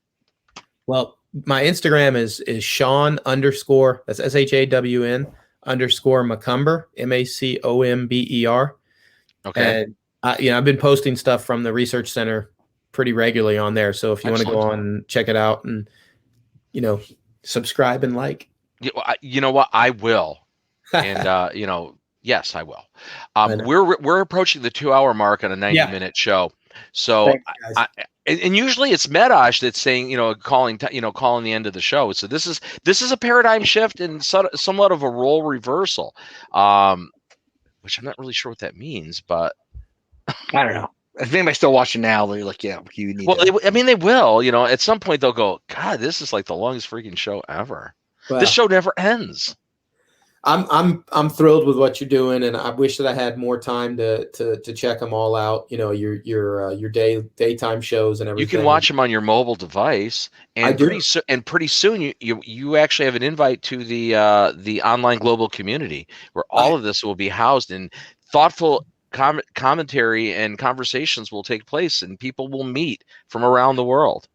Well, my Instagram is Shawn _ that's SHAWN _ Macomber, MACOMBER.
Okay.
And I've been posting stuff from the research center pretty regularly on there. So if you want to go on and check it out and subscribe and like.
You know what? I will. And yes, I will. We're approaching the 2-hour mark on a 90-minute show. So and usually it's Medosch that's saying, calling the end of the show. So this is a paradigm shift and somewhat of a role reversal, which I'm not really sure what that means, but
I don't know. If anybody's still watching now, they're like, yeah, you need.
Well, they will. At some point they'll go, God, this is like the longest freaking show ever. Well, this show never ends.
I'm thrilled with what you're doing, and I wish that I had more time to check them all out. Your daytime shows and everything.
You can watch them on your mobile device, and pretty soon you actually have an invite to the online global community where all of this will be housed, and thoughtful commentary and conversations will take place, and people will meet from around the world.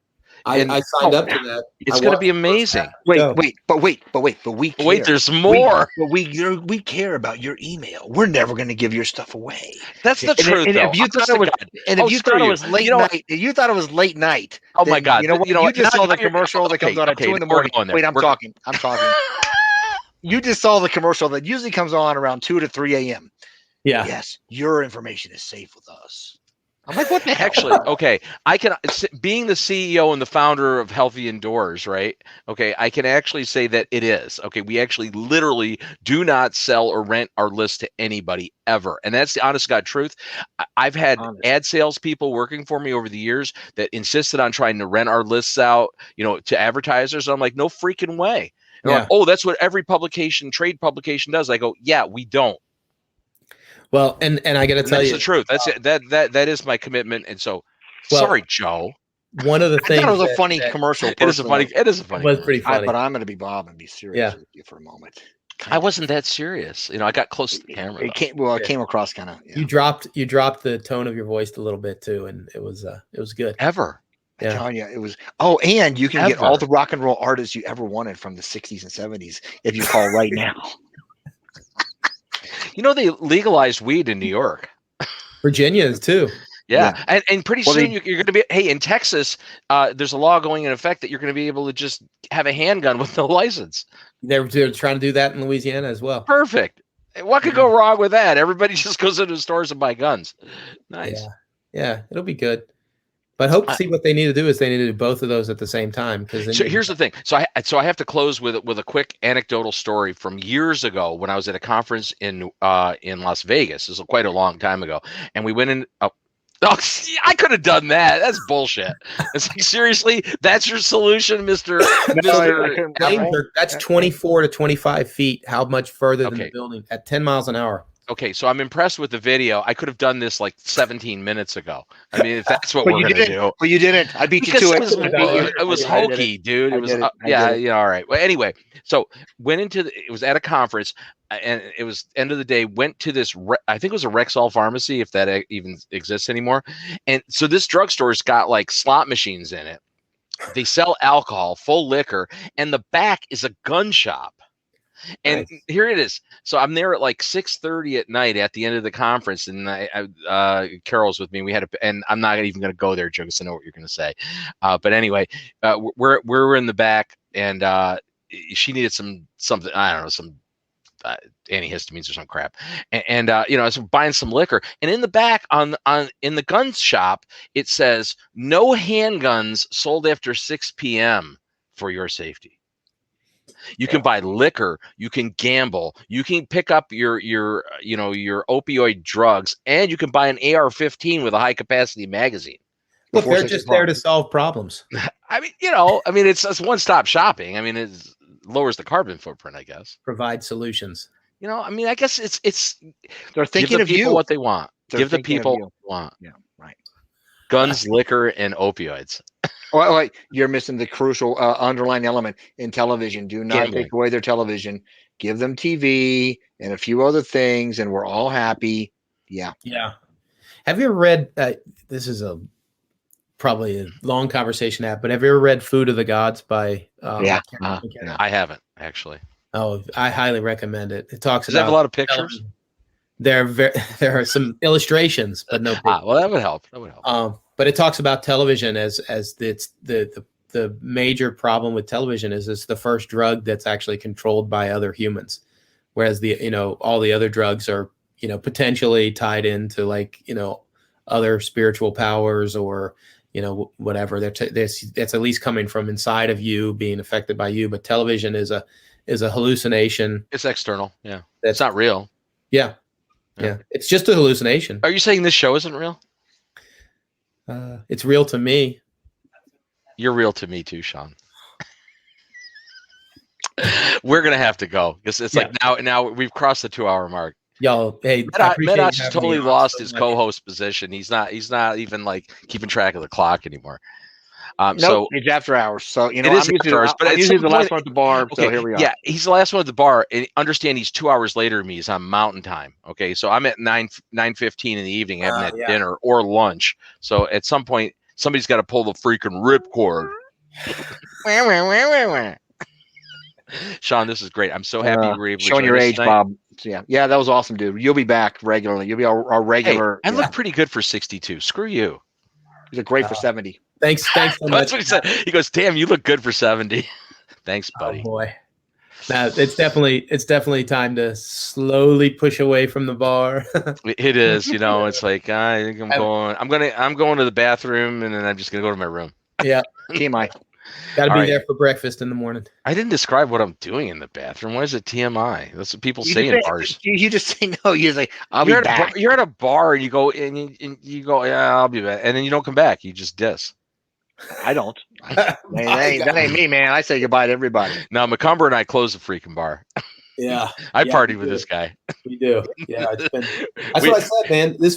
I signed up to that.
It's going to be amazing.
But we care.
Wait, there's more.
We care about your email. We're never going to give your stuff away.
That's the truth.
If you thought it was late night, you thought it was late night.
Oh my God!
You know what? You just saw the commercial that comes on at 2 a.m. Wait, I'm talking. You just saw the commercial that usually comes on around 2 to 3 a.m.
Yeah.
Yes, your information is safe with us. I'm like, what the hell?
Actually, okay, I can, being the CEO and the founder of Healthy Indoors, right? Okay, I can actually say that it is. Okay, we actually literally do not sell or rent our list to anybody ever. And that's the honest to God truth. I've had ad sales people working for me over the years that insisted on trying to rent our lists out, to advertisers. I'm like, no freaking way. And they're like, oh, that's what every trade publication does. I go, yeah, we don't.
Well, and I got to tell you,
that's the truth. That's it. That is my commitment. And so, sorry, Joe.
One of the things
I thought it was a funny commercial.
It is a funny. It is a funny.
It was pretty funny.
But I'm going to be Bob and be serious with you for a moment.
I wasn't that serious. I got close to the camera.
It came across kind of.
You dropped the tone of your voice a little bit too, and it was good.
I'm telling you, it was. Oh, and you can get all the rock and roll artists you ever wanted from the 60s and 70s if you call right now.
They legalized weed in New York.
Virginia is too.
Yeah. And pretty soon you're going to be, in Texas, there's a law going in effect that you're going to be able to just have a handgun with no license.
They're trying to do that in Louisiana as well.
Perfect. What could go wrong with that? Everybody just goes into stores and buy guns. Nice.
Yeah, it'll be good. But hope to see what they need to do is they need to do both of those at the same time.
So here's the thing. So I have to close with a quick anecdotal story from years ago when I was at a conference in Las Vegas. This was quite a long time ago, and we went in. I could have done that. That's bullshit. It's like, seriously, that's your solution, Mister.
That's 24 to 25 feet. How much further than the building at 10 miles an hour?
Okay, so I'm impressed with the video. I could have done this like 17 minutes ago. I mean, if that's what we're going to do.
But you didn't. I beat you to it.
It was hokey, dude. It was, all right. Well, anyway, so went into it was at a conference, and it was end of the day. Went to this, I think it was a Rexall pharmacy, if that even exists anymore. And so this drugstore's got like slot machines in it. They sell alcohol, full liquor, and the back is a gun shop. And here it is. So I'm there at like 6:30 at night at the end of the conference, and Carol's with me. We had and I'm not even going to go there, Joe, because I know what you're going to say. But anyway, we're in the back, and she needed something. I don't know, some antihistamines or some crap. And I was buying some liquor, and in the back in the gun shop, it says no handguns sold after 6 p.m. for your safety. You can buy liquor, you can gamble, you can pick up your opioid drugs, and you can buy an AR-15 with a high capacity magazine.
Look, they're just there to solve problems.
I mean, it's one-stop shopping. I mean, it lowers the carbon footprint, I guess.
Provide solutions.
I guess it's
they're thinking of you
what they want. Give the people what they want.
Yeah, right.
Guns, liquor, and opioids.
Well, you're missing the crucial underlying element in television. Do not take away their television. Give them TV and a few other things, and we're all happy. Yeah.
Yeah. Have you ever read? This is probably a long conversation but have you ever read "Food of the Gods" by?
I
haven't actually.
Oh, I highly recommend it. It talks
Does it have a lot of pictures?
There are some illustrations, but no pictures.
Well, that would help.
But it talks about television as it's the major problem with television is it's the first drug that's actually controlled by other humans, whereas all the other drugs are potentially tied into other spiritual powers or whatever. That's at least coming from inside of you, being affected by you. But television is a hallucination.
It's external. Yeah, it's not real.
Yeah. It's just a hallucination.
Are you saying this show isn't real?
It's real to me.
You're real to me too, Shawn. We're gonna have to go because it's like now we've crossed the 2-hour mark.
Y'all, hey,
Medosch has totally lost his co-host position. He's not even like keeping track of the clock anymore.
So it's after hours. So
it is after hours, but
I'm usually the last one at the bar. Okay, so here we are.
Yeah, he's the last one at the bar, and understand he's 2 hours later than me. He's on Mountain Time. Okay, so I'm at 9:15 in the evening having that dinner or lunch. So at some point, somebody's got to pull the freaking ripcord. Shawn, this is great. I'm so happy you were able to
showing your age, tonight. Bob. So yeah, that was awesome, dude. You'll be back regularly. You'll be our regular.
Hey, I look pretty good for 62. Screw you.
You look great for 70.
Thanks so much.
That's what he said. He goes, "Damn, you look good for 70." Thanks, buddy.
Oh boy. Now it's definitely time to slowly push away from the bar.
It is, it's like I think I'm going to the bathroom, and then I'm just gonna go to my room.
Yeah.
TMI.
Got to
All
be
right.
there for breakfast in the morning.
I didn't describe what I'm doing in the bathroom. Why is it TMI? That's what people say in bars.
You just say no. You say I'll be back.
You're at a bar and you go you go, yeah, I'll be back, and then you don't come back. You just diss.
I don't. That ain't me, man. I say goodbye to everybody.
Now Macomber and I closed the freaking bar.
Yeah,
I partied with this guy.
We do. Yeah, that's what I said, man. This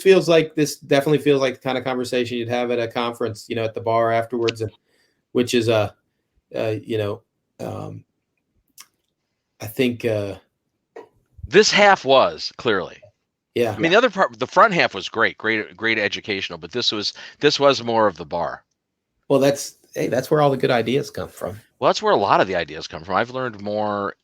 definitely feels like the kind of conversation you'd have at a conference, at the bar afterwards, and which is I think
this half was clearly.
Yeah.
I mean, the other part, the front half was great educational, but this was more of the bar.
Well, that's where all the good ideas come from.
Well, that's where a lot of the ideas come from. I've learned more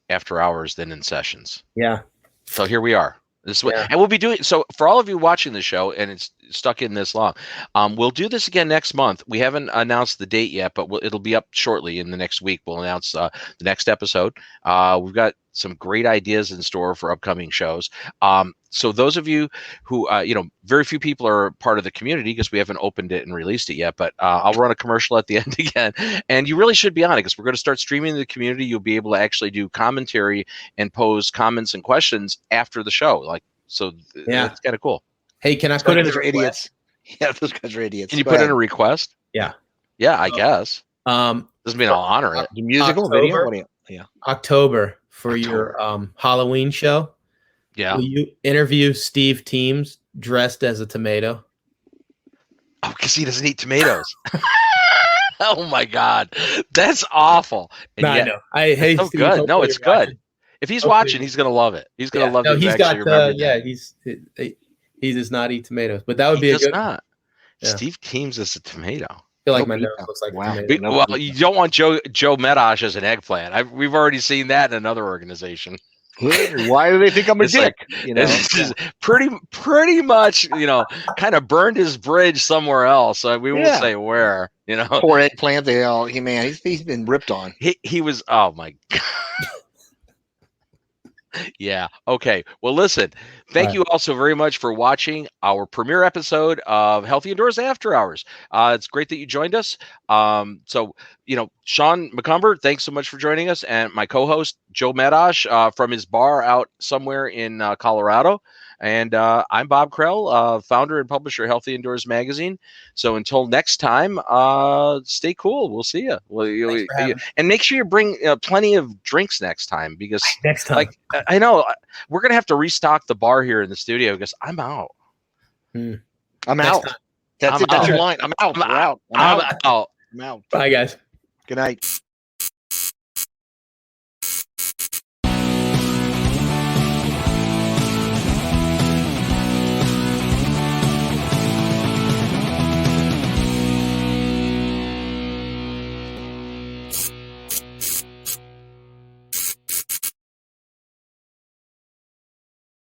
after hours than in sessions.
Yeah.
So here we are. This is what, and we'll be doing. So for all of you watching the show, and it's stuck in this long, we'll do this again next month. We haven't announced the date yet, but it'll be up shortly in the next week. We'll announce the next episode. We've got some great ideas in store for upcoming shows. So those of you who, very few people are part of the community because we haven't opened it and released it yet, but I'll run a commercial at the end again. And you really should be on it because we're going to start streaming to the community. You'll be able to actually do commentary and pose comments and questions after the show. It's kind of cool.
Hey, can I put in
a idiots? Yeah, those guys are idiots.
Can you put in a request?
Yeah.
Yeah, I guess. Doesn't mean I'll honor it.
The musical
October,
video? Yeah.
October for your Halloween show.
Yeah.
Will you interview Steve Teams dressed as a tomato?
Oh, because he doesn't eat tomatoes. Oh my God, that's awful. And
I know. Hey,
so
Steve,
good. No, it's good.
Watching.
If he's watching, he's gonna love it. He's gonna love it.
He's got. He does not eat tomatoes, but that would be a good.
Not.
Yeah.
Steve Teams is a tomato.
I feel like my nose looks like a tomato.
Well, you don't want Joe Medosch as an eggplant. We've already seen that in another organization.
Why do they think I'm a dick?
This is pretty much, kind of burned his bridge somewhere else. So we won't say where.
Poor eggplant. He's been ripped on.
He was. Oh my God. Yeah. Okay. Well, listen, thank you all so very much for watching our premiere episode of Healthy Indoors After Hours. It's great that you joined us. Shawn Macomber, thanks so much for joining us. And my co-host, Joe Medosch, from his bar out somewhere in Colorado. And I'm Bob Krell, founder and publisher of Healthy Indoors Magazine. So until next time, stay cool. We'll see you. And make sure you bring plenty of drinks next time because
next time,
I know we're gonna have to restock the bar here in the studio because I'm out.
I'm out. That's it. That's your line. I'm out. I'm out.
I'm out.
I'm out.
Bye, guys.
Good night.